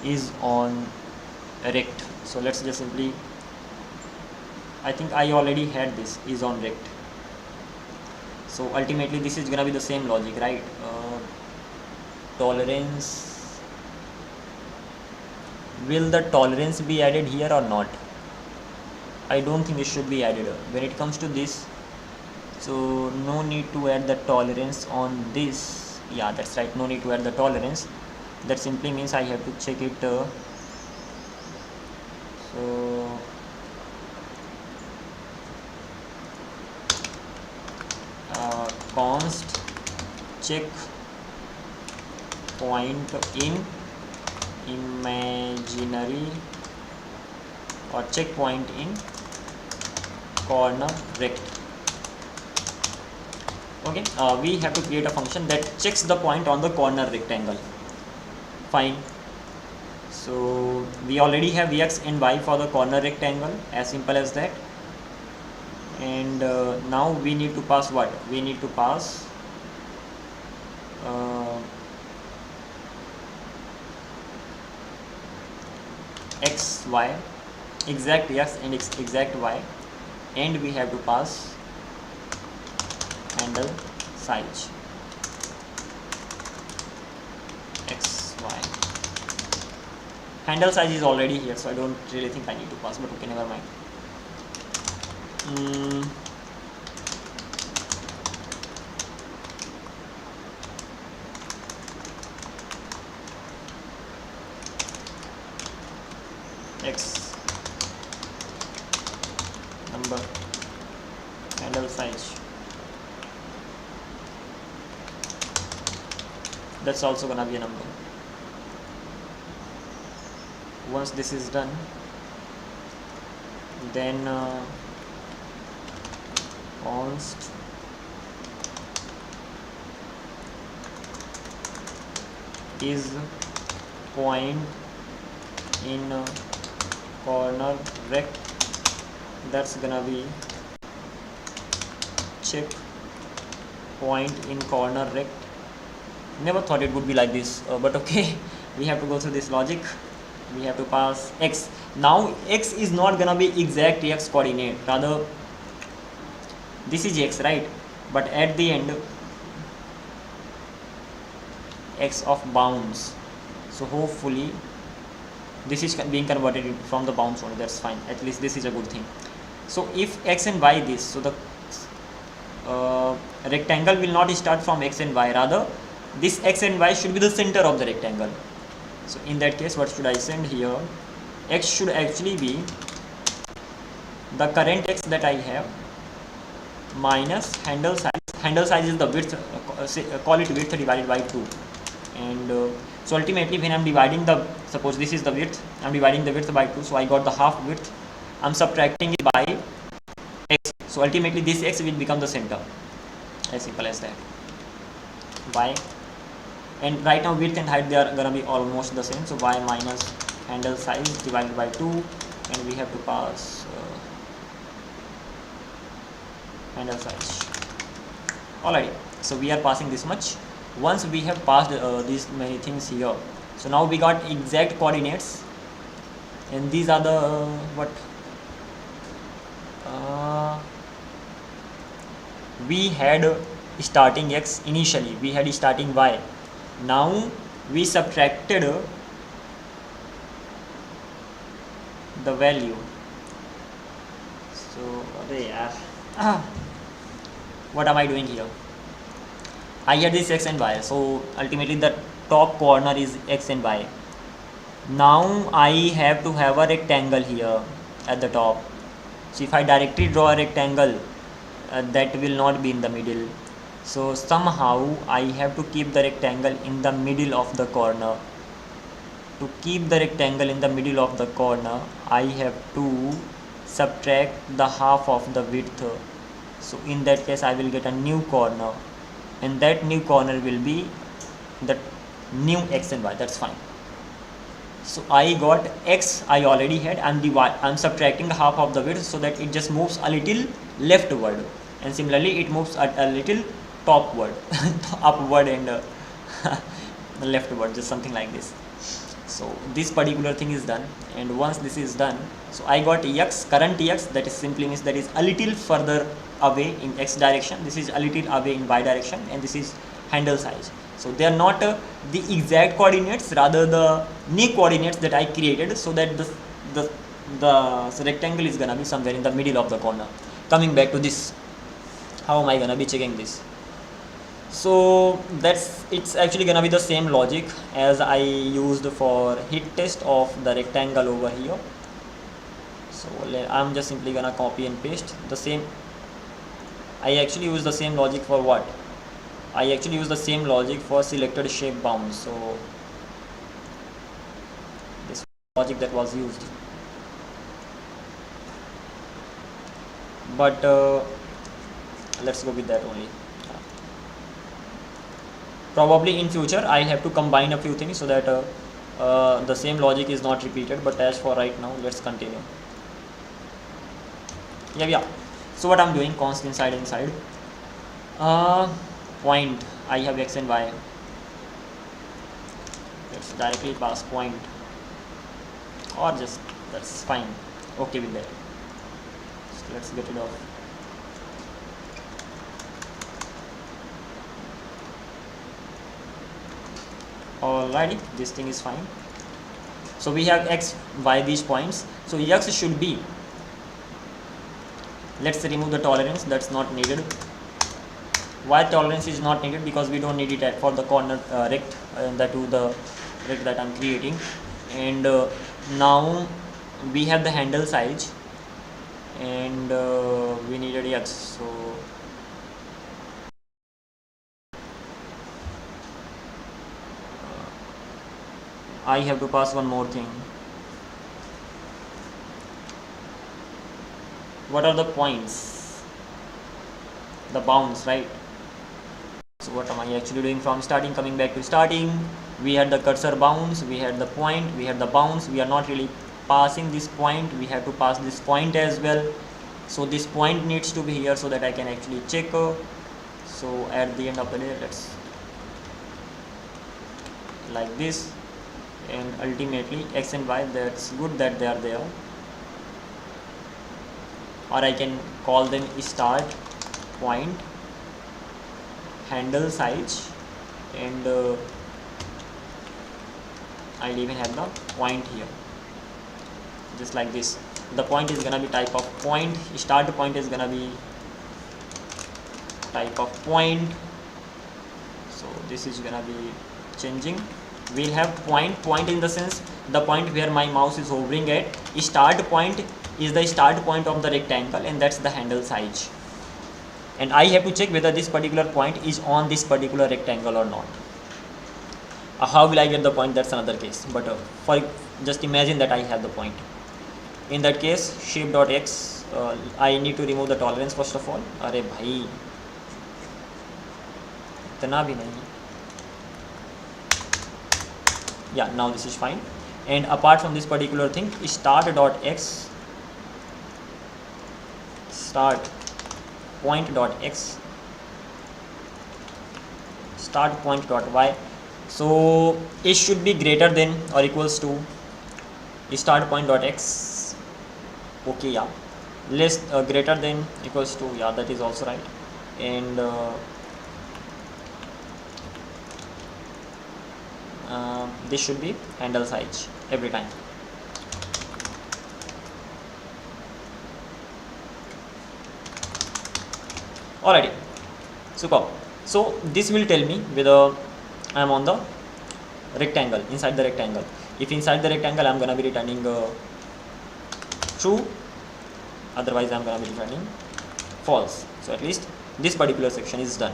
is on rect. So let's just simply, I think I already had this, is on rect. So ultimately this is gonna be the same logic, right? Tolerance, will the tolerance be added here or not? I don't think it should be added when it comes to this. So no need to add the tolerance on this. Yeah, that's right, no need to add the tolerance. That simply means I have to check it. So const check point in imaginary or checkpoint in corner rect. Okay, we have to create a function that checks the point on the corner rectangle. Fine. So we already have x and y for the corner rectangle, as simple as that. And now we need to pass what? We need to pass x, y, exact x and exact y, and we have to pass handle size x, y. Handle size is already here, so I don't really think I need to pass, but okay, never mind. X number, handle size, that's also gonna be a number. Once this is done, then const is point in corner rect, that's gonna be check point in corner rect. Never thought it would be like this, but okay, we have to go through this logic. We have to pass x. Now x is not gonna be exact x coordinate, rather this is x, right? But at the end x of bounds, so hopefully this is being converted from the bounds only, that's fine. At least this is a good thing. So if x and y this, so the rectangle will not start from x and y, rather this x and y should be the center of the rectangle. So in that case, what should I send here? X should actually be the current x that I have minus handle size. Handle size is the width, call it width divided by 2. And so ultimately when I am dividing the, suppose this is the width, I am dividing the width by 2, so I got the half width. I am subtracting it by x, so ultimately this x will become the center, as simple as that. Y, and right now width and height, they are gonna be almost the same, so y minus handle size divided by 2, and we have to pass handle size. Alright, so we are passing this much. Once we have passed these many things here, so now we got exact coordinates, and these are the what we had starting x initially, we had starting y. Now we subtracted the value. So what am I doing here? I had this x and y, so ultimately the top corner is x and y. Now I have to have a rectangle here at the top. So if I directly draw a rectangle, that will not be in the middle. So somehow I have to keep the rectangle in the middle of the corner. To keep the rectangle in the middle of the corner, I have to subtract the half of the width. So in that case I will get a new corner, and that new corner will be the new x and y, that's fine. So I got x, I already had, I'm subtracting half of the width so that it just moves a little leftward, and similarly it moves a little topward, upward and leftward, just something like this. So this particular thing is done, and once this is done, so I got x, current x, that is simply means that is a little further away in x direction, this is a little away in y direction, and this is handle size. So they are not the exact coordinates, rather the new coordinates that I created, so that the rectangle is gonna be somewhere in the middle of the corner. Coming back to this, how am I gonna be checking this? So it's actually gonna be the same logic as I used for hit test of the rectangle over here. So I'm just simply gonna copy and paste the same. I actually use the same logic for what? I actually use the same logic for selected shape bounds, so this logic that was used, but let's go with that only. Probably in future I'll have to combine a few things so that the same logic is not repeated, but as for right now, let's continue. Yeah. So what I'm doing, const inside point, I have x and y, let's directly pass point, or just that's fine, okay with that. So let's get it off. Alrighty, this thing is fine. So we have x, y, these points. So x should be, let's remove the tolerance, that's not needed. Why tolerance is not needed? Because we don't need it for the corner rect, the rect that I'm creating. And now we have the handle size, and we needed x, so I have to pass one more thing. What are the points? The bounds, right? So what am I actually doing from starting? Coming back to starting, we had the cursor bounds, we had the point, we had the bounds. We are not really passing this point, we have to pass this point as well. So this point needs to be here so that I can actually check. So at the end of the day, let's like this, and ultimately x and y, that's good that they are there, or I can call them start point, handle size, and I'll even have the point here, just like this. The point is gonna be type of point, start point is gonna be type of point, so this is gonna be changing. We'll have point in the sense the point where my mouse is hovering at. Start point is the start point of the rectangle, and that's the handle size, and I have to check whether this particular point is on this particular rectangle or not. How will I get the point? That's another case, but for just imagine that I have the point. In that case, shape.x, I need to remove the tolerance first of all. अरे भाई इतना भी नहीं. Yeah, now this is fine. And apart from this particular thing, start.x, start point.x, start point.y. So it should be greater than or equals to start point.x. Okay, yeah, less greater than equals to, yeah, that is also right. And this should be handle size every time. Alrighty, superb. So this will tell me whether I am on the rectangle, inside the rectangle. If inside the rectangle, I am gonna be returning true, otherwise I am gonna be returning false. So at least this particular section is done.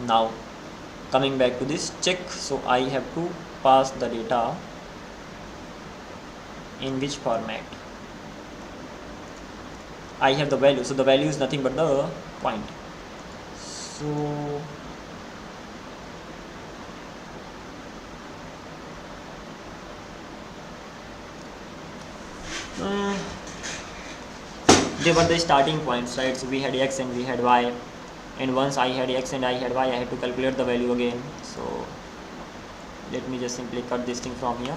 Now coming back to this check, so I have to pass the data in which format? I have the value, so the value is nothing but the point. So they were the starting points, right? So we had x and we had y, and once I had x and I had y, I had to calculate the value again. So let me just simply cut this thing from here.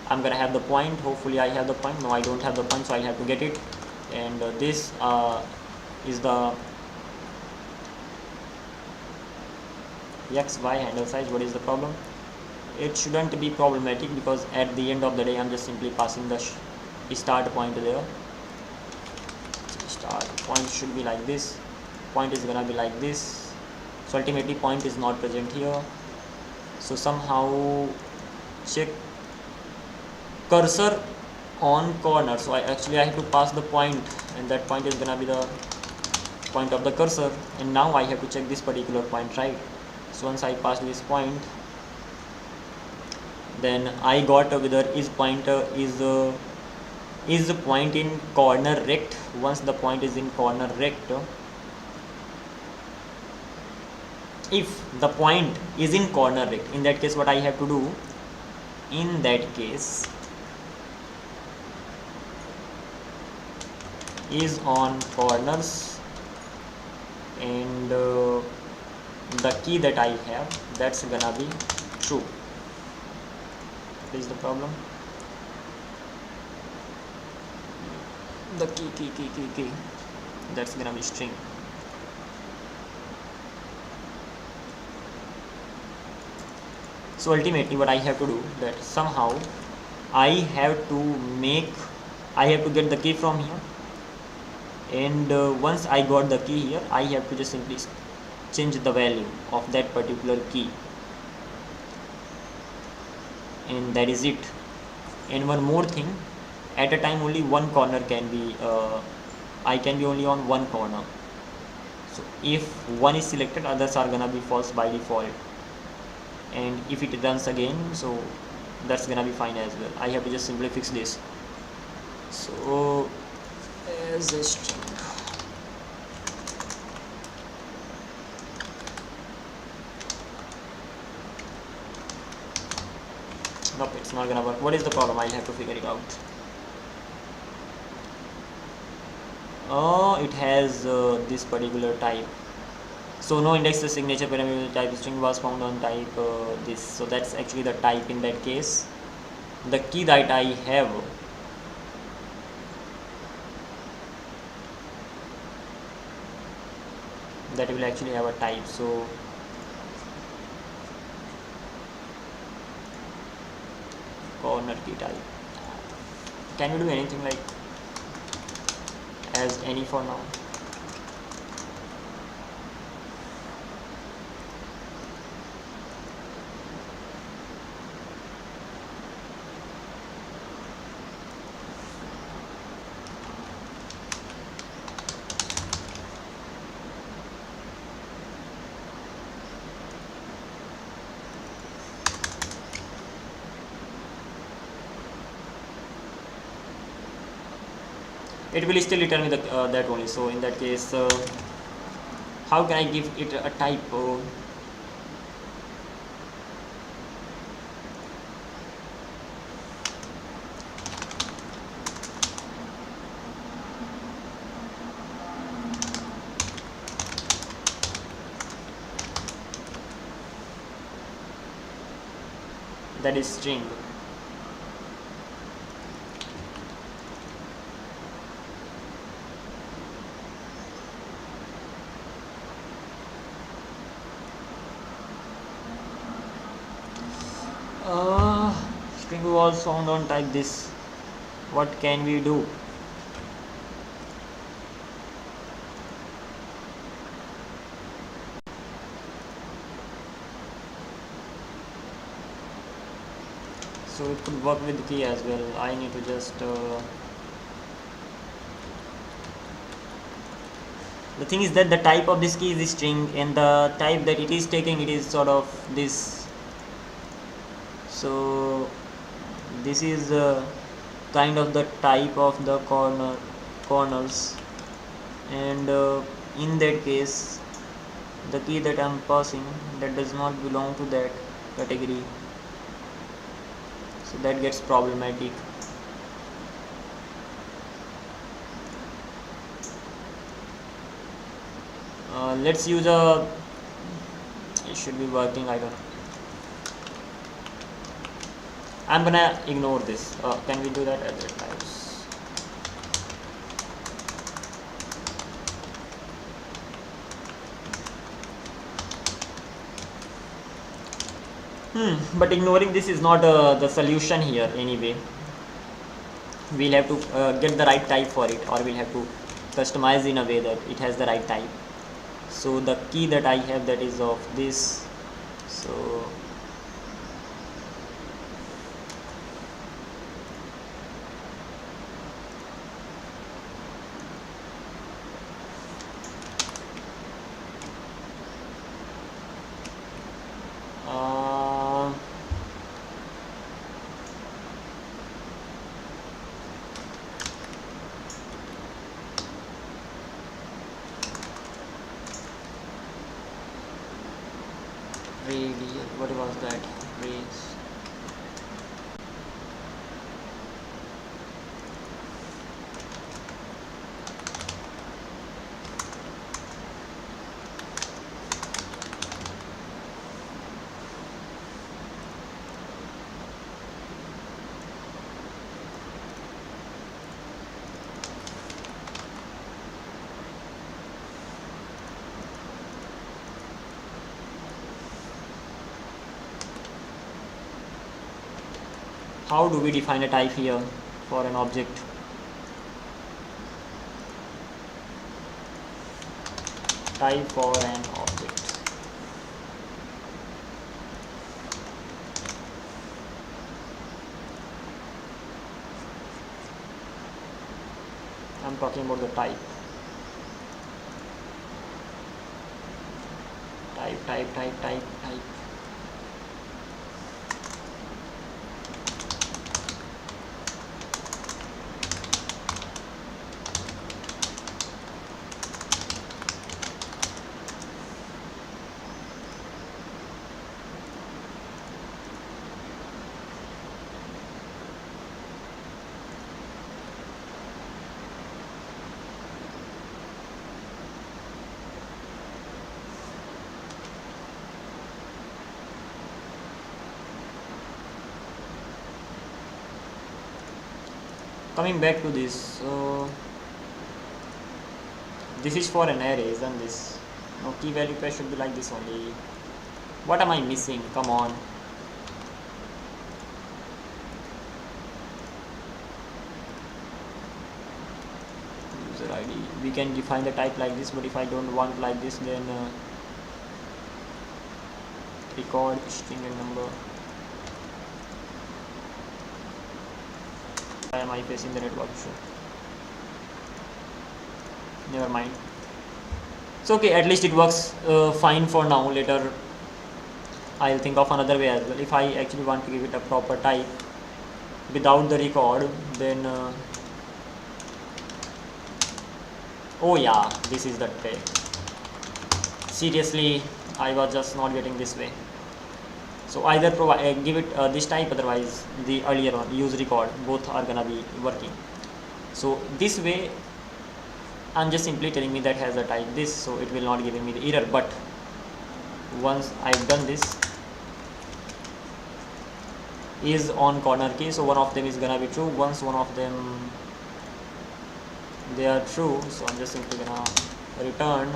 I'm gonna have the point, hopefully I have the point. No, I don't have the point, so I'll have to get it. And this is the x, y handle size. What is the problem? It shouldn't be problematic, because at the end of the day I'm just simply passing the start point there. Start point should be like this, point is gonna be like this. So ultimately point is not present here, so somehow check cursor on corner. So I have to pass the point, and that point is gonna be the point of the cursor, and now I have to check this particular point, right? So once I pass this point, then I got whether is the point in corner rect. Once the point is in corner rect, if the point is in corner rect, in that case what I have to do, in that case is on corners, and the key that I have, that's gonna be true. What is the problem? The key, that's gonna be string. So ultimately what I have to do, that somehow I have to get the key from here, and once I got the key here, I have to just simply change the value of that particular key, and that is it. And one more thing, at a time only one corner can be I can be only on one corner. So if one is selected, others are gonna be false by default, and if it runs again, so that's gonna be fine as well. I have to just simply fix this. So as a string, nope, it's not gonna work. What is the problem? I'll have to figure it out. It has this particular type. So no index the signature parameter type string was found on type this. So that's actually the type in that case. The key that I have, that will actually have a type. So corner key type. Can you do anything like as any for now? It will still return me that only. So in that case, how can I give it a type? That is string. String was found on type this. What can we do? So it could work with the key as well. I need to just the thing is that the type of this key is string, and the type that it is taking, it is sort of this. So this is kind of the type of the corners, and in that case the key that I am passing, that does not belong to that category, so that gets problematic. Let's use a, it should be working, I don't know. I'm gonna ignore this. Can we do that at that times? But ignoring this is not the solution here anyway. We'll have to get the right type for it, or we'll have to customize in a way that it has the right type. So the key that I have, that is of this. So radial, what was that? Raise. How do we define a type here for an object? Type for an object. I'm talking about the type. Type. Coming back to this, so this is for an array, isn't this? No, key value pair should be like this only. What am I missing? Come on. User ID. We can define the type like this, but if I don't want like this, then record string and number. Why am I facing the network issue? Never mind. It's okay, at least it works fine for now. Later I'll think of another way as well. If I actually want to give it a proper type without the record, then oh yeah, this is the way. Seriously, I was just not getting this way. So either give it this type, otherwise the earlier one, use record, both are gonna be working. So this way I'm just simply telling me that has a type this, so it will not giving me the error. But once I've done this, is on corner case, so one of them is gonna be true. Once one of them they are true, so I'm just simply gonna return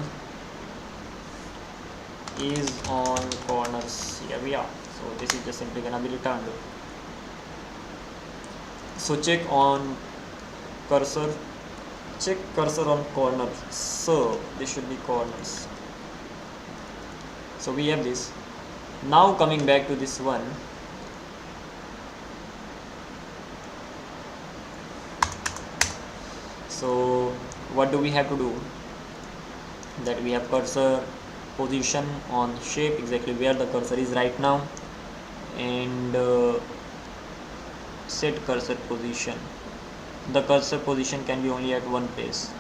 is on corners. Here we are. So this is just simply gonna be returned. So check on cursor, check cursor on corner, so this should be corners. So we have this. Now coming back to this one, so what do we have to do? That we have cursor position on shape, exactly where the cursor is right now, and set cursor position. The cursor position can be only at one place.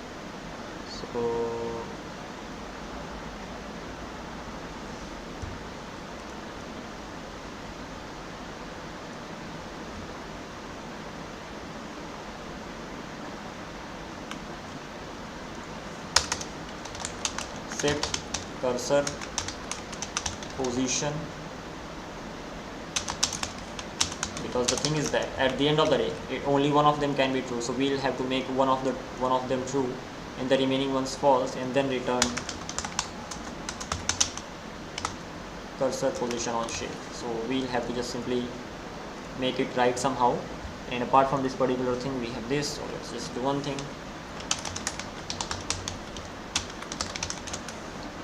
So set cursor position, because the thing is that at the end of the day only one of them can be true, so we'll have to make one of them true and the remaining ones false, and then return cursor position on shape. So we'll have to just simply make it right somehow, and apart from this particular thing we have this. So let's just do one thing.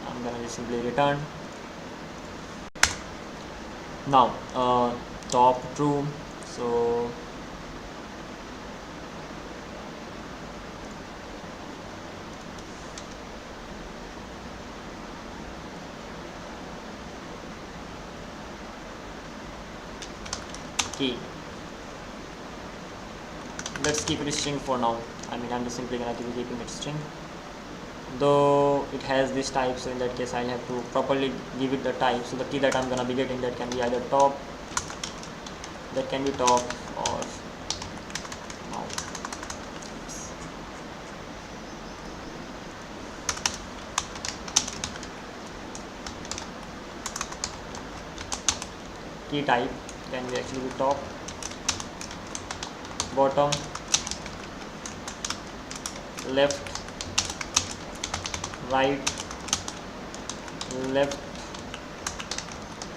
I'm gonna just simply return now top true. So key, let's keep it string for now. I mean, I'm just simply gonna keep keeping it string. though it has this type, so in that case I'll have to properly give it the type. So the key that I'm gonna be getting, that can be either top, that can be top, or no. Key type can be actually be top, bottom, left, right, left,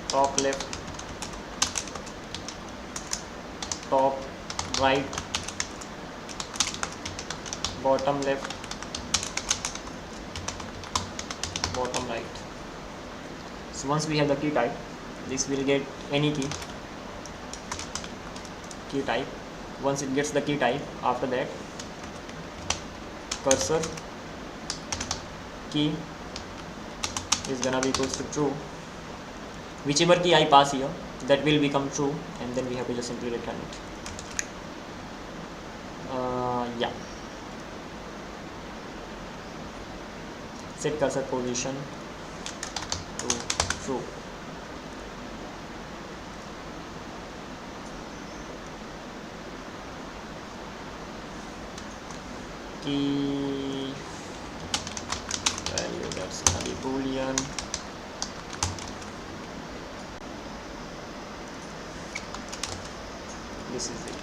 top left, top right, bottom left, bottom right. So once we have the key type, this will get any key type. Once it gets the key type, after that cursor key is gonna be equals to true. Whichever key I pass here, that will become true, and then we have to just simply return it. Yeah. Set cursor position to true. Key value, that's gonna be boolean. This is it.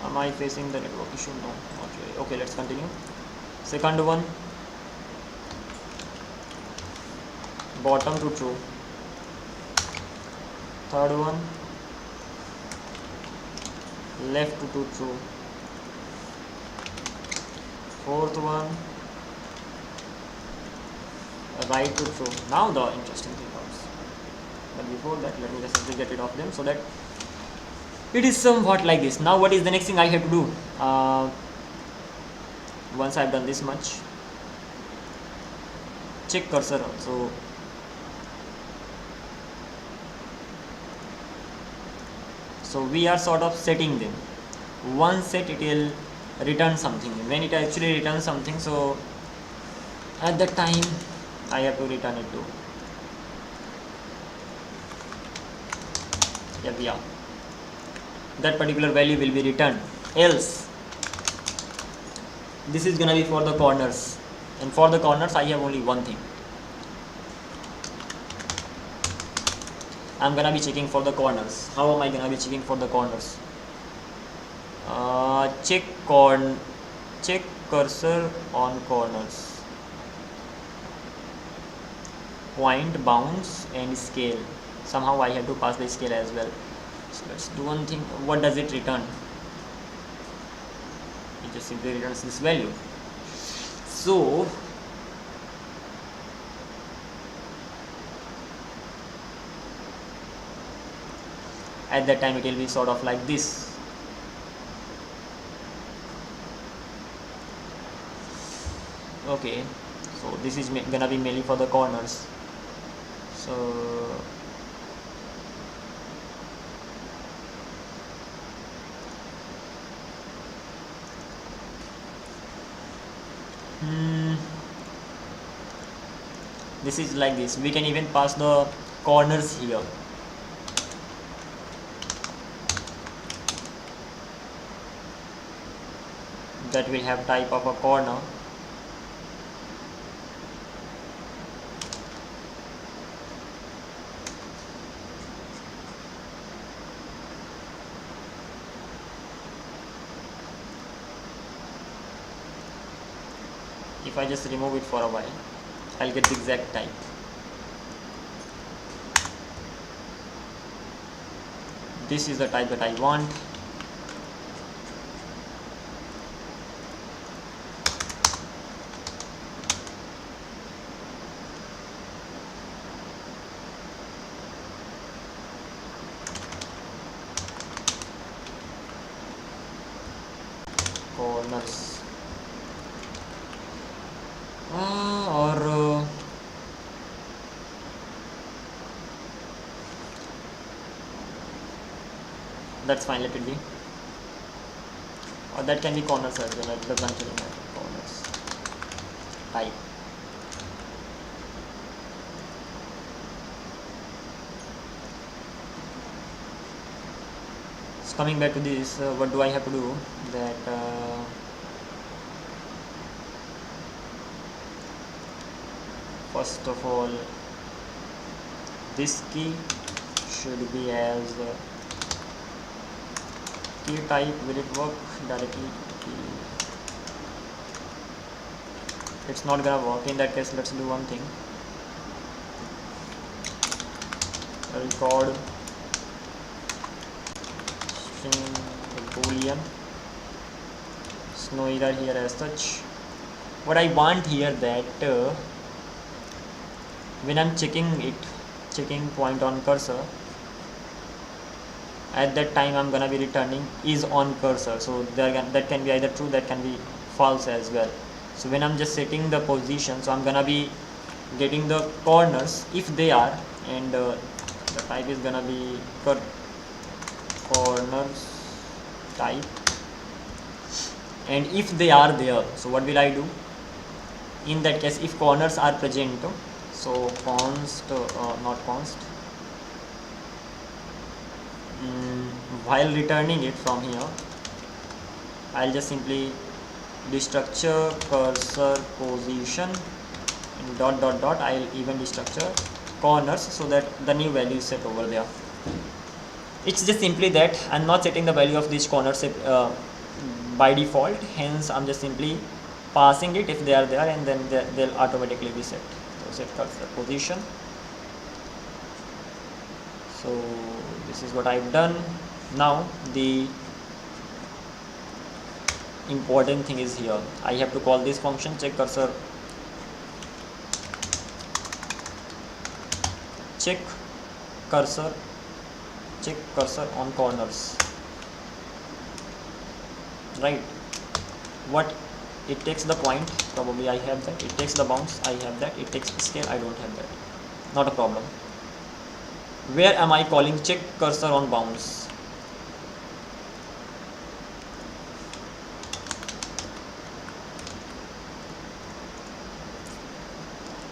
Am I facing the network issue? No, not really. Okay, let's continue. Second one, bottom to true. Third one, left to true. Fourth one, right to true. Now the interesting thing comes. But before that, let me just simply get rid of them so that it is somewhat like this. Now what is the next thing I have to do? Once I've done this much, check cursor also. So we are sort of setting them. Once set, it will return something. When it actually returns something, so at that time I have to return it too. Yeah. That particular value will be returned. Else, this is gonna be for the corners, and for the corners I have only one thing. I'm gonna be checking for the corners. How am I gonna be checking for the corners? Check cursor on corners. Point, bounce, and scale. Somehow I have to pass the scale as well. So let's do one thing. What does it return? It just simply returns this value. So at that time it will be sort of like this. Okay, so this is gonna be mainly for the corners. So this is like this. We can even pass the corners here. That will have type of a corner. If I just remove it for a while, I'll get the exact type. This is the type that I want. Corners. That's fine, let it be. or that can be corners as well. It doesn't really matter. Corners type. So coming back to this, what do I have to do? That first of all, this key should be as key type. Will it work directly? It's not gonna work. In that case, let's do one thing. Record string boolean. It's no error here as such. What I want here that when I'm checking point on cursor, at that time I'm gonna be returning is on cursor. So that can be either true, that can be false as well. So when I'm just setting the position, so I'm gonna be getting the corners if they are, and the type is gonna be corners type, and if they are there, so what will I do? In that case, if corners are present, so const not const, while returning it from here, I'll just simply destructure cursor position and dot dot dot. I'll even destructure corners so that the new value is set over there. It's just simply that I'm not setting the value of these corners by default, hence I'm just simply passing it if they are there, and then they'll automatically be set. So set cursor position. So this is what I've done. Now the important thing is here. I have to call this function check cursor on corners, right? What it takes the point, probably I have that. It takes the bounds, I have that. It takes scale, I don't have that. Not a problem. Where am I calling check cursor on bounds?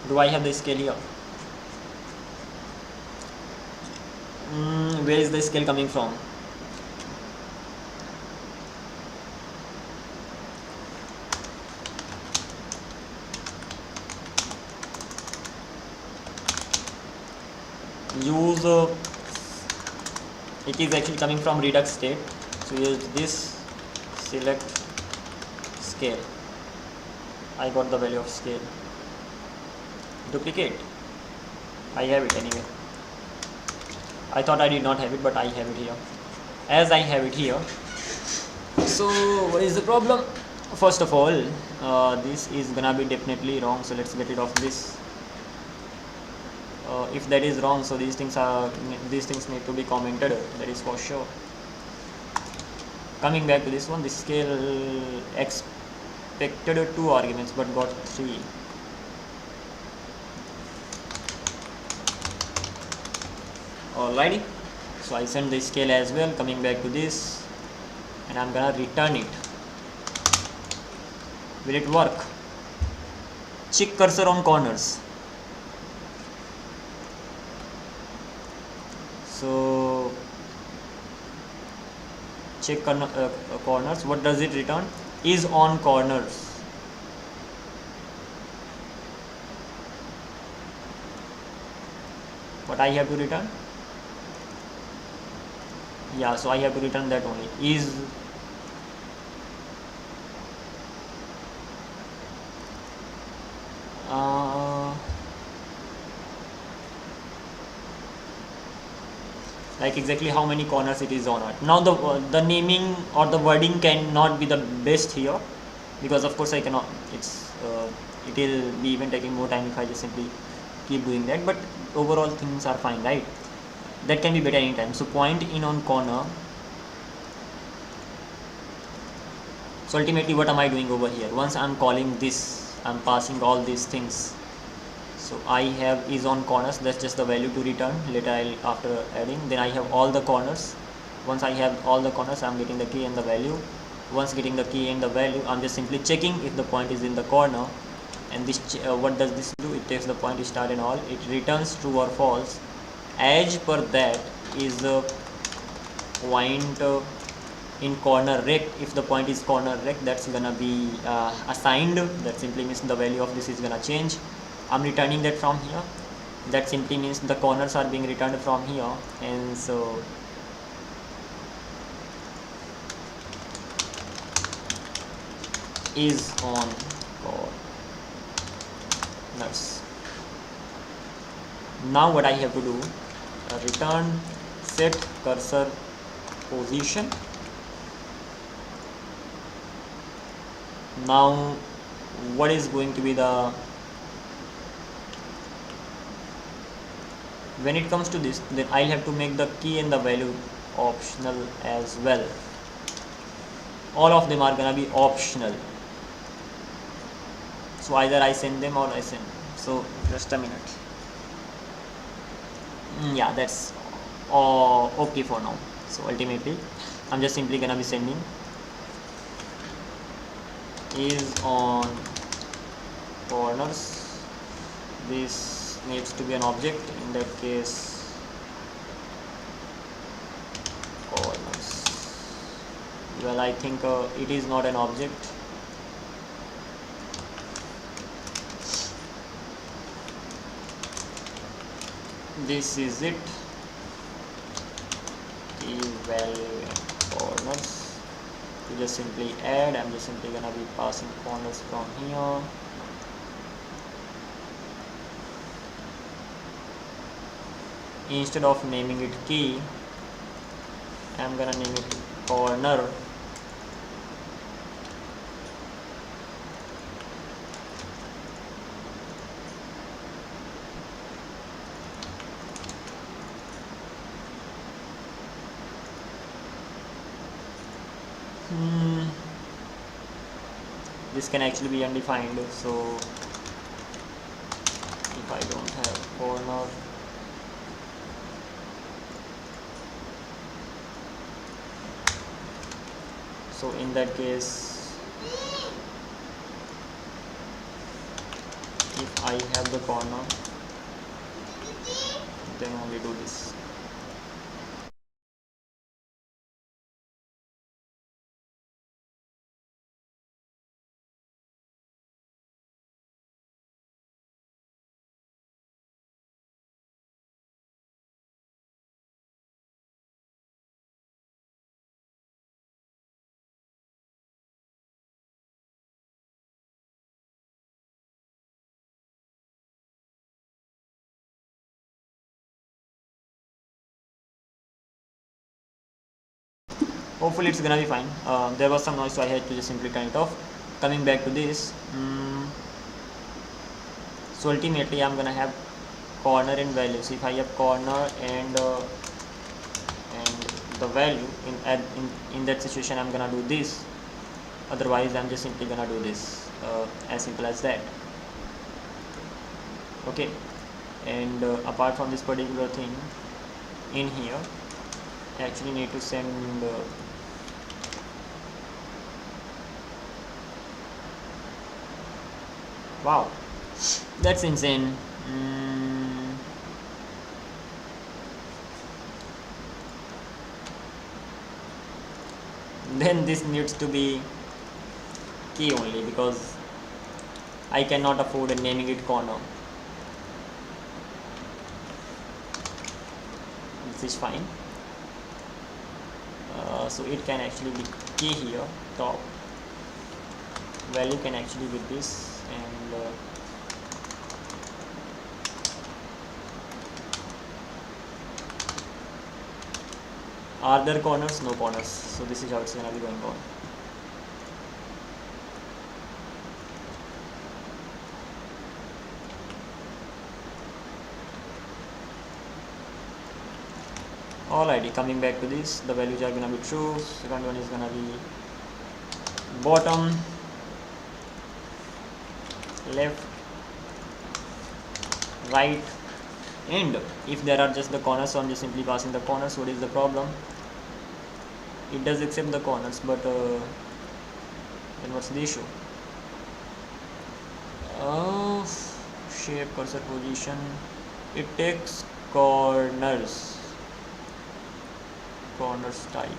Do I have the scale here? Where is the scale coming from? Use it is actually coming from redux state. So use this select scale. I got the value of scale. Duplicate. I have it anyway. I thought I did not have it, but I have it here. As I have it here, so what is the problem? First of all, this is gonna be definitely wrong, so let's get rid of this. If that is wrong, so these things need to be commented, that is for sure. Coming back to this one, this scale expected 2 arguments but got 3. Alrighty, so I send the scale as well. Coming back to this, and I'm gonna return it. Will it work? Check cursor on corners. So check corners. What does it return? Is on corners. What I have to return? Yeah, so I have to return that only. Is like exactly how many corners it is on it. Now the naming or the wording cannot be the best here, because of course I cannot. It will be even taking more time if I just simply keep doing that. But overall things are fine, right? That can be better anytime. So point in on corner. So ultimately what am I doing over here? Once I'm calling this, I'm passing all these things. So I have is on corners, that's just the value to return. Later after adding, then I have all the corners. Once I have all the corners, I'm getting the key and the value. Once getting the key and the value, I'm just simply checking if the point is in the corner. And this what does this do? It takes the point start and all, it returns true or false. As per that is the point in corner rect. If the point is corner rect, that's gonna be assigned. That simply means the value of this is gonna change. I'm returning that from here. That simply means the corners are being returned from here. And so is on corners. Now what I have to do, return set cursor position. Now what is going to be the, when it comes to this, then I'll have to make the key and the value optional as well. All of them are gonna be optional, so either I send them or I send them. So just a minute. Yeah, that's okay for now. So ultimately I'm just simply gonna be sending is on corners. This needs to be an object, in that case corners. Well, I think it is not an object. This is it, value corners. You just simply add. I'm just simply gonna be passing corners from here. Instead of naming it key, I'm gonna name it corner. This can actually be undefined, so if I don't have corner, so in that case, if I have the corner, then only do this. Hopefully it's gonna be fine. There was some noise, so I had to just simply turn it off. Coming back to this, so ultimately I'm gonna have corner and values. If I have corner and the value in that situation, I'm gonna do this. Otherwise I'm just simply gonna do this, as simple as that. Okay, and apart from this particular thing, in here I actually need to send wow, that's insane. Then this needs to be key only, because I cannot afford naming it corner. This is fine. So it can actually be key here, top. Value can actually be this, and are there corners? No corners. So this is how it's gonna be going on. Alrighty, coming back to this, the values are gonna be true. Second one is gonna be bottom, left, right, and if there are just the corners, so I'm just simply passing the corners. What is the problem? It does accept the corners, but Then what's the issue? Shape, cursor position, it takes corners type.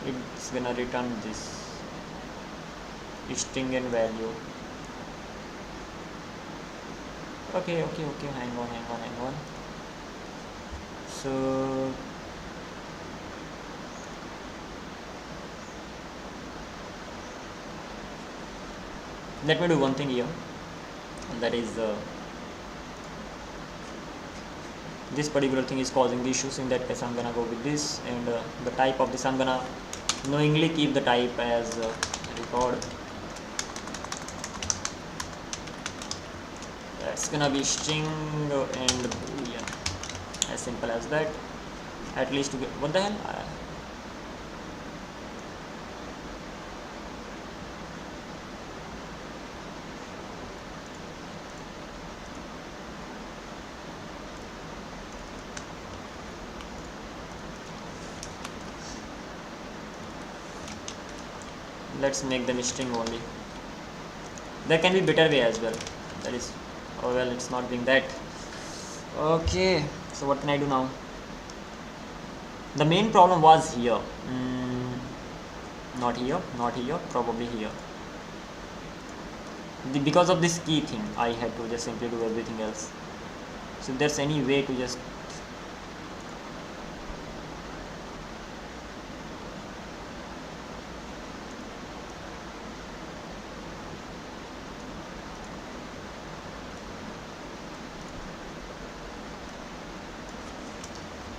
It's gonna return this string and value. Okay, hang on. So let me do one thing here, and that is this particular thing is causing the issues. In that case I'm gonna go with this, and the type of this I'm gonna knowingly keep the type as record. That's gonna be string and boolean, as simple as that. At least to get, what the hell, let's make them string only. There can be better way as well. That is, oh well, it's not being that. Okay, so what can I do now? The main problem was here. Not here, probably here. Because of this key thing, I had to just simply do everything else. So if there's any way to just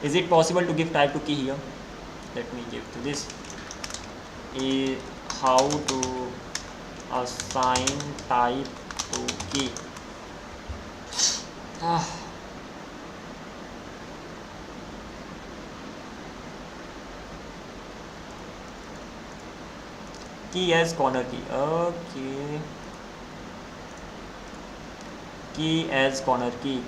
is it possible to give type to key here? Let me give to this. How to assign type to key. Key as corner key. Okay. Key as corner key.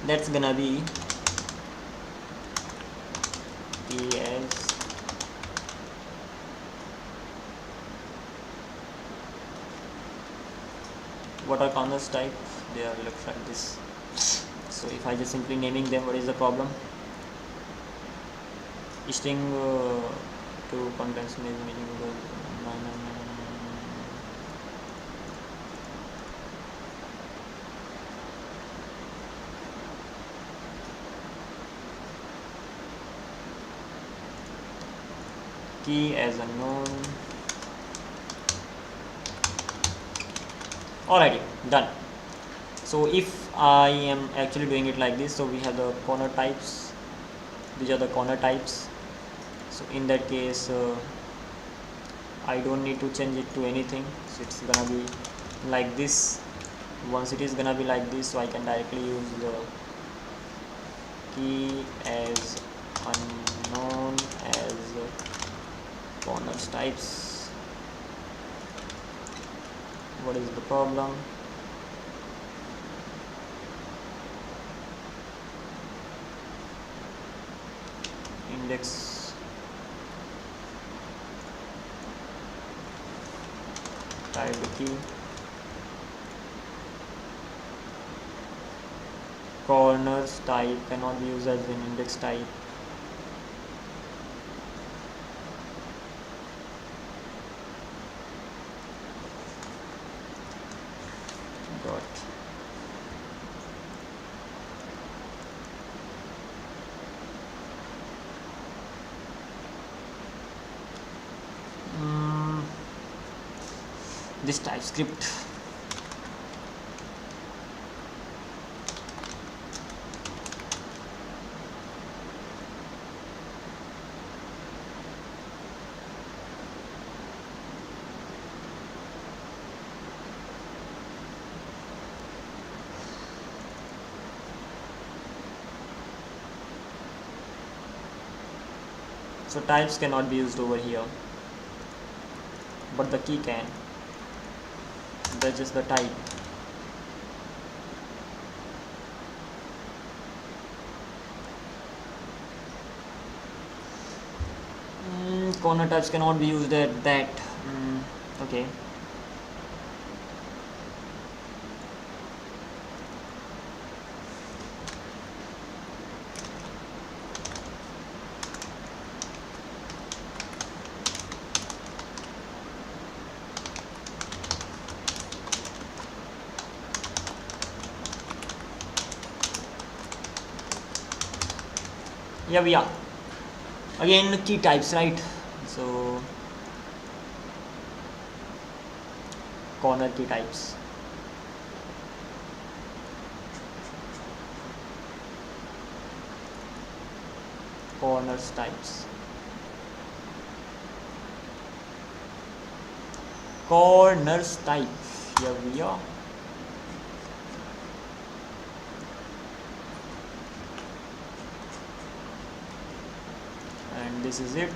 That's gonna be key as what are corners type? They are looks like this. So if I just simply naming them, what is the problem? String to contents meaning key as unknown. Alrighty, done. So if I am actually doing it like this, so we have the corner types. These are the corner types. So in that case, I don't need to change it to anything. So it's gonna be like this. Once it is gonna be like this, so I can directly use the key as unknown as corners types. What is the problem? Index type the key, corners type cannot be used as an index type. Dot this TypeScript. So types cannot be used over here, but the key can. That's just the type. Corner types cannot be used at that. Okay. Yeah, we are. Again, key types, right? So corner key types. Corners types. Corners type. Here we are. And this is it.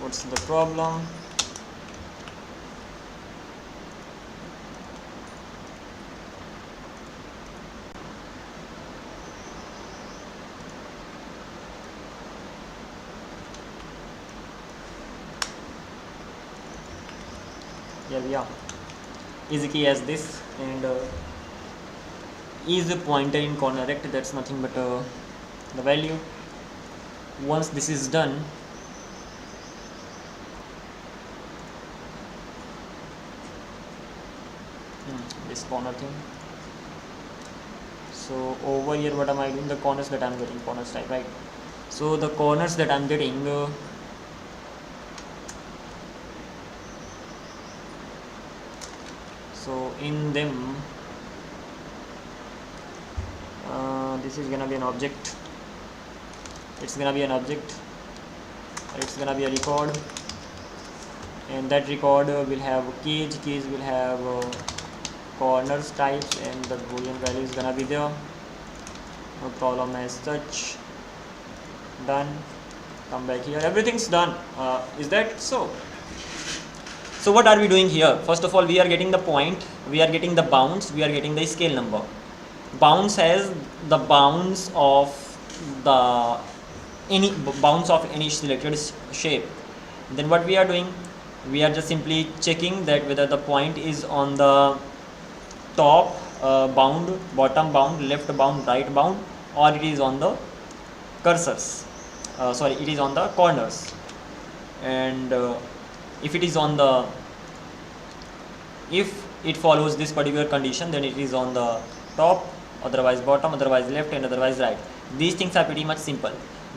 What's the problem? Here we are. Is a key as this, and is a pointer in corner rect. That's nothing but the value. Once this is done, this corner thing. So over here, what am I doing? The corners that I'm getting, corners type, right? So the corners that I'm getting, so in them, this is gonna be an object. It's gonna be an object. It's gonna be a record, and that record will have keys. Keys will have corners types, and the boolean value is gonna be there. No problem as such. Done. Come back here. Everything's done. Is that so? So what are we doing here? First of all, we are getting the point, we are getting the bounds, we are getting the scale number. Bounds has the bounds of any selected shape. Then what we are doing? We are just simply checking that whether the point is on the top bound, bottom bound, left bound, right bound, or it is on the cursors. It is on the corners. And if it is on the, if it follows this particular condition, then it is on the top, otherwise bottom, otherwise left, and otherwise right. These things are pretty much simple.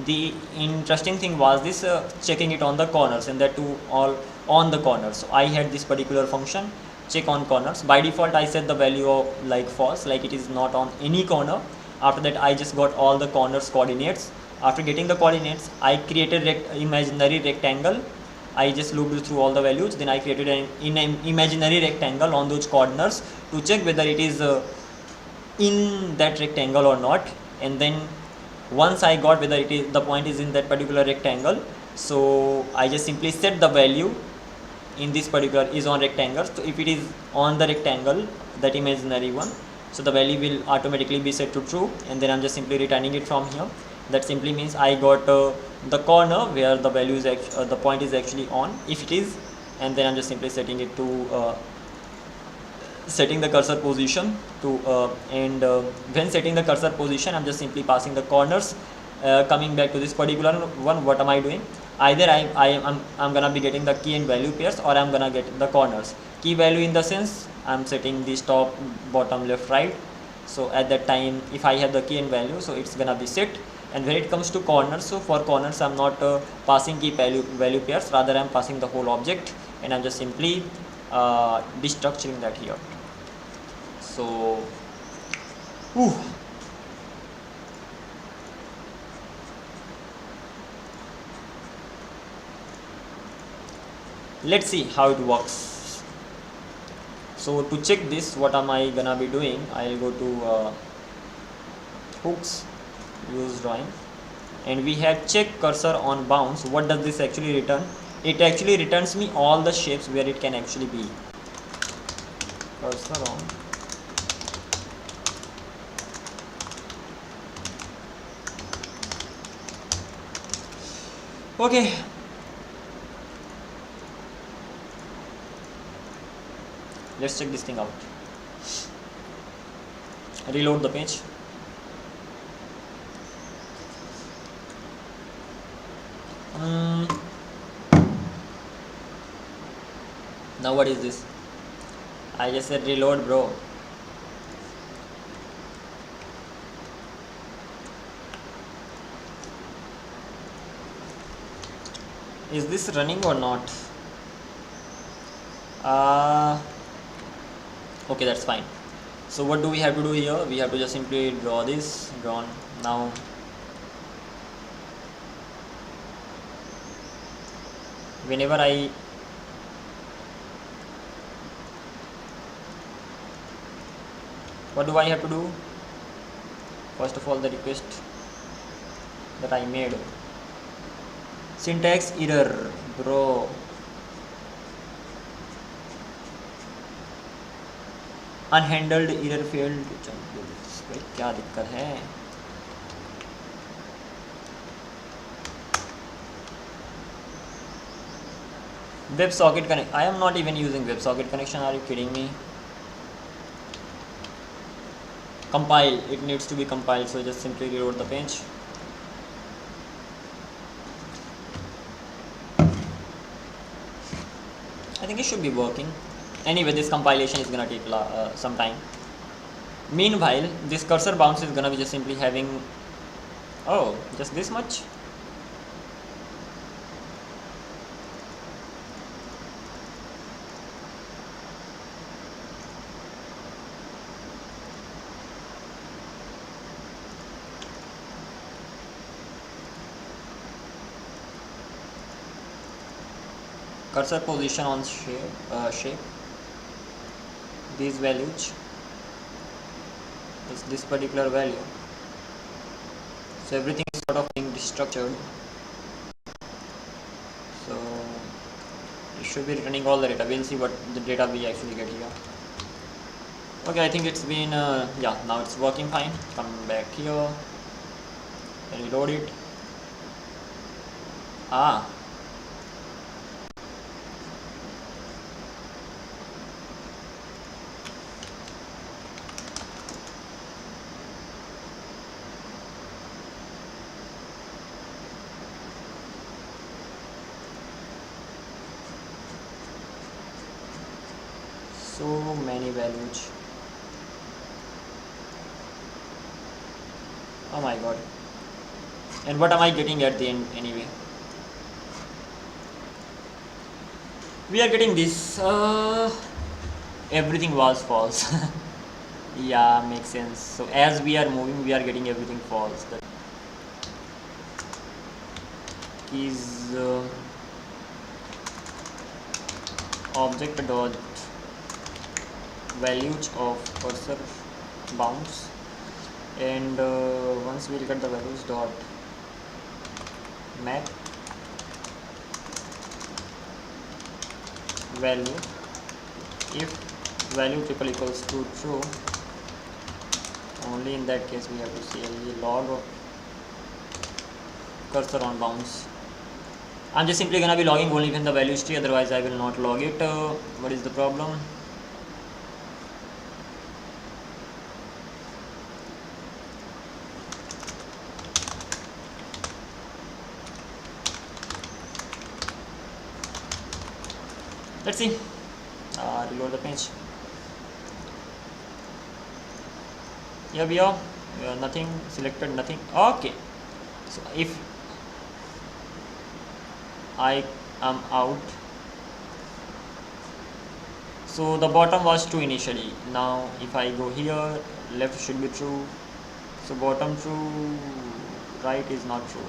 The interesting thing was this checking it on the corners, and that too all on the corners. So I had this particular function, check on corners. By default I set the value of like false, like it is not on any corner. After that I just got all the corners coordinates. After getting the coordinates, I created imaginary rectangle. I just looked through all the values, then I created an imaginary rectangle on those corners to check whether it is in that rectangle or not. And then once I got whether it is the point is in that particular rectangle, so I just simply set the value in this particular is on rectangle. So if it is on the rectangle, that imaginary one, so the value will automatically be set to true, and then I'm just simply returning it from here. That simply means I got the corner where the value is the point is actually on, if it is, and then I'm just simply setting it to setting the cursor position to when setting the cursor position, I'm just simply passing the corners. Coming back to this particular one, what am I doing? Either I'm gonna be getting the key and value pairs, or I'm gonna get the corners. Key value in the sense I'm setting this top, bottom, left, right. So at that time, if I have the key and value, so it's gonna be set. And when it comes to corners, so for corners I'm not passing key value pairs, rather I'm passing the whole object, and I'm just simply destructuring that here. So let's see how it works. So to check this, what am I gonna be doing? I'll go to hooks, use drawing, and we have check cursor on bounce. What does this actually return? It actually returns me all the shapes where it can actually be. Cursor on okay. Let's check this thing out. Reload the page. Now what is this? I just said reload, bro. Is this running or not? Okay, that's fine. So what do we have to do here? We have to just simply draw this. Drawn. Now whenever what do I have to do? First of all, the request that I made. Syntax error, bro. Unhandled error failed. क्या दिक्कत है? WebSocket connect. I am not even using WebSocket connection. Are you kidding me? Compile. It needs to be compiled. So just simply reload the page. I think it should be working. Anyway, this compilation is gonna take some time. Meanwhile, this cursor bounce is gonna be just simply having, oh, just this much. Cursor position on shape. These values. This particular value. So everything is sort of being destructured. So it should be returning all the data. We'll see what the data we actually get here. Okay, I think it's been yeah, now it's working fine. Come back here, reload it. So many values. Oh my god. And what am I getting at the end anyway? We are getting this. Everything was false. Yeah, makes sense. So as we are moving, we are getting everything false. That is object dot values of cursor bounce, and once we'll get the values dot map value if value triple equals to true. Only in that case we have to say log of cursor on bounce. I'm just simply gonna be logging only when the value is true, otherwise I will not log it. What is the problem? Let's see. Reload the page. Here we are. Nothing selected, nothing. Okay. So if I am out, so the bottom was true initially. Now if I go here, left should be true. So bottom true, right is not true.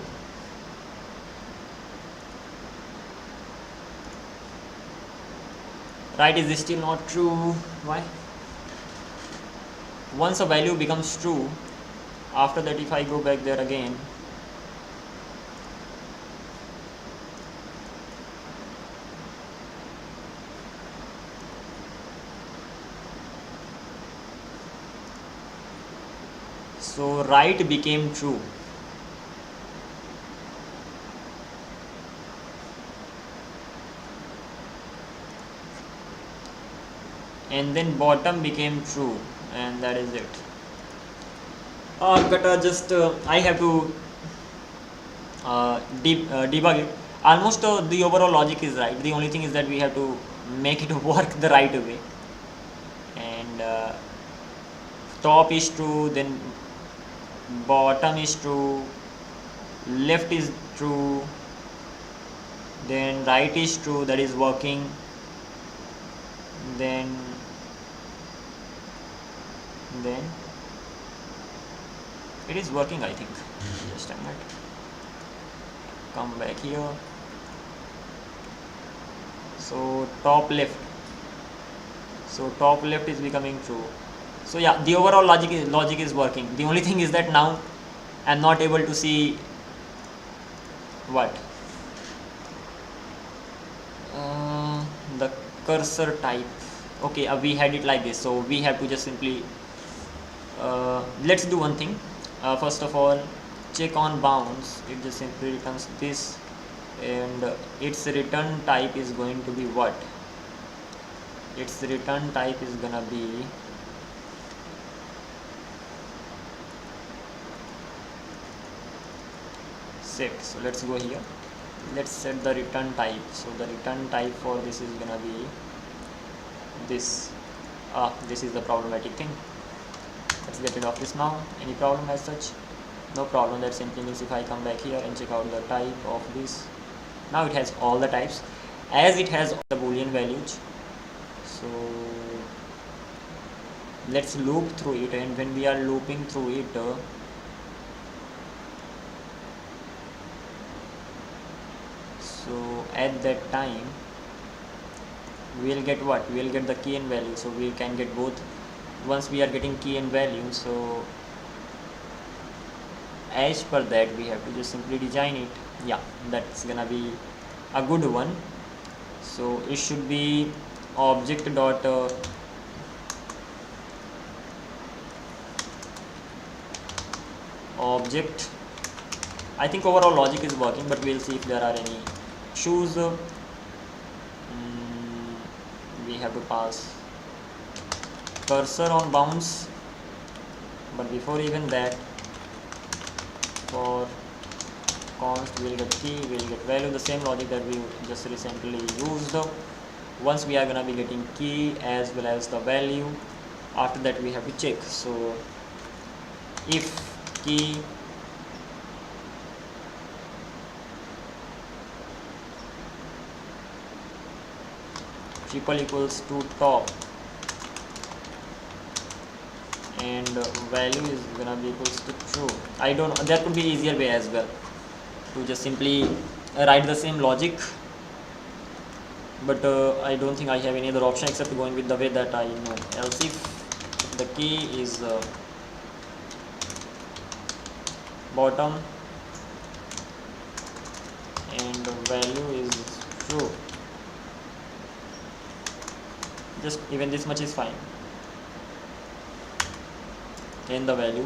Right is still not true. Why? Once a value becomes true, after that if I go back there again, So right became true. And then bottom became true, and that is it. But just I have to debug it. Almost the overall logic is right. The only thing is that we have to make it work the right way. And top is true, then bottom is true, left is true, then right is true, that is working, then it is working, I think. Just a minute, come back here. So top left is becoming true. So yeah, the overall logic is working. The only thing is that now I'm not able to see what the cursor type. Okay, we had it like this, so we have to just simply let's do one thing. First of all, check on bounds. It just simply returns this, and its return type is going to be what? Its return type is gonna be set. So let's go here, let's set the return type. So the return type for this is gonna be this. This is the problematic thing. Let's get rid of this now. Any problem as such? No problem. That simply means if I come back here and check out the type of this, now it has all the types as it has the boolean values. So let's loop through it, and when we are looping through it, so at that time we'll get what? We'll get the key and value. So we can get both once we are getting key and value. So as per that we have to just simply design it. Yeah, that's gonna be a good one. So it should be object dot object. I think overall logic is working, but we'll see if there are any issues. We have to pass cursor on bounds, but before even that, for const we'll get key, we'll get value, the same logic that we just recently used. Once we are gonna be getting key as well as the value, after that we have to check. So if key triple equals to top and value is gonna be equals to true. I don't know, there could be easier way as well to just simply write the same logic, but I don't think I have any other option except going with the way that I know. Else if the key is bottom and value is true, just even this much is fine, and the value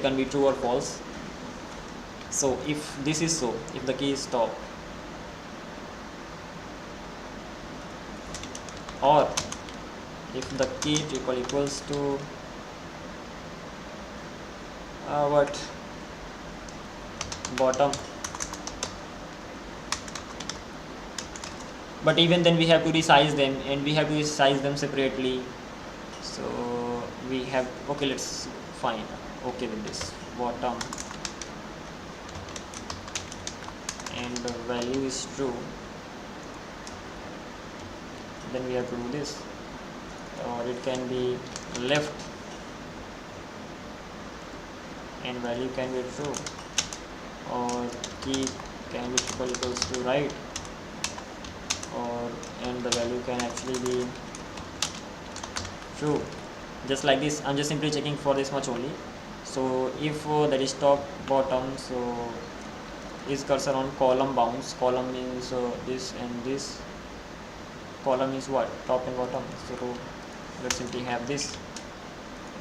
can be true or false. So if this is so, if the key is top, or if the key equals to what, bottom, but even then we have to resize them, and we have to resize them separately. So we have, okay, let's fine, okay with this, bottom and the value is true, then we have to do this, or it can be left and value can be true, or key can be triple equals to right, or and the value can actually be true, just like this. I'm just simply checking for this much only. So if that is top, bottom, so is cursor on column bounds, column means this, and this column is what, top and bottom. So let's simply have this,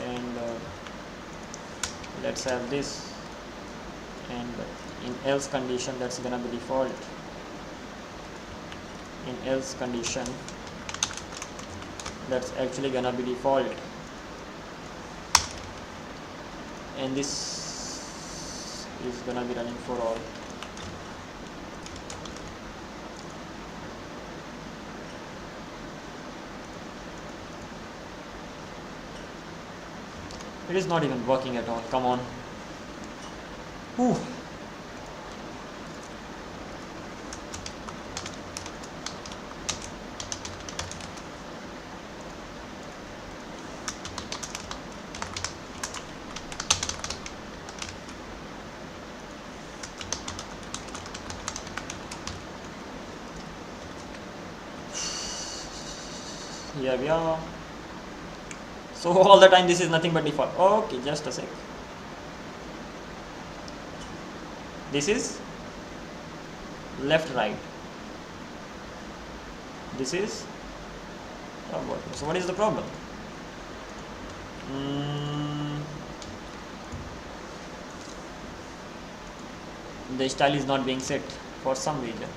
and let's have this, and in else condition that's gonna be default. In else condition that's actually gonna be default, and this is gonna be running for all. It is not even working at all. Come on. Whew. Here we are. So all the time this is nothing but default. Okay, just a sec. This is left right. This is what? So what is the problem? The style is not being set for some reason.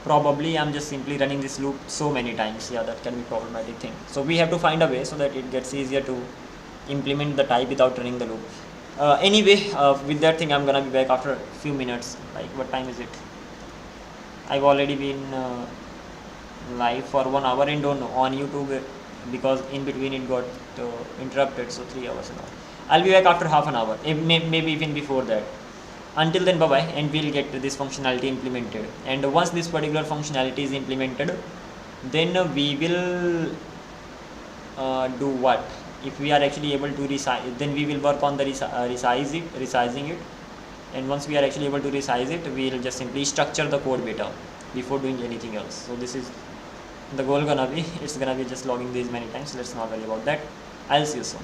Probably I'm just simply running this loop so many times. Yeah, that can be problematic thing. So we have to find a way so that it gets easier to implement the type without running the loop. Anyway, with that thing I'm gonna be back after a few minutes. Like, what time is it? I've already been live for 1 hour and on YouTube, because in between it got interrupted, so 3 hours and all. I'll be back after half an hour, maybe even before that. Until then, bye bye, and we'll get this functionality implemented. And once this particular functionality is implemented, then we will do what? If we are actually able to resize, then we will work on the resizing it. And once we are actually able to resize it, we will just simply structure the code better before doing anything else. So this is the goal gonna be. It's gonna be just logging these many times. Let's not worry about that. I'll see you soon.